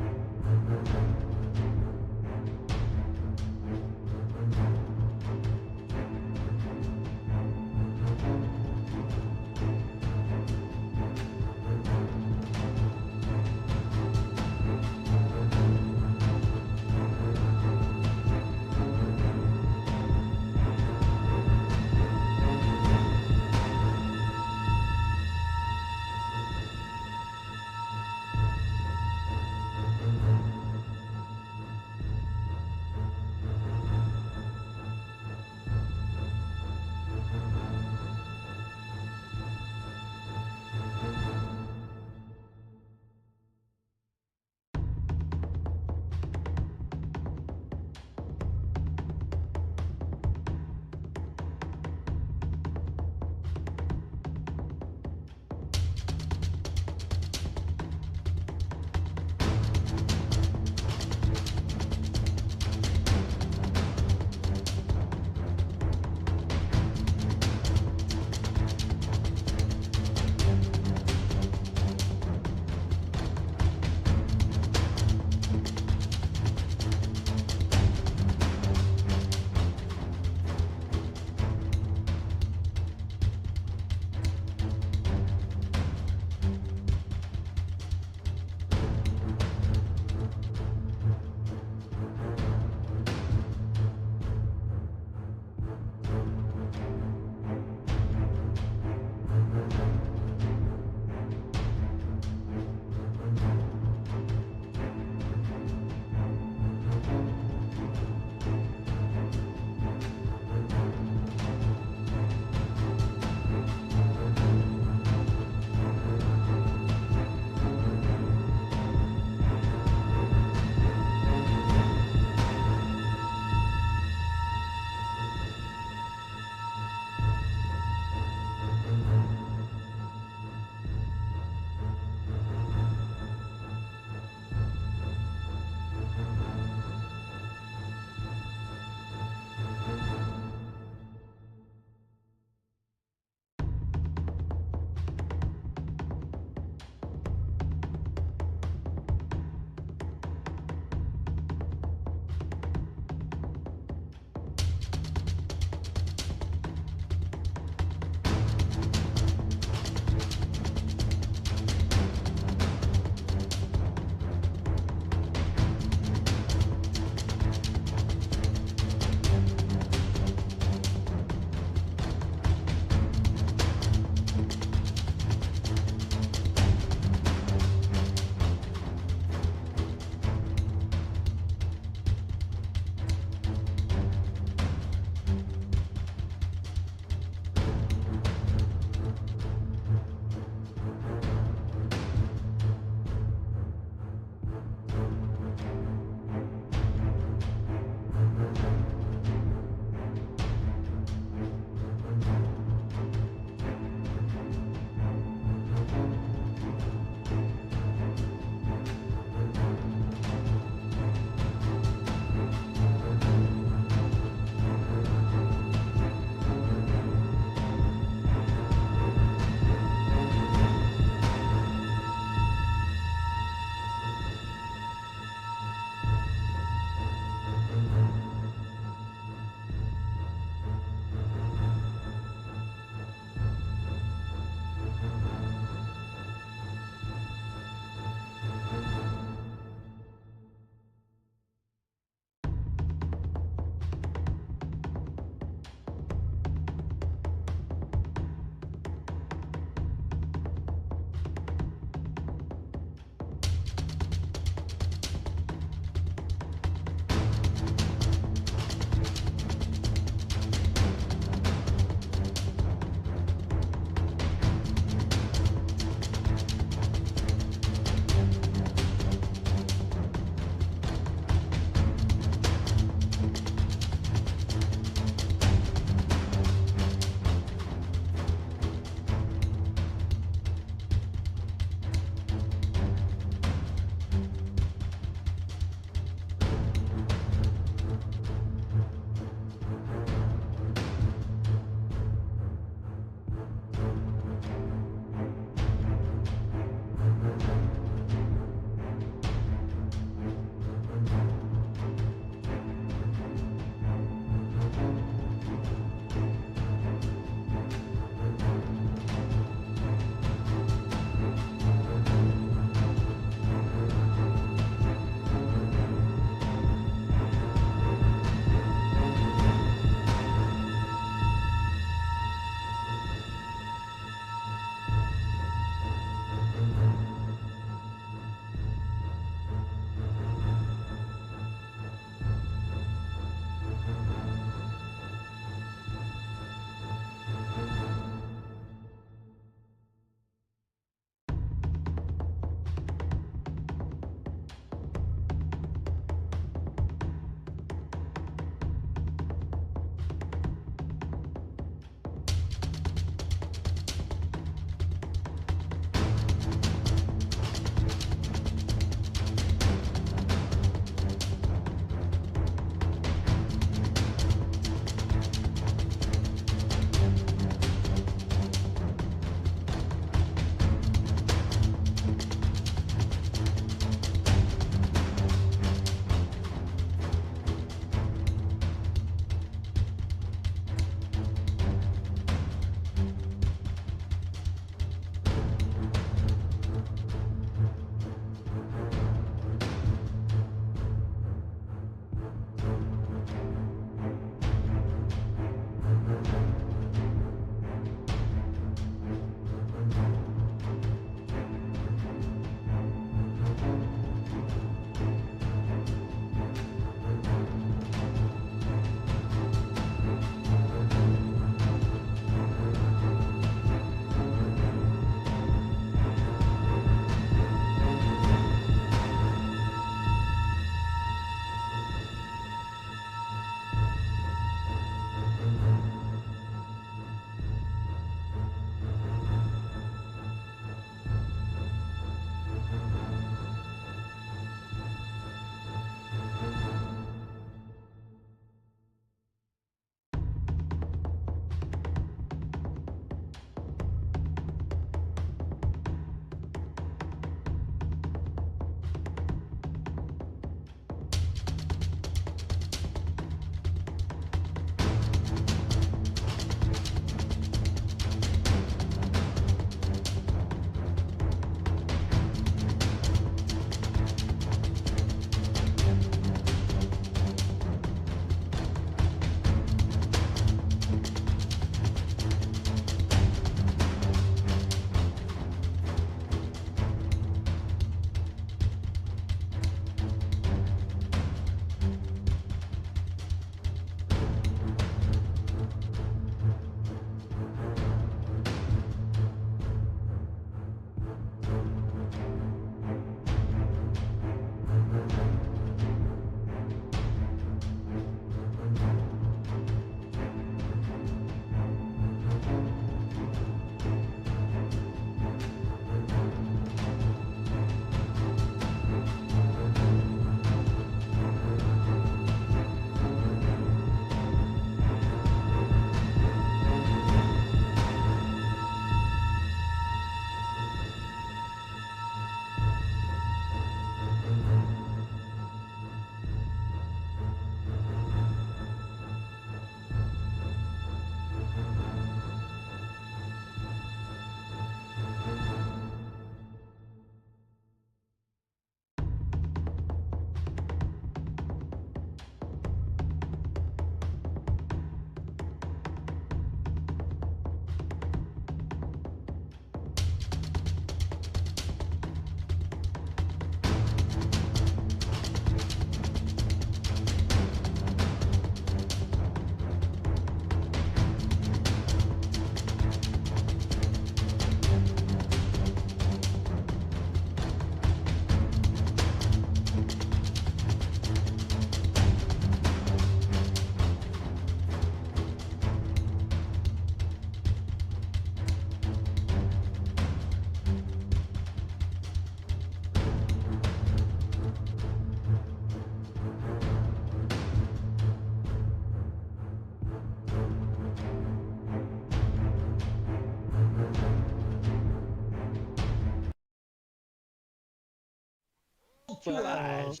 two But, eyes.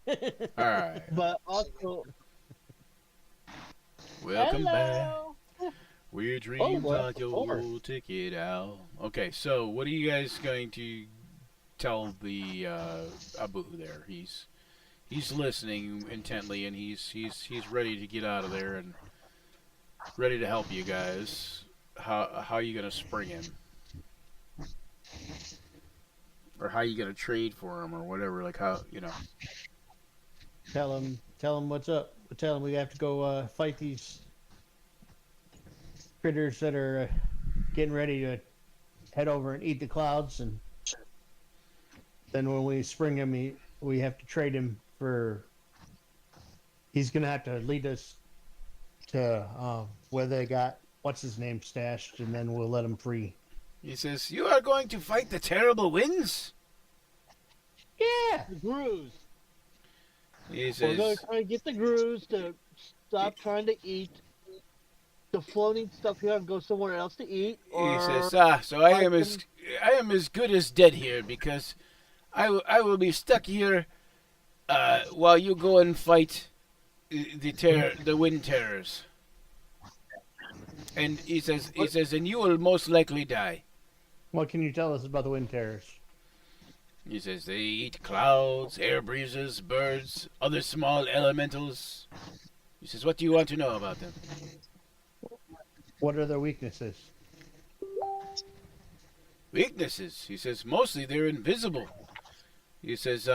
All right. but also, Welcome back. Hello. Weird dreams well, are your of course. little ticket out. Okay, so what are you guys going to tell the Abu there? He's listening intently, and he's ready to get out of there and ready to help you guys. How are you gonna spring him? Or how you gonna trade for him or whatever? Like how Tell him what's up. Tell him we have to go fight these critters that are getting ready to head over and eat the clouds, and then when we spring him, we have to trade him for. He's gonna have to lead us to where they got what's his name stashed, and then we'll let him free. He says, "You are going to fight the terrible winds?" Yeah. the Grooves. He We're says, going to try to get the Grooves to stop trying to eat the floating stuff here and go somewhere else to eat. Or He says, so I am as good as dead here because I will be stuck here while you go and fight the wind terrors. And he says, and you will most likely die. What can you tell us about the wind terrors? He says they eat clouds, air breezes, birds, other small elementals. He says, what do you want to know about them? What are their weaknesses? Weaknesses. He says mostly they're invisible. He says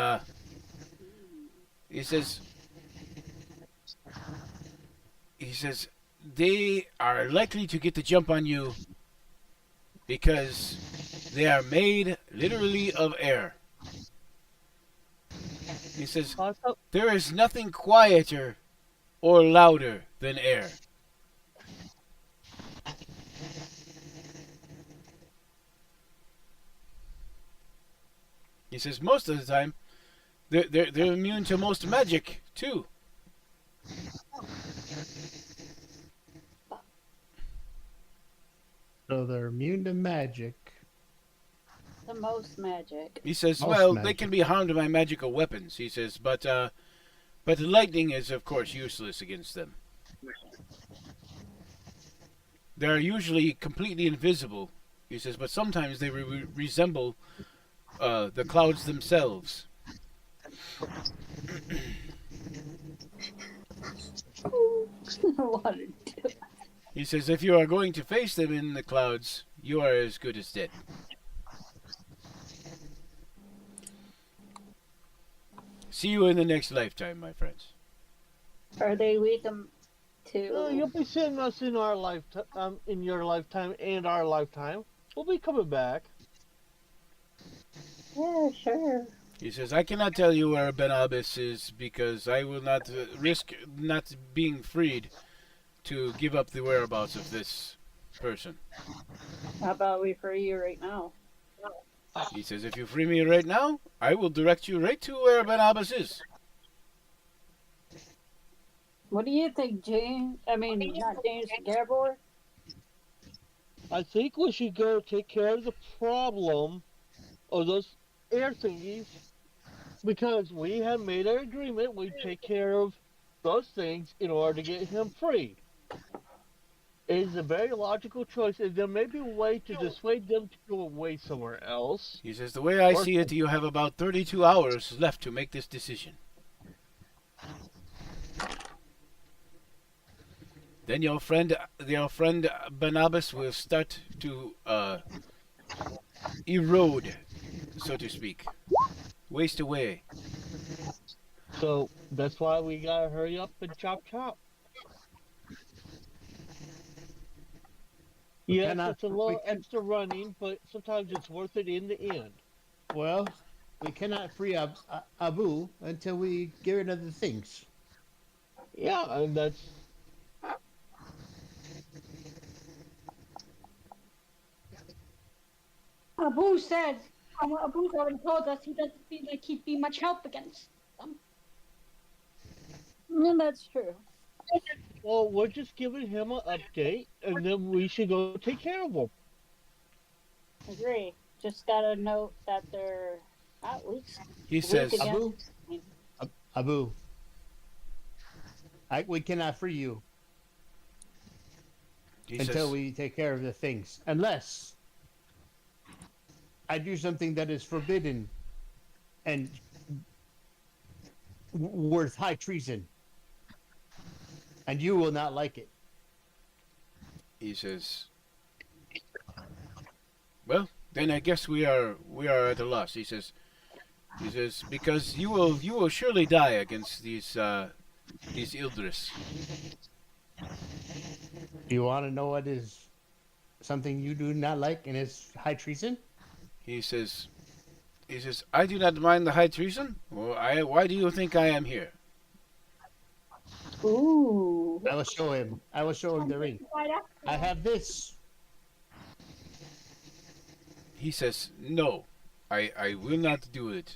they are likely to get the jump on you because they are made literally of air. He says also, there is nothing quieter or louder than air. He says most of the time, they're immune to most magic too. So they're immune to magic. The most magic. He says, Most well, they magic. can be harmed by magical weapons. He says, but lightning is of course useless against them. They're usually completely invisible. He says, but sometimes they resemble the clouds themselves. What to do? He says, if you are going to face them in the clouds, you are as good as dead. See you in the next lifetime, my friends. Are they weak you'll to? be seeing us in our lifetime, in your lifetime and our lifetime. We'll be coming back. Yeah, sure. He says, I cannot tell you where Ben Abbas is because I will not risk not being freed to give up the whereabouts of this person. How about we free you right now? He says, if you free me right now, I will direct you right to where Ben Abbas is. What do you think, James? I mean, not James Gabor. I think we should go take care of the problem of those air thingies because we have made our agreement. We take care of those things in order to get him freed. It is a very logical choice, and there may be a way to dissuade them to go away somewhere else. He says, the way I see it, you have about 32 hours left to make this decision. Then your friend Ben Abbas will start to erode, so to speak, waste away. So that's why we gotta hurry up and chop. Yes, cannot- it's a little we can- extra running, but sometimes it's worth it in the end. Well, we cannot free Abu until we get rid of the things. Yeah, and that's Abu said, Abu's already told us he doesn't feel like he'd be much help against them. And that's true. well, we're just giving him an update, and then we should go take care of him. Agree. Just gotta note that they're not weak He says, again. Abu, Abu, we cannot free you he until says, we take care of the things, unless I do something that is forbidden and worth high treason, and you will not like it. he says, well, then I guess we are at a loss. He says, because you will surely die against these Ildris. Do you want to know what is something you do not like and is high treason? He says, I do not mind the high treason. Well, why do you think I am here? Ooh. I will show him. I will show him the ring. Right after I have this. He says, no, I will not do it.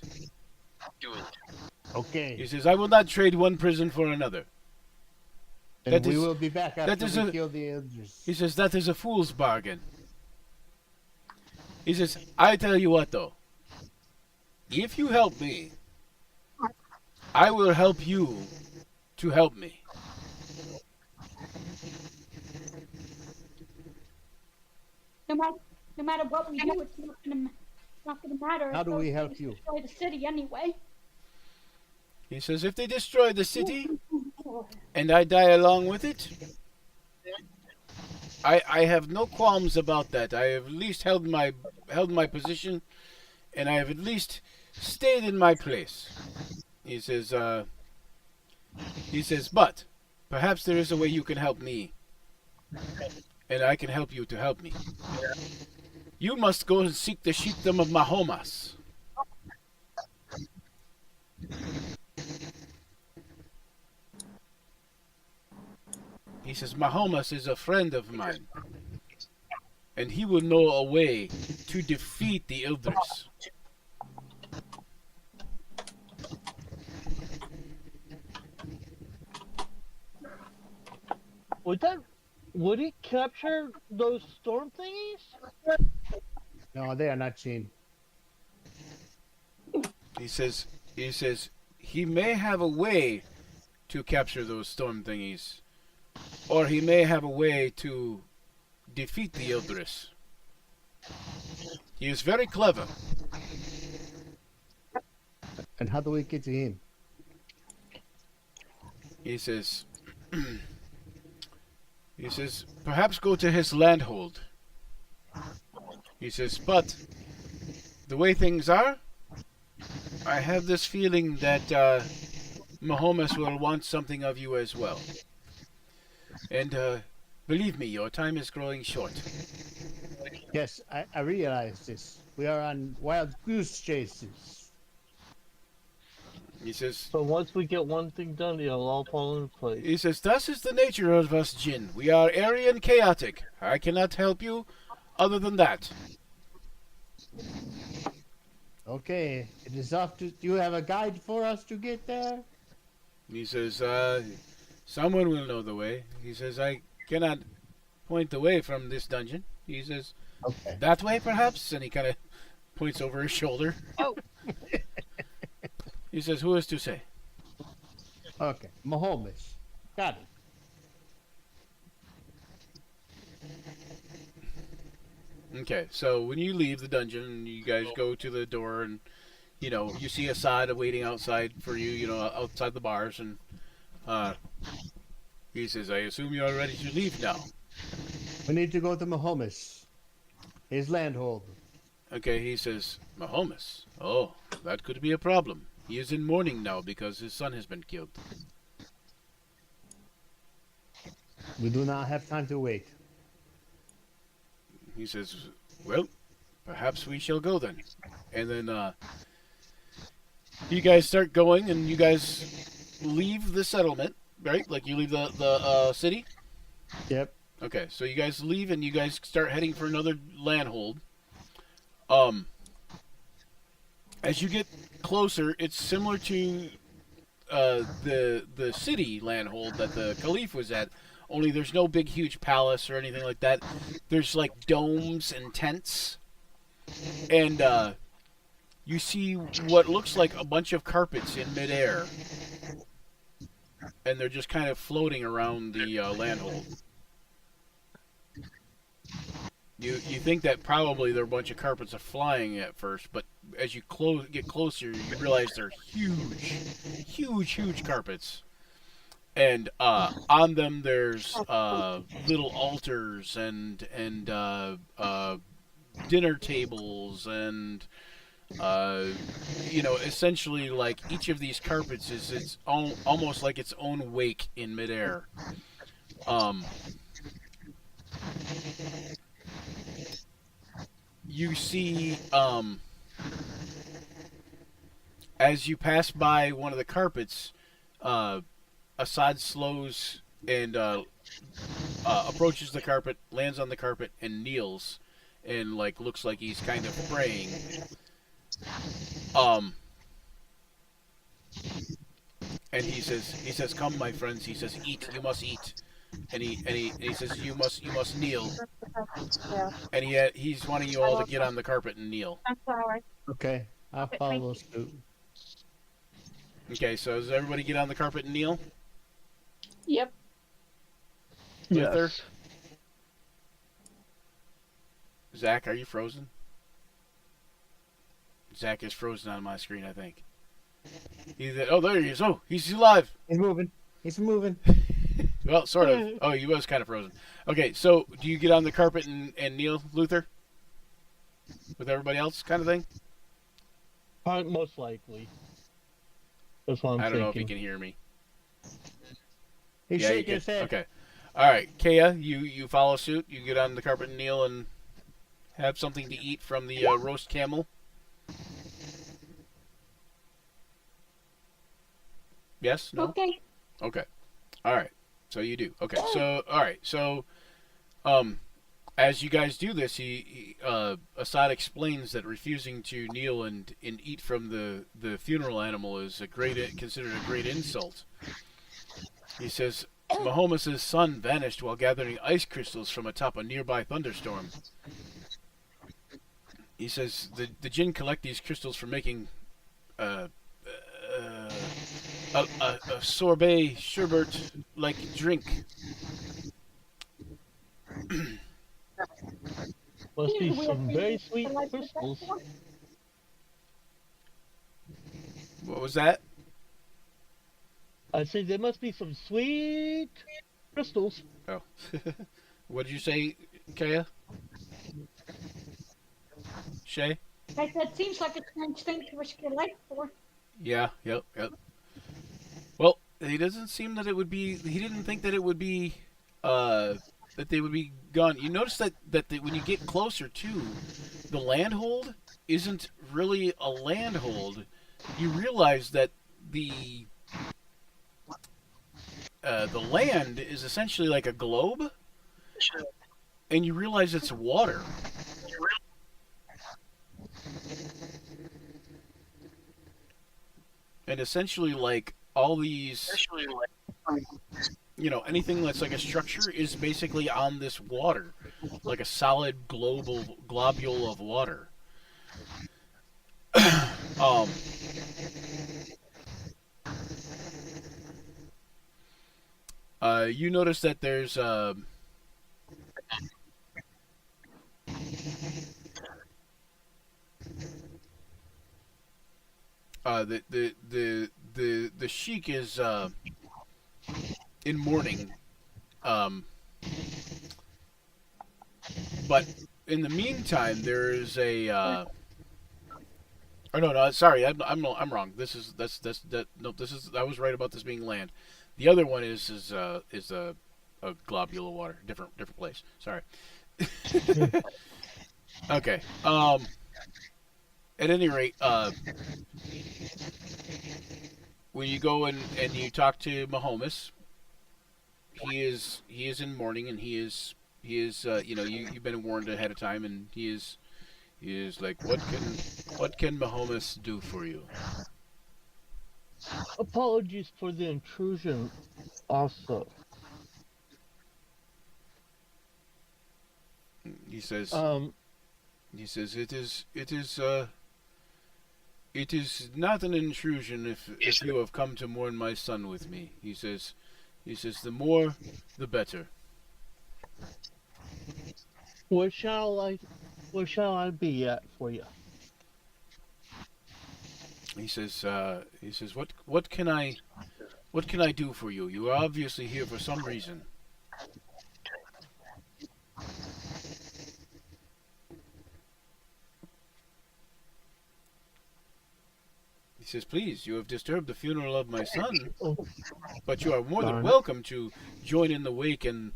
Okay. He says, I will not trade one prison for another. And that we is- will be back that after is we a- kill the elders. He says, that is a fool's bargain. He says, I tell you what though, if you help me, I will help you to help me. no matter what we do, it's not gonna matter. How do we Those help things you? Destroy the city anyway. He says, if they destroy the city, and I die along with it, I have no qualms about that. I have at least held my position, and I have at least stayed in my place. He says, but perhaps there is a way you can help me, and I can help you to help me. You must go and seek the sheepdom of Mahomas. He says, Mahomas is a friend of mine, and he will know a way to defeat the Ildris. Would it capture those storm thingies? No, they are not seen. He says he may have a way to capture those storm thingies, or he may have a way to defeat the Ildris. He is very clever. And how do we get to him? He says, perhaps go to his landhold. He says, but the way things are, I have this feeling that Mahomes will want something of you as well. And believe me, your time is growing short. Yes, I realize this. We are on wild goose chases. He says, But once we get one thing done, it'll all fall into place. that is the nature of us, Jin. We are airy and chaotic. I cannot help you other than that. Okay, it is off to. Do you have a guide for us to get there? He says, someone will know the way. He says, I cannot point the way from this dungeon. He says, Okay. that way perhaps? And he kind of points over his shoulder. Oh. He says, who is to say? Okay, Mahomes. Got it. Okay, so when you leave the dungeon, you guys go to the door and, you see Assad waiting outside for you, outside the bars. And he says, I assume you are ready to leave now. We need to go to Mahomes. His landhold. Okay, he says, Mahomes. Oh, that could be a problem. He is in mourning now because his son has been killed. We do not have time to wait. He says, well, perhaps we shall go then. And then you guys start going and you guys leave the settlement, right? Like you leave the city? Yep. Okay, so you guys leave and you guys start heading for another landhold. As you get closer, it's similar to the city landhold that the Caliph was at, only there's no big huge palace or anything like that. There's like domes and tents. And you see what looks like a bunch of carpets in midair, and they're just kind of floating around the landhold. You think that probably they're a bunch of carpets are flying at first, but as you get closer, you realize they're huge carpets. And on them there's little altars and dinner tables and essentially like each of these carpets is its own, almost like its own wake in midair. You see, as you pass by one of the carpets, Assad slows and approaches the carpet, lands on the carpet, and kneels, and like looks like he's kind of praying. And he says, "Come, my friends." He says, "Eat. You must eat." And he says, "You must kneel." Yeah. And he's wanting you all to get on the carpet and kneel. I'm sorry. Okay, I'll follow suit. Okay, so does everybody get on the carpet and kneel? Yep. Luther? Yes. Zach, are you frozen? Zach is frozen on my screen, I think. Oh, there he is. Oh, he's alive. He's moving. He's moving. Well, sort of. Oh, he was kind of frozen. Okay, so do you get on the carpet and kneel, Luther? With everybody else kind of thing? Most likely. That's what I'm I don't know if thinking. he can hear me. He's Yeah, you shaking can. his head. Okay. All right, Kea, you follow suit. You get on the carpet and kneel and have something to eat from the roast camel. Yes? No? Okay. Okay. All right. So you do. Okay. So all right. So, as you guys do this, Assad explains that refusing to kneel and eat from the funeral animal is considered a great insult. He says Mahomes' son vanished while gathering ice crystals from atop a nearby thunderstorm. He says the jinn collect these crystals for making a sorbet sherbet like drink. Must be We'll some be very sweet like this crystals. before. What was that? I say there must be some sweet crystals. Oh. What did you say, Kaya? Shay? Like, that seems like a strange thing to risk your life for. Yeah, yep. Well, he doesn't seem that it would be. He didn't think that it would be. That they would be gone. You notice that when you get closer to the landhold, isn't really a landhold. You realize that the land is essentially like a globe, and you realize it's water. And essentially, like, all these, anything that's like a structure is basically on this water, like a solid globule of water. You notice that there's the sheik is in mourning, but in the meantime there is a oh no, sorry, I'm wrong. This is I was right about this being land. The other one is a globule of water, different place. Sorry. Okay. At any rate, when you go and you talk to Mahomes, he is in mourning, and he is you've been warned ahead of time, and he is like, what can Mahomes do for you? Apologies for the intrusion, also. He says it is It is not an intrusion if you have come to mourn my son with me. He says, the more, the better. Where shall I be at for you? He says, what can I do for you? You are obviously here for some reason. He says, please, you have disturbed the funeral of my son, but you are more than welcome to join in the wake and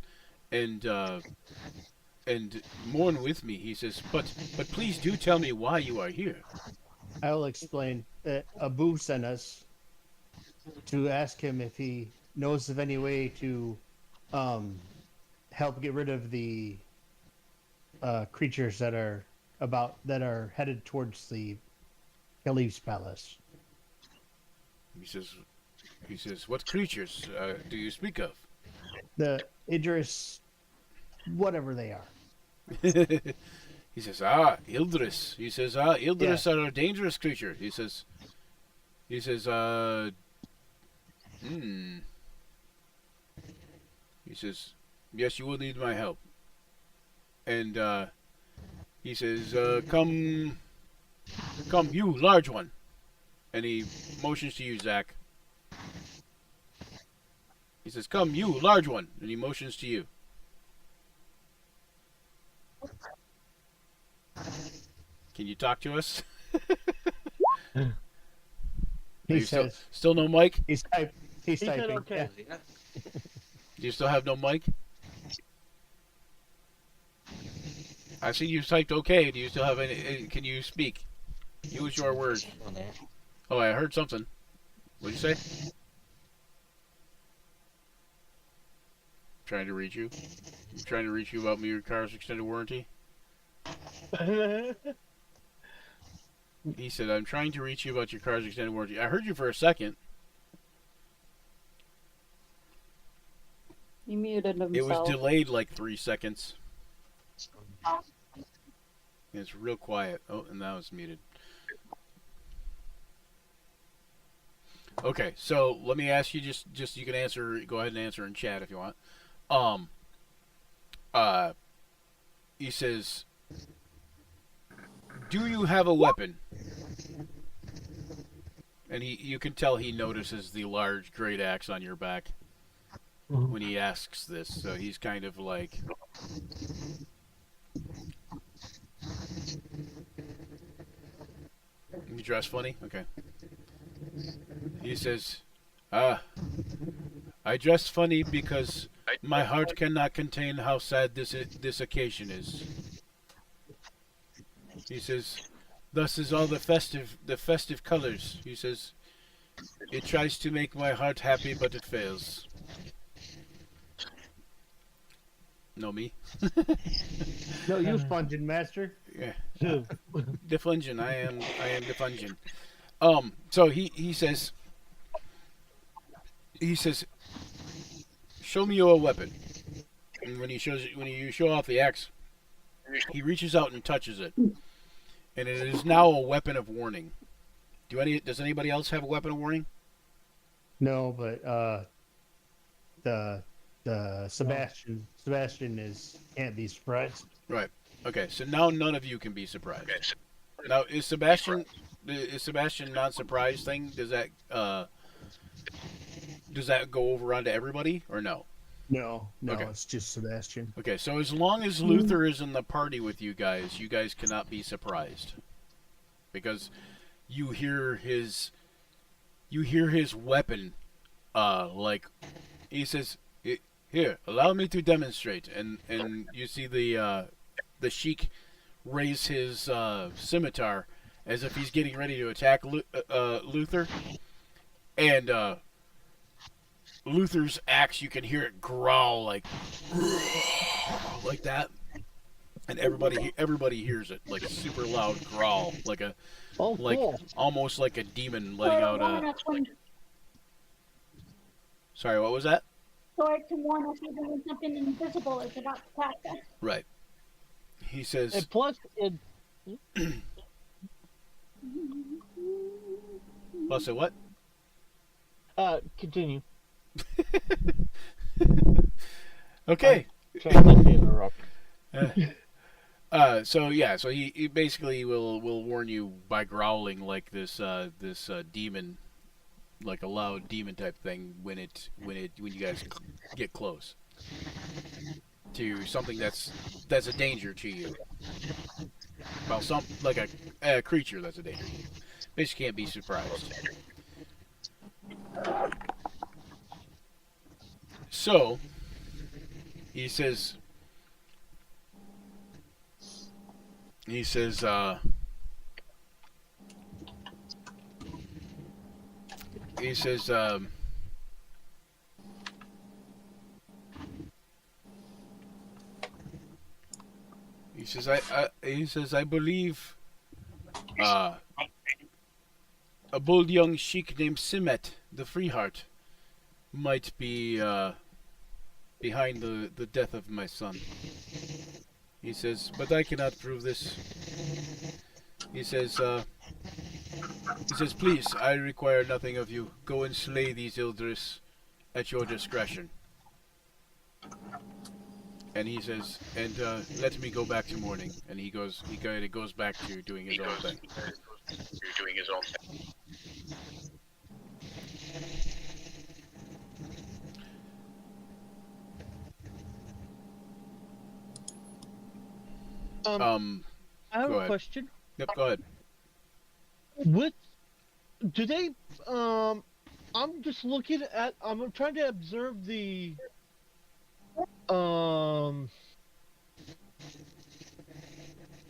mourn with me. He says, but please do tell me why you are here. I will explain that Abu sent us to ask him if he knows of any way to help get rid of the creatures that are headed towards the Caliph's palace. He says, what creatures do you speak of? The Idris, whatever they are. He says, Ildris. He says, Ildris are a dangerous creature. He says, He says, yes, you will need my help. And, he says, come, you, large one. And he motions to you, Zach. He says, come, you, large one. And he motions to you. Can you talk to us? He says, still no mic? He's typing. said okay. Yeah. Do you still have no mic? I see you typed okay. Do you still have any? Can you speak? Use your words. Oh, I heard something. What did you say? Trying to reach you. I'm trying to reach you about your car's extended warranty. He said, I'm trying to reach you about your car's extended warranty. I heard you for a second. He muted himself. It was delayed like 3 seconds. It's real quiet. Oh, and now it's muted. Okay, so let me ask you just you can answer, go ahead and answer in chat if you want. He says, do you have a weapon? And you can tell he notices the large great axe on your back when he asks this. So he's kind of like, you dress funny? Okay. He says, I dress funny because my heart cannot contain how sad this occasion is. He says, thus is all the festive colors. He says, it tries to make my heart happy, but it fails. Know me? No, you Fungin Master. Yeah. The Fungin. I am the Fungin. So he says, show me your weapon. And when you show off the axe, he reaches out and touches it. And it is now a weapon of warning. Does anybody else have a weapon of warning? No, but the Sebastian can't be surprised. Right. Okay. So now none of you can be surprised. Now is Sebastian not surprised thing? Does that go over onto everybody or no? No, Okay. It's just Sebastian. Okay, so as long as Luther is in the party with you guys cannot be surprised. Because you hear his weapon, like, he says, here, allow me to demonstrate. And you see the Sheik raise his scimitar as if he's getting ready to attack Luther. And, Luther's axe, you can hear it growl like that, and everybody hears it like a super loud growl, like Cool. almost like a demon letting out a. Sorry, what was that? So to warn us even when something invisible is about to attack us. Right. He says. And plus, Plus a what? Continue. Okay. Trying not to interrupt. So yeah, so he basically will warn you by growling like this demon, like a loud demon type thing when you guys get close to something that's a danger to you. Well, some like a creature that's a danger to you. Basically, can't be surprised. So he says. He says, I believe, a bold young sheik named Simet, the Freeheart, might be, behind the death of my son. He says, but I cannot prove this. He says, please, I require nothing of you. Go and slay these Ildris at your discretion. And he says, and let me go back to mourning. And he goes back to doing his own thing. I have Go a ahead. question. Yep, go ahead. Do they? I'm just looking at. I'm trying to observe the.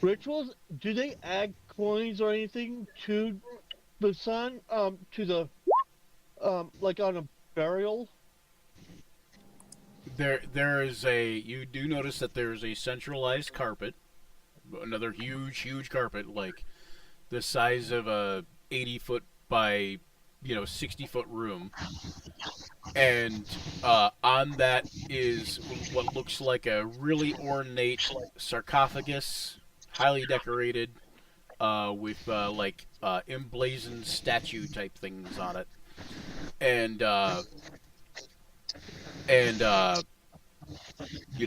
Rituals. Do they add coins or anything to the sun? To the. Like on a burial. There is you do notice that there is a centralized carpet, another huge carpet, like the size of a 80-foot by 60-foot room, and on that is what looks like a really ornate sarcophagus, highly decorated, with emblazoned statue type things on it, and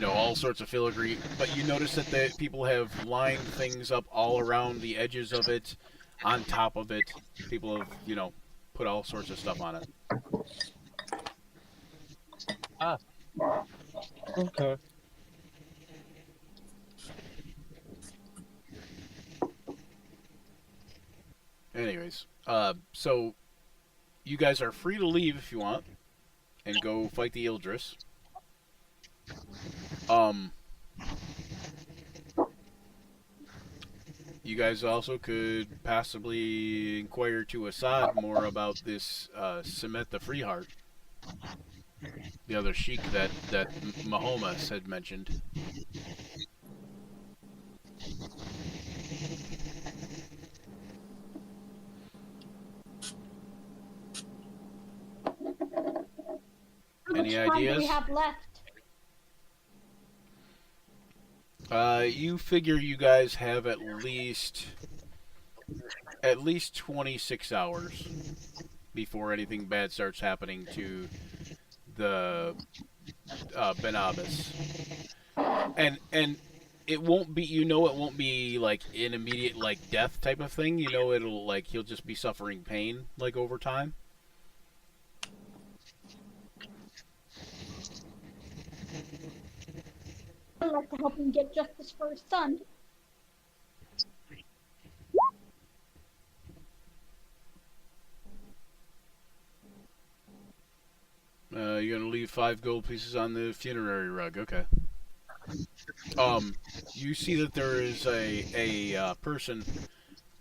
all sorts of filigree. But you notice that the people have lined things up all around the edges of it, on top of it. People have, put all sorts of stuff on it. Okay. Anyways, so you guys are free to leave if you want and go fight the Ildris. You guys also could possibly inquire to Assad more about this Simet the Freeheart, the other sheik that Mahomes had mentioned. Any How much time do we ideas? have left? You figure you guys have at least 26 hours before anything bad starts happening to the Ben Abbas. And it won't be, it won't be like an immediate like death type of thing. It'll like he'll just be suffering pain like over time. I'd like to help him get justice for his son. You're gonna leave 5 gold pieces on the funerary rug. Okay. You see that there is a person,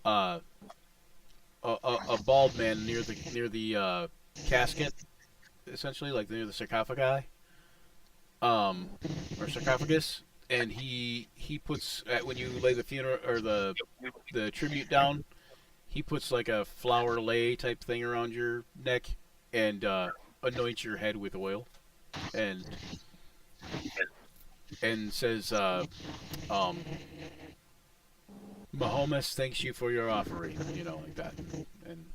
a bald man near the casket, essentially, like near the sarcophagi, or sarcophagus, and he puts when you lay the funeral or the tribute down, he puts like a flower lei type thing around your neck and anoints your head with oil, and says, Mahomes thanks you for your offering, like that, and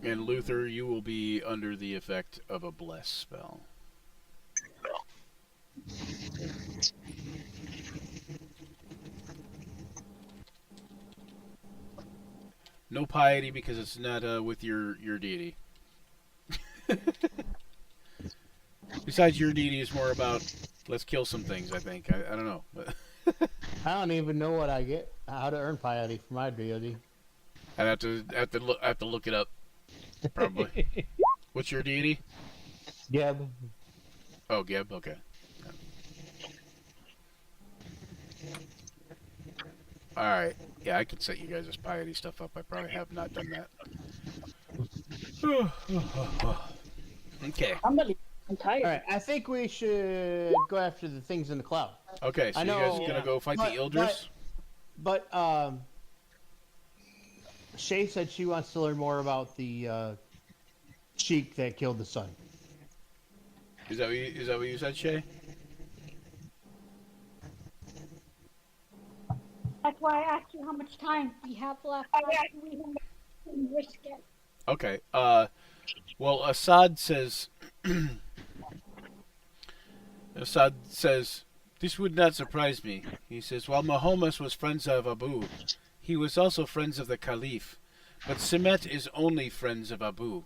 And Luther, you will be under the effect of a bless spell. No piety because it's not with your deity. Besides, your deity is more about let's kill some things. I think I don't know. But I don't even know what I get, how to earn piety for my deity. I'd have to look it up. Probably. What's your deity? Geb. Oh, Geb. Okay. All right. Yeah, I could set you guys' piety stuff up. I probably have not done that. Okay. I'm tired. All right, I think we should go after the things in the cloud. Okay. So I you guys know, gonna go fight but- the Ildris? But Shay said she wants to learn more about the Sheik that killed the son. Is that what you said, Shay? That's why I asked you how much time we have left. We don't risk it. Okay. Well, Assad says. Assad says, "This would not surprise me." He says, "While Mahomet was friends of Abu, he was also friends of the Caliph. But Semet is only friends of Abu.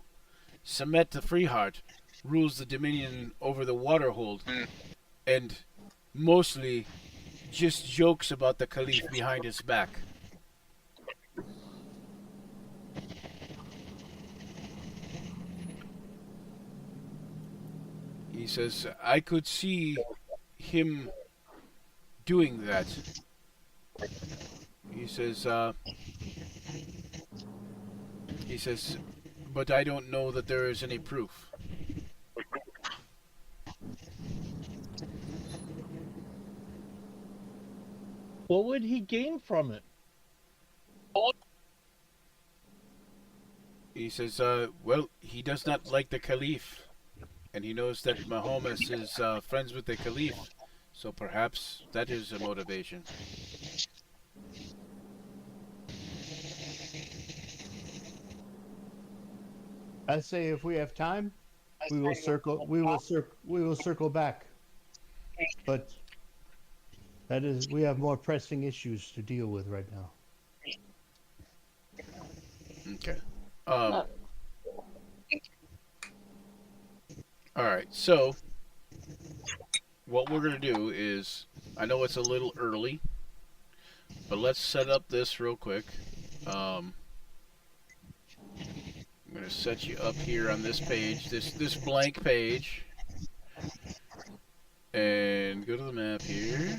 Semet the Freeheart rules the dominion over the Waterhold, and mostly just jokes about the Caliph behind his back." He says, "I could see him doing that." He says, "But I don't know that there is any proof." What would he gain from it? He says, "Well, he does not like the Caliph, and he knows that Mahomet is friends with the Caliph, so perhaps that is a motivation." I say if we have time, we will circle. We will circle back. But that is, we have more pressing issues to deal with right now. Okay. All right. So, what we're gonna do is, I know it's a little early, but let's set up this real quick. I'm gonna set you up here on this page, this blank page, and go to the map here.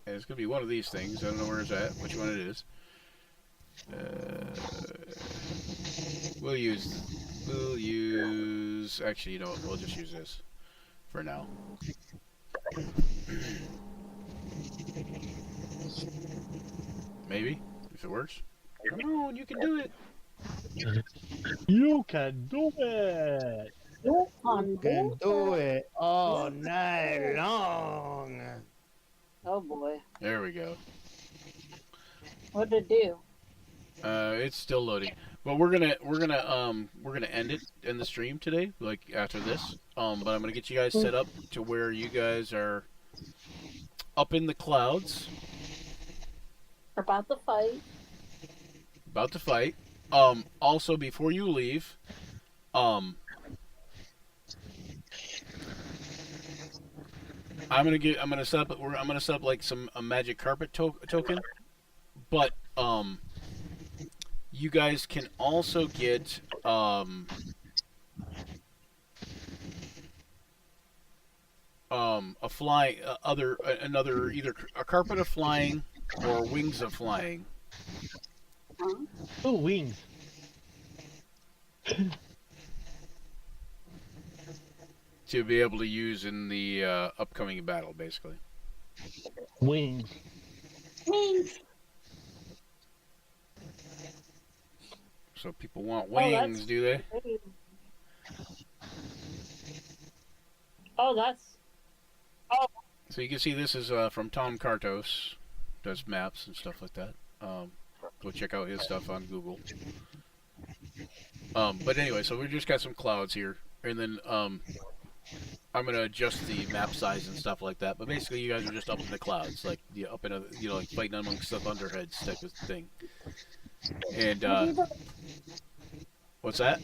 And it's gonna be one of these things. I don't know where it's at, which one it is. We'll use. Actually, you know what? We'll just use this for now. Maybe if it works. Come on, you can do it. You can do it. You Can do it all night long. Oh boy. There we go. What did it do? It's still loading, but we're gonna end the stream today, like after this. But I'm gonna get you guys set up to where you guys are up in the clouds, About the fight. about to fight. Also, before you leave, I'm gonna set up like a magic carpet token, but you guys can also get a fly another either a carpet of flying or wings of flying. Huh? Oh, wings. To be able to use in the upcoming battle, basically. Wings. Wings. So people want Oh, that's- wings, do they? Oh, that's. So you can see this is from Tom Kartos, does maps and stuff like that. Go check out his stuff on Google. But anyway, so we just got some clouds here, and then I'm gonna adjust the map size and stuff like that. But basically, you guys are just up in the clouds, like up in a like fighting amongst the thunderheads type of thing. And what's that?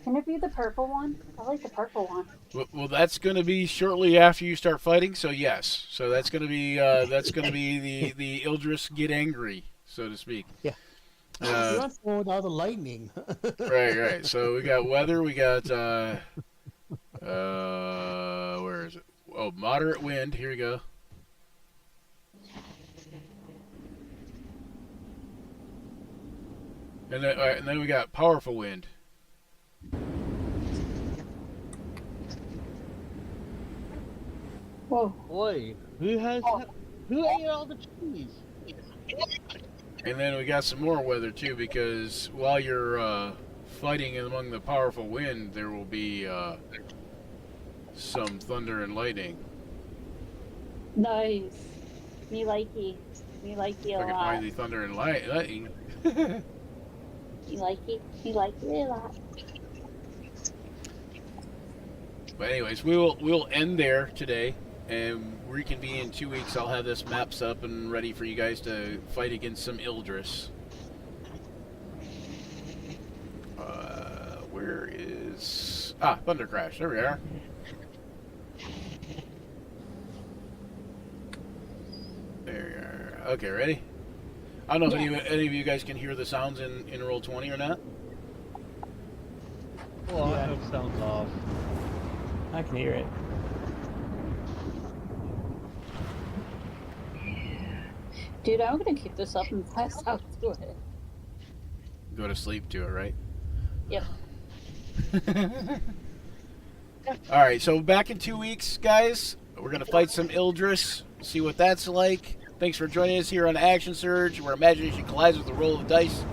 Can it be the purple one? I like the purple one. Well, that's gonna be shortly after you start fighting. So yes, so that's gonna be the Ildris get angry, so to speak. Yeah. You want the one with all the lightning. Right. So we got weather. We got where is it? Oh, moderate wind. Here we go. And then we got powerful wind. Whoa. Boy, who ate all the cheese? And then we got some more weather too, because while you're fighting among the powerful wind, there will be some thunder and lightning. Nice. Me likey. Me likey If a I can lot. find the thunder and lightning. Me likey. Me likey a lot. But anyways, we'll end there today, and reconvene in 2 weeks. I'll have this maps up and ready for you guys to fight against some Ildris. Where is Thunder Crash? There we are. There you are. Okay, ready? I don't know if any of you guys can hear the sounds in Roll20 or not. Well, Yeah. I hope sounds off. I can hear it. Dude, I'm gonna keep this up and pass out to it. Go to sleep to it, right? Yep. Alright, so back in 2 weeks, guys. We're going to fight some Ildris, see what that's like. Thanks for joining us here on Action Surge, where imagination collides with the roll of dice.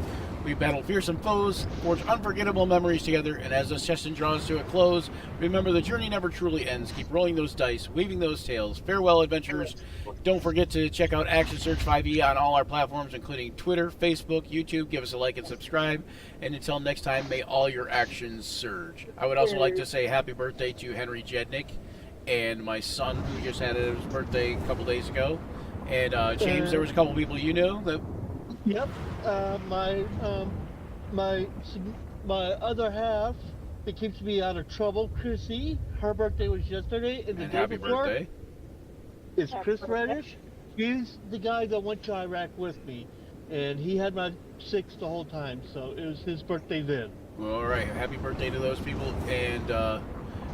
We battle fearsome foes, forge unforgettable memories together, and as this session draws to a close, remember the journey never truly ends. Keep rolling those dice, weaving those tales. Farewell, adventurers. Don't forget to check out Action Surge 5e on all our platforms, including Twitter, Facebook, YouTube. Give us a like and subscribe. And until next time, may all your actions surge. I would also like to say happy birthday to Henry Jednick and my son, who just had his birthday a couple days ago. And James, there was a couple people you know that... Yep. My other half that keeps me out of trouble, Chrissy. Her birthday was yesterday, and the And day happy before birthday. is Happy Chris birthday. Reddish. He's the guy that went to Iraq with me, and he had my 6 the whole time, so it was his birthday then. Well, all right. Happy birthday to those people. And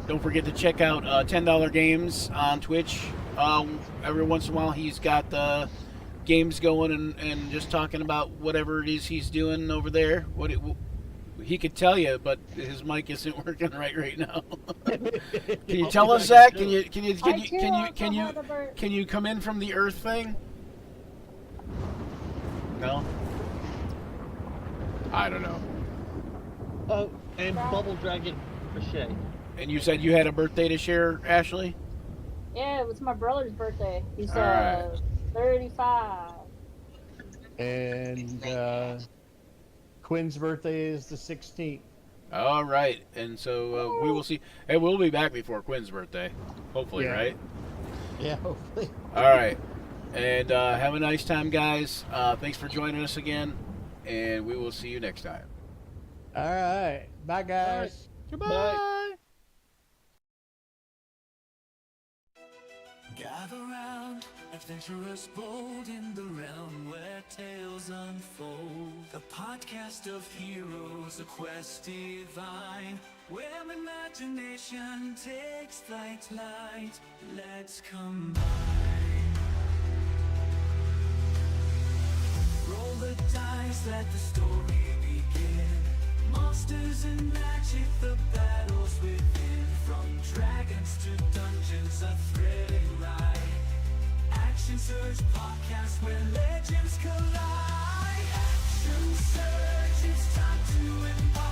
don't forget to check out $10 Games on Twitch. Every once in a while, he's got games going and just talking about whatever it is he's doing over there. He could tell you, but his mic isn't working right now. Can you tell us that? Can you come in from the Earth thing? No. I don't know. Oh, and Bubble Dragon Mache. And you said you had a birthday to share, Ashley? Yeah, it was my brother's birthday. He's All right. 35. And Quinn's birthday is the 16th. All right, and so we will see. Hey, we'll be back before Quinn's birthday, hopefully, Yeah. right? Yeah, hopefully. All right, and have a nice time, guys. Thanks for joining us again, and we will see you next time. All right. Bye, guys. Goodbye. Gather round, adventurers bold in the realm where tales unfold. The podcast of heroes, a quest divine, where imagination takes flight. Let's combine. Roll the dice, let the story begin. Monsters and magic, the battles within. From dragons to dungeons, a thrilling ride. Action Surge podcast where legends collide. Action Surge, it's time to embark.